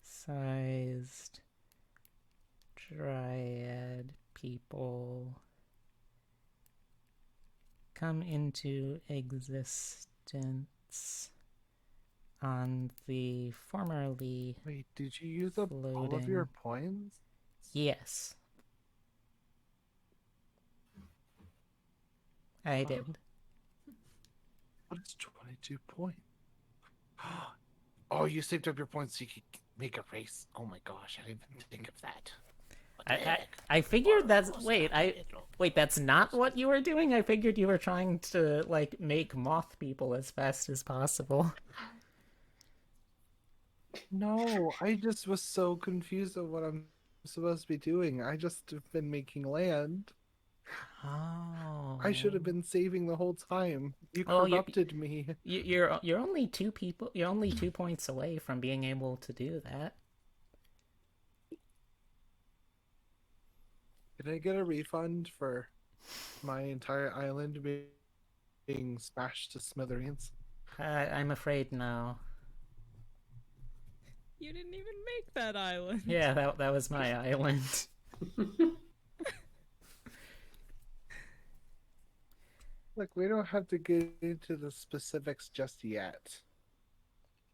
sized dryad people come into existence on the formerly Wait, did you use up all of your points? Yes, I did. What is 22 points? Oh, you saved up your points so you could make a race. Oh my gosh, I didn't even think of that. What the heck? I figured that's Almost wait, not I little. wait, that's not what you were doing? I figured you were trying to like make moth people as fast as possible. No, I just was so confused of what I'm supposed to be doing. I just have been making land. Oh. I should have been saving the whole time. You Oh, corrupted me. you're only you're only 2 points away from being able to do that. Did I get a refund for my entire island being smashed to smithereens? I'm afraid no. You didn't even make that island. Yeah, that was my island. Look, we don't have to get into the specifics just yet.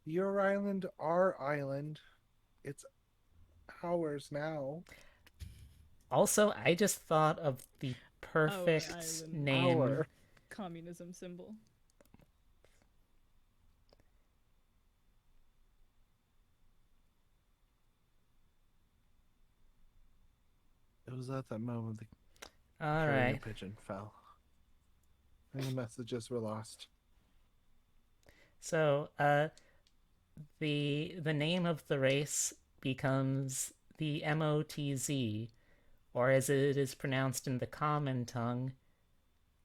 Your island, our island. It's ours now. Also, I just thought of the perfect island. name. Our. Communism symbol. It was at that moment the All carrier right. pigeon fell. And the messages were lost. So, the name of the race becomes the MOTZ, or as it is pronounced in the common tongue,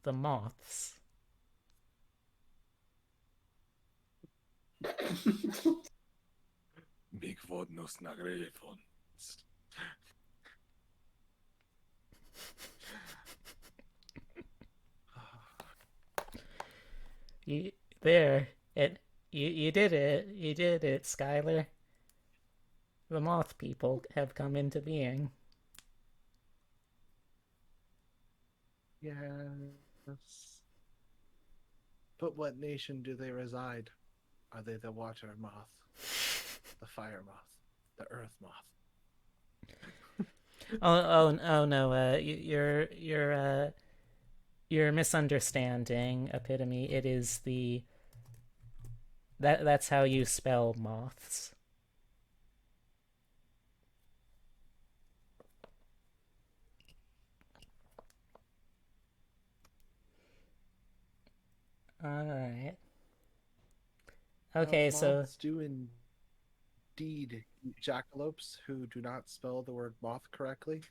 the moths. Big vod no snagre von. You there? You did it. You did it, Skylar. The moth people have come into being. Yes. But what nation do they reside? Are they the water moth, the fire moth, the earth moth? Oh no, you're misunderstanding, Epitome. It is that's how you spell moths. All right. Okay, so Moths do indeed eat jackalopes who do not spell the word moth correctly.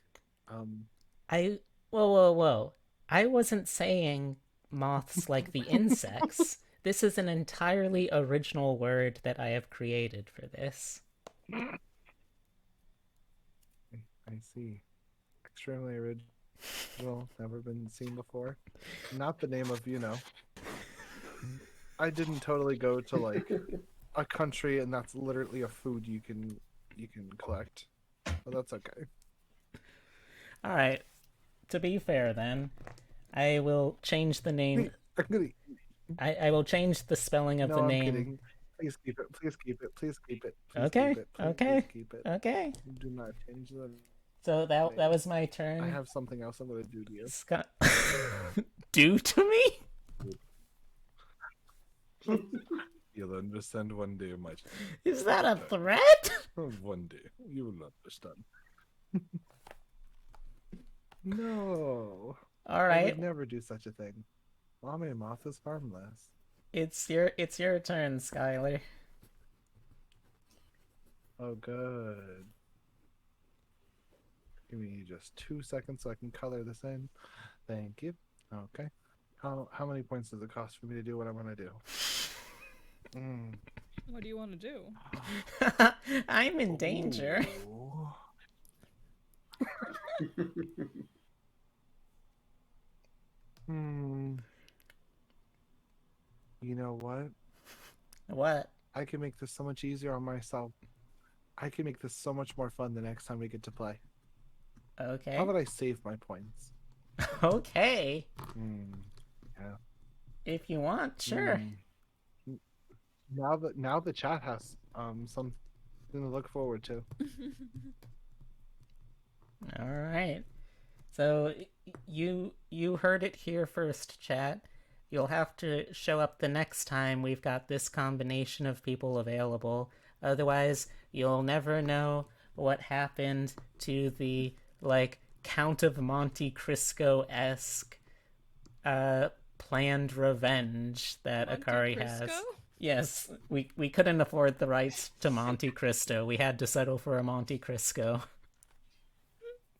Um, I whoa. I wasn't saying moths like the insects. This is an entirely original word that I have created for this. I see. Extremely original, never been seen before. Not the name of, I didn't totally go to like a country and that's literally a food you can collect. But that's okay. All right. To be fair, then, I will change the name. I'm gonna, I will change the spelling of no, the I'm name. kidding. Please keep it. Please keep it. Please keep it. Please Okay. keep it. Okay. Please keep it. Okay. Do not change the So that name. was my turn. I have something else I'm gonna do to you. Scott, do to me? You'll understand one day, my child. Is that a threat? One day you will understand. No. All I right. would never do such a thing. Mommy Moth is harmless. It's your turn, Skylar. Oh, good. Give me just 2 seconds so I can color this in. Thank you. Okay. How many points does it cost for me to do what I want to do? What do you want to do? I'm in danger. You know what? What? I can make this so much easier on myself. I can make this so much more fun the next time we get to play. Okay. How about I save my points? Okay. Yeah. If you want, sure. Now the chat has something to look forward to. All right. So you heard it here first, chat. You'll have to show up the next time we've got this combination of people available. Otherwise, you'll never know what happened to the Count of Monte Cristo-esque planned revenge that Monte Akari Cristo? has. Yes, we couldn't afford the rights to Monte Cristo. We had to settle for a Monte Cristo.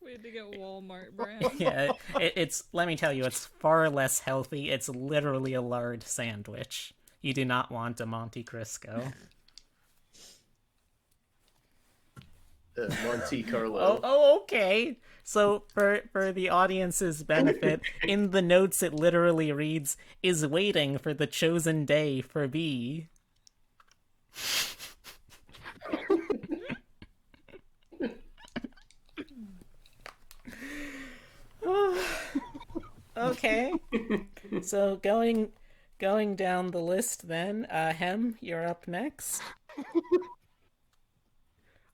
We had to get Walmart brand. Yeah, it's. Let me tell you, it's far less healthy. It's literally a lard sandwich. You do not want a Monte Cristo. Monte Carlo. Oh, okay. So for the audience's benefit, in the notes it literally reads, "Is waiting for the chosen day for B." Okay. So going down the list then, Hem, you're up next.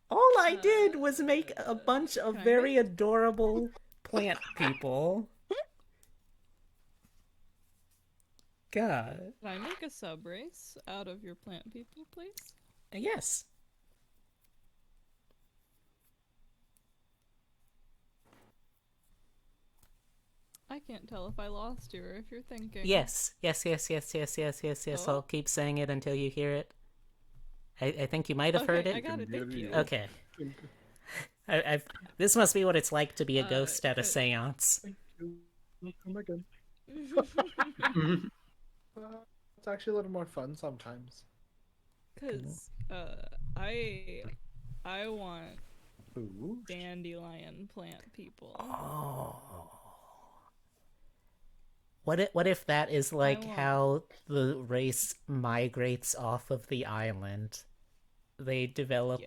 All I did was make a bunch of very adorable plant people. God. Can I make a sub race out of your plant people, please? Yes. I can't tell if I lost you or if you're thinking. Yes. Oh. I'll keep saying it until you hear it. I think you might have heard it. I got it. Thank you. Okay. This must be what it's like to be a ghost at a seance. Welcome again. It's actually a little more fun sometimes. Cause I want Ooh. dandelion plant people. Oh. What if that is how the race migrates off of the island? They develop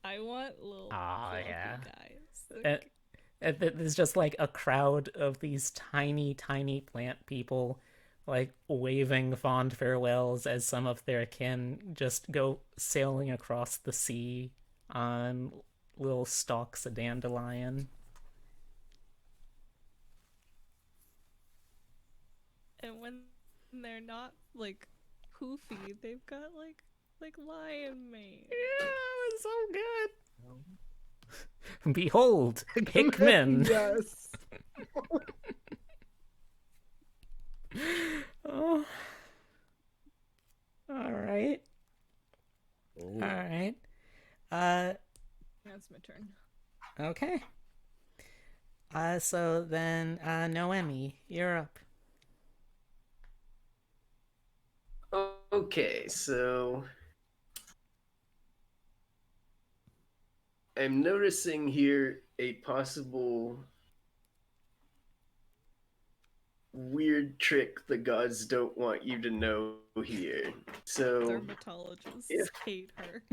I want little fluffy guys. There's just a crowd of these tiny plant people waving fond farewells as some of their kin just go sailing across the sea on little stalks a dandelion. And when they're not like poofy, they've got like lion mane. Yeah, it's so good. Behold, Hickman. Yes. Oh. All right. Oh. All right. That's my turn. Okay. So then, Noemi, you're up. Okay, so I'm noticing here a possible weird trick the gods don't want you to know here. So Dermatologists if- hate her.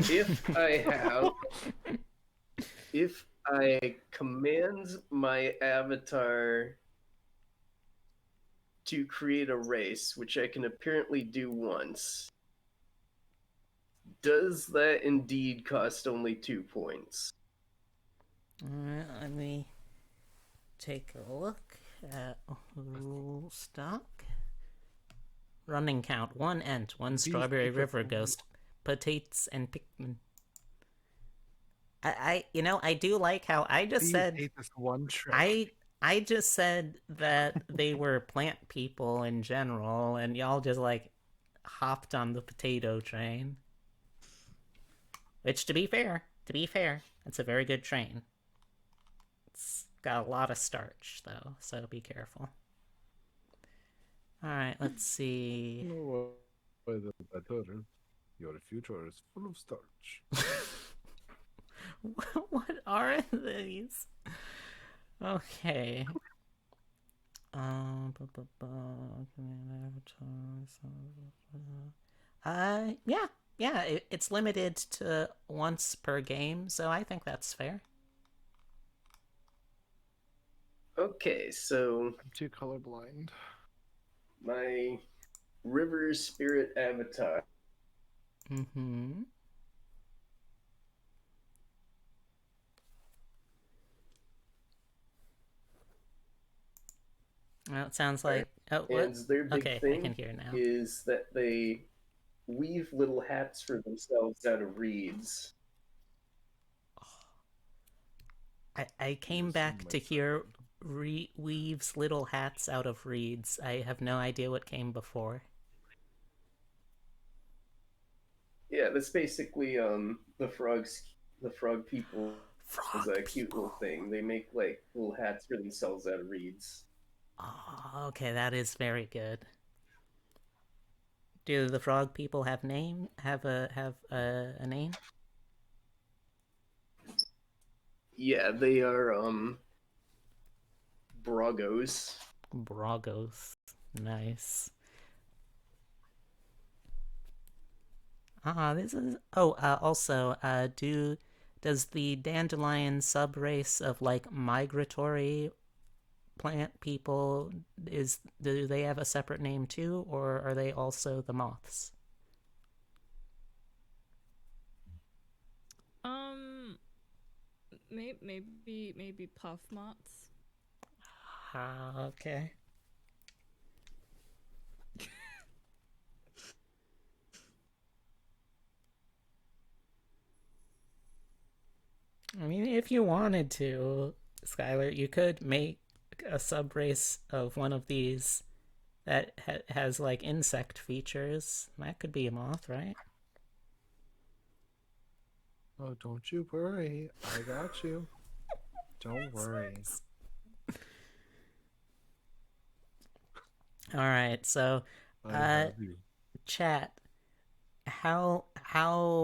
if I command my avatar to create a race, which I can apparently do once, does that indeed cost only 2 points? Alright, let me take a look at rule stock. Running count: 1 ent, 1 strawberry river ghost, potatoes and Pikmin. I do like how I just These said ate this one trick. I just said that they were plant people in general, and y'all just like hopped on the potato train. Which, to be fair, it's a very good train. It's got a lot of starch, though, so be careful. Alright, let's see. No, the better. Your future is full of starch. What are these? Okay. Yeah, it's limited to once per game, so I think that's fair. Okay, so I'm too colorblind. my river spirit avatar. Mm-hmm. Well, it sounds like... Oh, what? And their big Okay, I thing can hear now. is that they weave little hats for themselves out of reeds. I came Yes, back my to hear weaves little hats out of reeds. I have no idea what came before. Yeah, that's basically the frog people is a cute little thing. They make like little hats for themselves out of reeds. Oh, okay, that is very good. Do the frog people have a name? Yeah, they are Bragos. Bragos. Nice. This is... Oh, also, does the dandelion subrace of, like, migratory plant people, do they have a separate name too, or are they also the moths? Maybe puff moths. Okay. I mean, if you wanted to, Skylar, you could make a subrace of one of these that has like insect features. That could be a moth, right? Oh, don't you worry. I got you. Don't worry. All right, so I have you. chat, how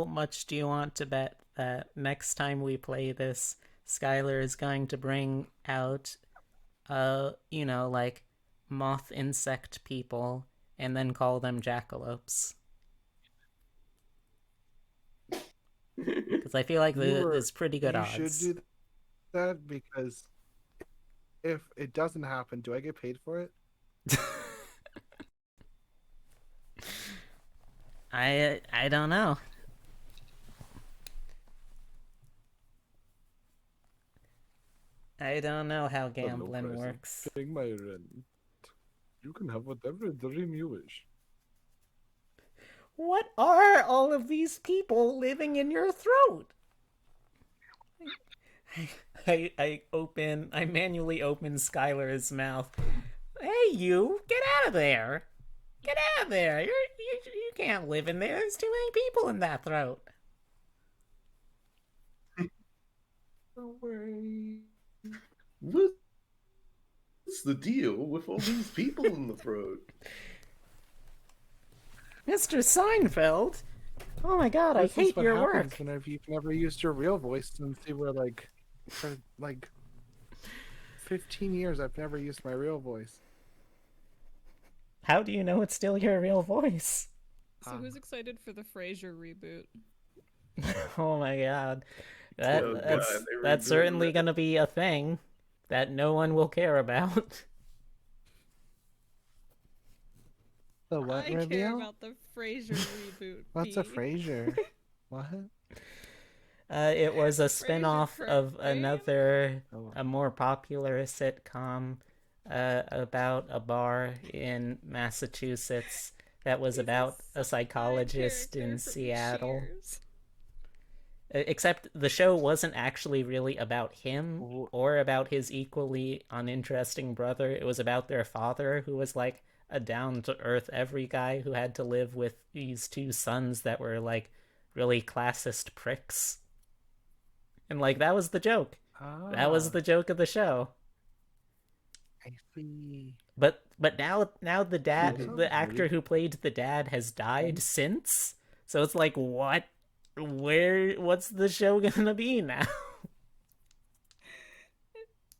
much do you want to bet that next time we play this, Skylar is going to bring out like moth insect people and then call them jackalopes? Because I feel like there's pretty good odds. You should do that because if it doesn't happen, do I get paid for it? I don't know. I don't know how Hello, gambling present. works. Paying my rent. You can have whatever dream you wish. What are all of these people living in your throat? I manually open Skylar's mouth. Hey, you! Get out of there! Get out of there! You can't live in there. There's too many people in that throat. Away. What's the deal with all these people in the throat? Mr. Seinfeld! Oh my god, I This is hate what your happens work. whenever you've never used your real voice since you were like, for like 15 years. I've never used my real voice. How do you know it's still your real voice? So who's excited for the Frasier reboot? Oh my god. Oh, God, That's they certainly rebooted gonna be a thing that no one will care about. The what I care reveal? about the Frasier reboot. What's a B. Frasier? What? It was a Frasier spin-off of Crane? another, Oh. a more popular sitcom about a bar in Massachusetts that was about a psychologist in Seattle. Except the show wasn't actually really about him or about his equally uninteresting brother. It was about their father, who was like a down-to-earth every guy who had to live with these two sons that were like really classist pricks. And like that was the joke. That was the joke of the show. I see. But now the dad, That sounds the actor really- who played the dad has died since. So it's like, what? What's the show gonna be now?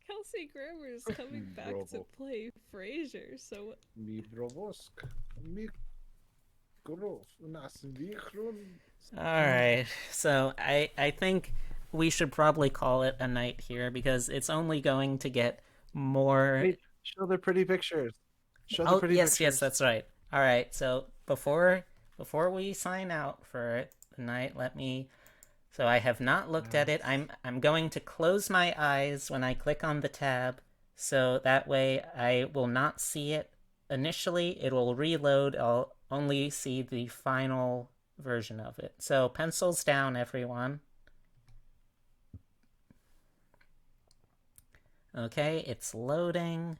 Kelsey Grammer's coming back to Bravo. play Frasier, so Mi browosk. Mi grof. Nas wichron. Alright, so I think we should probably call it a night here because it's only going to get more. Wait, show the pretty pictures. Show the Oh pretty yes, pictures. yes, that's right. Alright, so before we sign out for the night, let me. So I have not looked at it. I'm going to close my eyes when I click on the tab, so that way I will not see it initially. It will reload. I'll only see the final version of it. So pencils down, everyone. Okay, it's loading.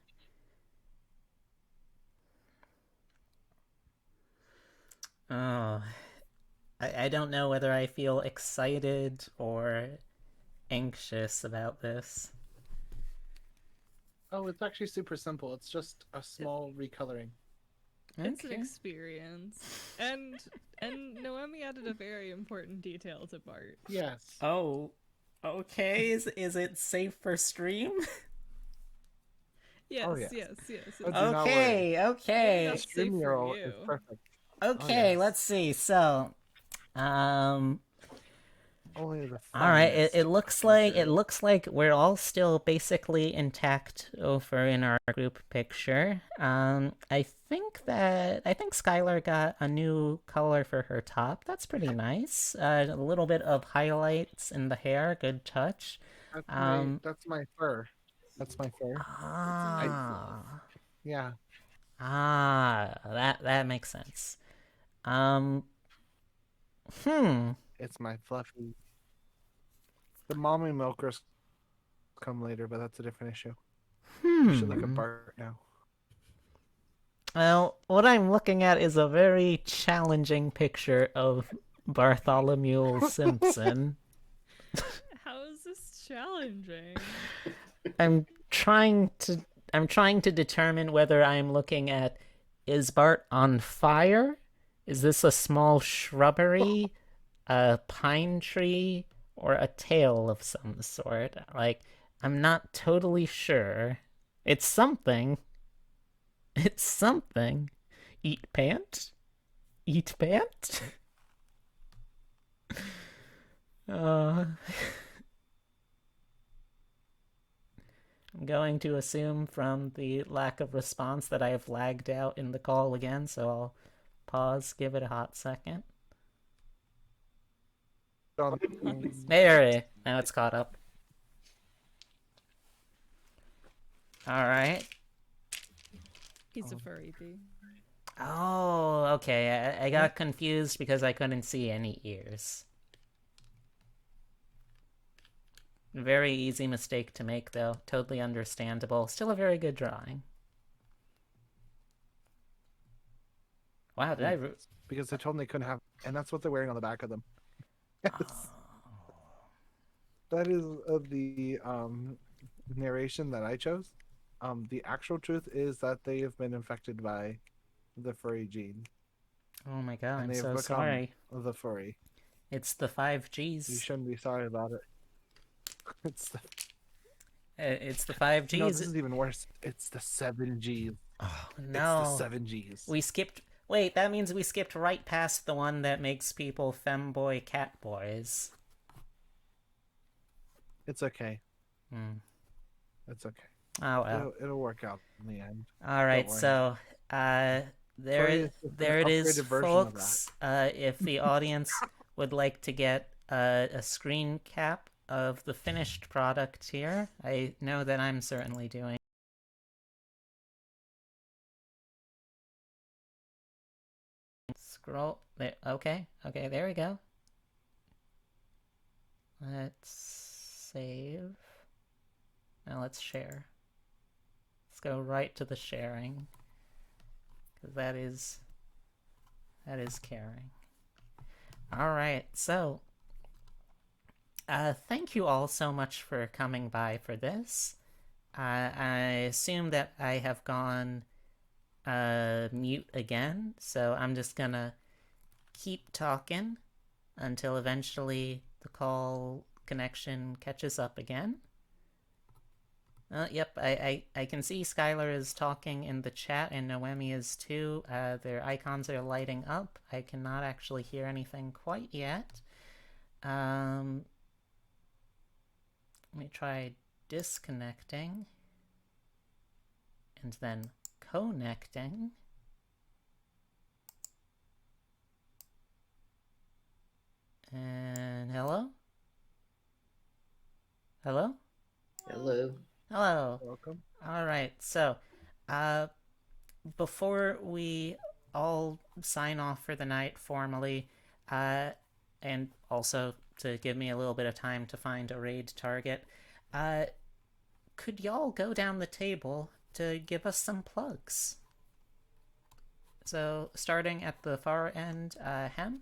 Oh, I don't know whether I feel excited or anxious about this. Oh, it's actually super simple. It's just a small recoloring. it's an Okay. experience. And Noemi added a very important detail to Bart. Yes. Oh, okay. Is it safe for stream? Yes, Oh, yes. yes. Oh, do not Okay, okay, That's safe for StreamYard you. is perfect. okay. yes. Let's see. So, Only the all right. finest It looks like we're all still basically intact over in our group picture. I think Skylar got a new color for her top. That's pretty nice. A little bit of highlights in the hair. Good touch. That's my fur. That's my fur. Ah. Yeah. That makes sense. It's my fluffy. The mommy milkers come later, but that's a different issue. You should look at Bart now. Well, what I'm looking at is a very challenging picture of Bartholomew Simpson. How is this challenging? I'm trying to determine whether I'm looking at, is Bart on fire? Is this a small shrubbery, a pine tree, or a tail of some sort? Like, I'm not totally sure. It's something. It's something. Eat pant? Eat pant? I'm going to assume from the lack of response that I have lagged out in the call again, so I'll pause, give it a hot second. There, now it's caught up. All right. He's a Oh. furry bee. Oh, okay. I got confused because I couldn't see any ears. Very easy mistake to make, though. Totally understandable. Still a very good drawing. Wow, did I... Because they told them they couldn't have, and that's what they're wearing on the back of them. Yes. That is the narration that I chose. The actual truth is that they have been infected by the furry gene, Oh my god, and I'm they have so become sorry. the furry. It's the five You Gs. shouldn't be sorry about it. It's the It's the five no. Gs. This is even worse. It's the 7 Gs. Oh, It's the no. 7 Gs. We skipped... Wait, that means we skipped right past the one that makes people femboy catboys. It's okay. Hmm. It's okay. Oh, well. It'll work out in the end. All right, Don't worry. so Furry is just an there it is, upgraded version of that. folks. If the audience would like to get a screen cap of the finished product here, I know that I'm certainly doing. Scroll there. Okay, there we go. Let's save. Now let's share. Let's go right to the sharing, because that is caring. All right, so thank you all so much for coming by for this. I assume that I have gone mute again, so I'm just gonna keep talking until eventually the call connection catches up again. Yep, I can see Skylar is talking in the chat, and Noemi is too. Their icons are lighting up. I cannot actually hear anything quite yet. Let me try disconnecting and then connecting. And hello? Hello? Hello. Hello. Welcome. All right. So, before we all sign off for the night formally, and also to give me a little bit of time to find a raid target, could y'all go down the table to give us some plugs? So, starting at the far end, Hem?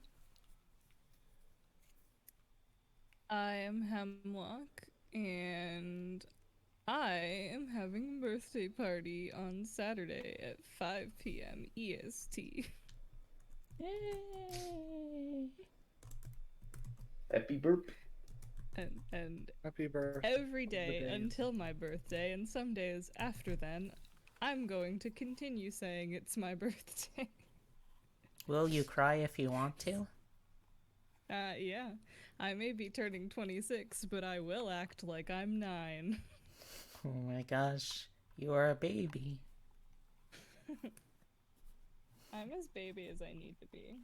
I am Hemlock, and I am having a birthday party on Saturday at 5 p.m. EST. Yay! Happy burp. And Happy birthday. every day until my birthday, and some days after then, I'm going to continue saying it's my birthday. Will you cry if you want to? Yeah. I may be turning 26, but I will act like I'm 9. Oh my gosh, you are a baby. I'm as baby as I need to be.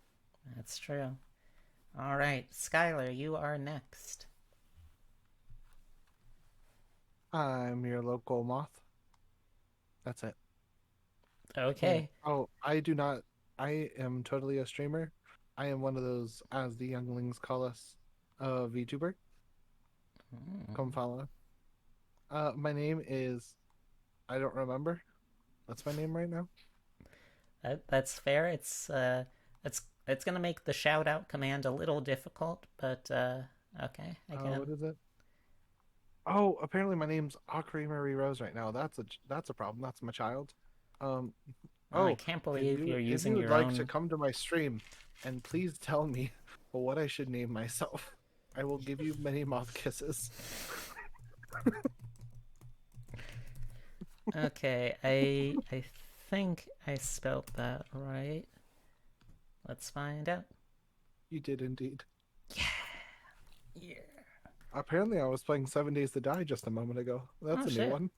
That's true. All right, Skylar, you are next. I'm your local moth. That's it. Okay. Oh, I do not. I am totally a streamer. I am one of those, as the younglings call us, VTuber. Come follow. My name is. I don't remember. What's my name right now? That's fair. It's gonna make the shout out command a little difficult, but okay, I can. What is it? Oh, apparently my name's Akri Marie Rose right now. That's a problem. That's my child. Oh, Oh, I can't believe you're if using you would your like own. to come to my stream, and please tell me what I should name myself, I will give you many moth kisses. Okay, I think I spelled that right. Let's find out. You did indeed. Yeah. Apparently, I was playing 7 Days to Die just a moment ago. That's Oh, a shit. new one.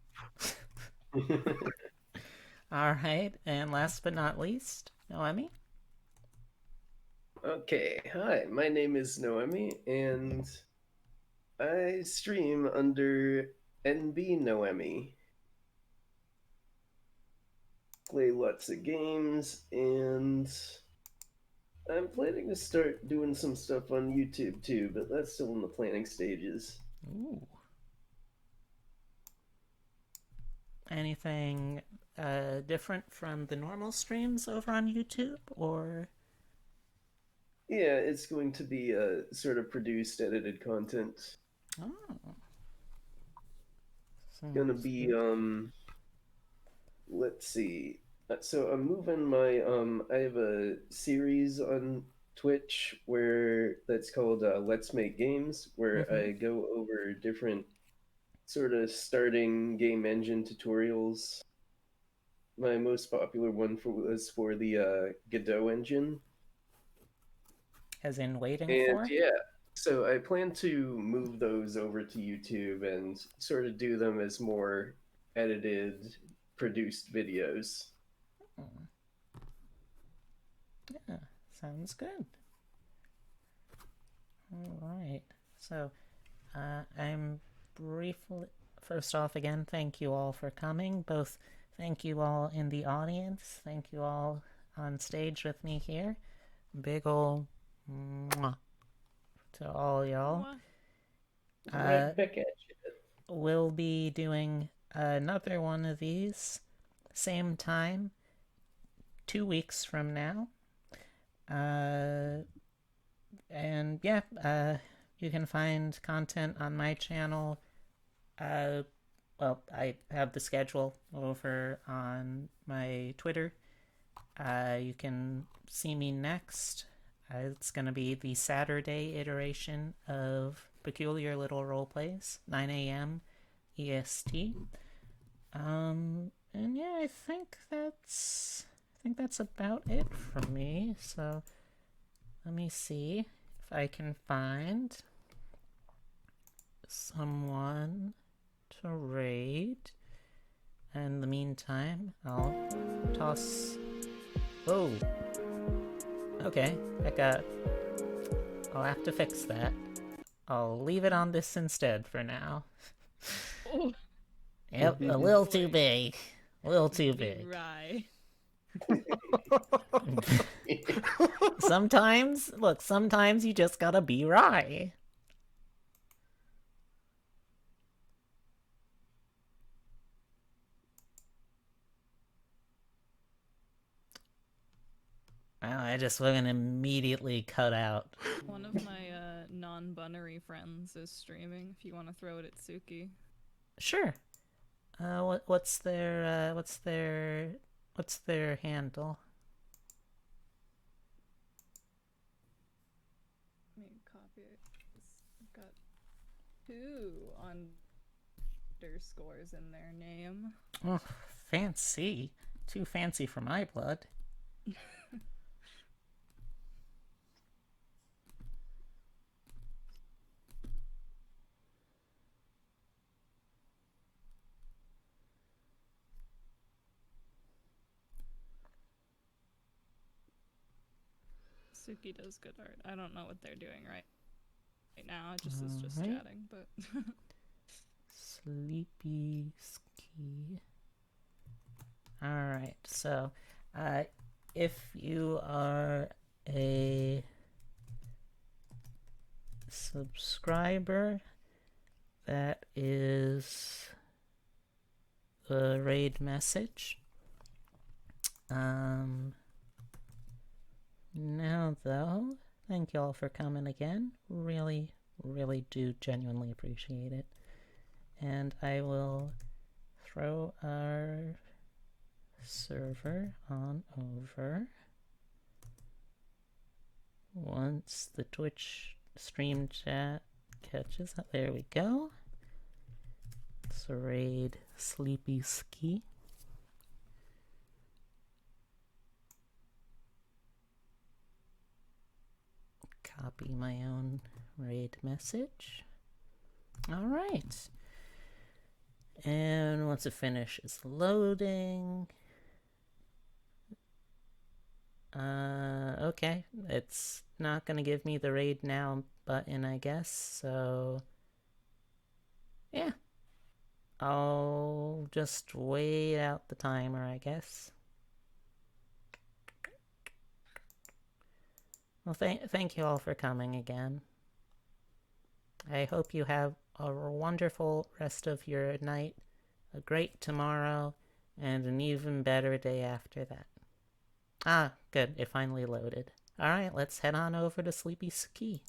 All right, and last but not least, Noemi. Okay, hi, my name is Noemi, and I stream under NB Noemi. play lots of games, and I'm planning to start doing some stuff on YouTube too, but that's still in the planning stages. Ooh. Anything different from the normal streams over on YouTube, or? Yeah, it's going to be sort of produced, edited content. Oh. Gonna Sounds be good. let's see. So I'm moving my I have a series on Twitch where that's called Let's Make Games, where Mm-hmm. I go over different sort of starting game engine tutorials. My most popular one was for the Godot engine. As in waiting And for? yeah, so I plan to move those over to YouTube and sort of do them as more edited, produced videos. Hmm. Yeah, sounds good. All right. So, I'm briefly. First off, again, thank you all for coming. Both thank you all in the audience. Thank you all on stage with me here. Big ol' mwah to all y'all. Right back at you. We'll be doing another one of these, same time, 2 weeks from now. And yeah, you can find content on my channel. Well, I have the schedule over on my Twitter. You can see me next. It's going to be the Saturday iteration of Peculiar Little Roleplays, 9 a.m. EST. And yeah, I think that's about it for me. So let me see if I can find someone to raid. And in the meantime, I'll toss. Oh, okay. I'll have to fix that. I'll leave it on this instead for now. Oh, Yep, a little too big. A little too big. Rye. Sometimes you just gotta be right. Well, I just wouldn't immediately cut out. One of my non-bunnery friends is streaming. If you want to throw it at Suki. Sure. What's their handle? Let me copy it. I've got 2 underscores in their name. Oh, fancy. Too fancy for my blood. Suki does good art. I don't know what they're doing right now. It just is just Alright. chatting, but Sleepy ski. Alright, so if you are a subscriber, that is the raid message. Now though, thank you all for coming again. Really, really do genuinely appreciate it. And I will throw our server on over once the Twitch stream chat catches up. There we go. Let's raid Sleepy Ski. Copy my own raid message. Alright. And once it finishes loading. Okay. It's not gonna give me the raid now button, I guess, so yeah. I'll just wait out the timer, I guess. Well, thank you all for coming again. I hope you have a wonderful rest of your night, a great tomorrow, and an even better day after that. Ah, good. It finally loaded. Alright, let's head on over to Sleepy Ski.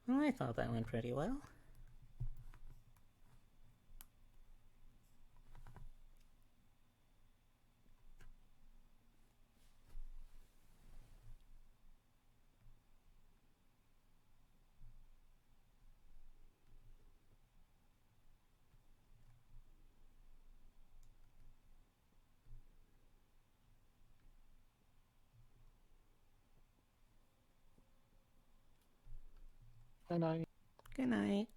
Well, I thought that went pretty well. And I Good night.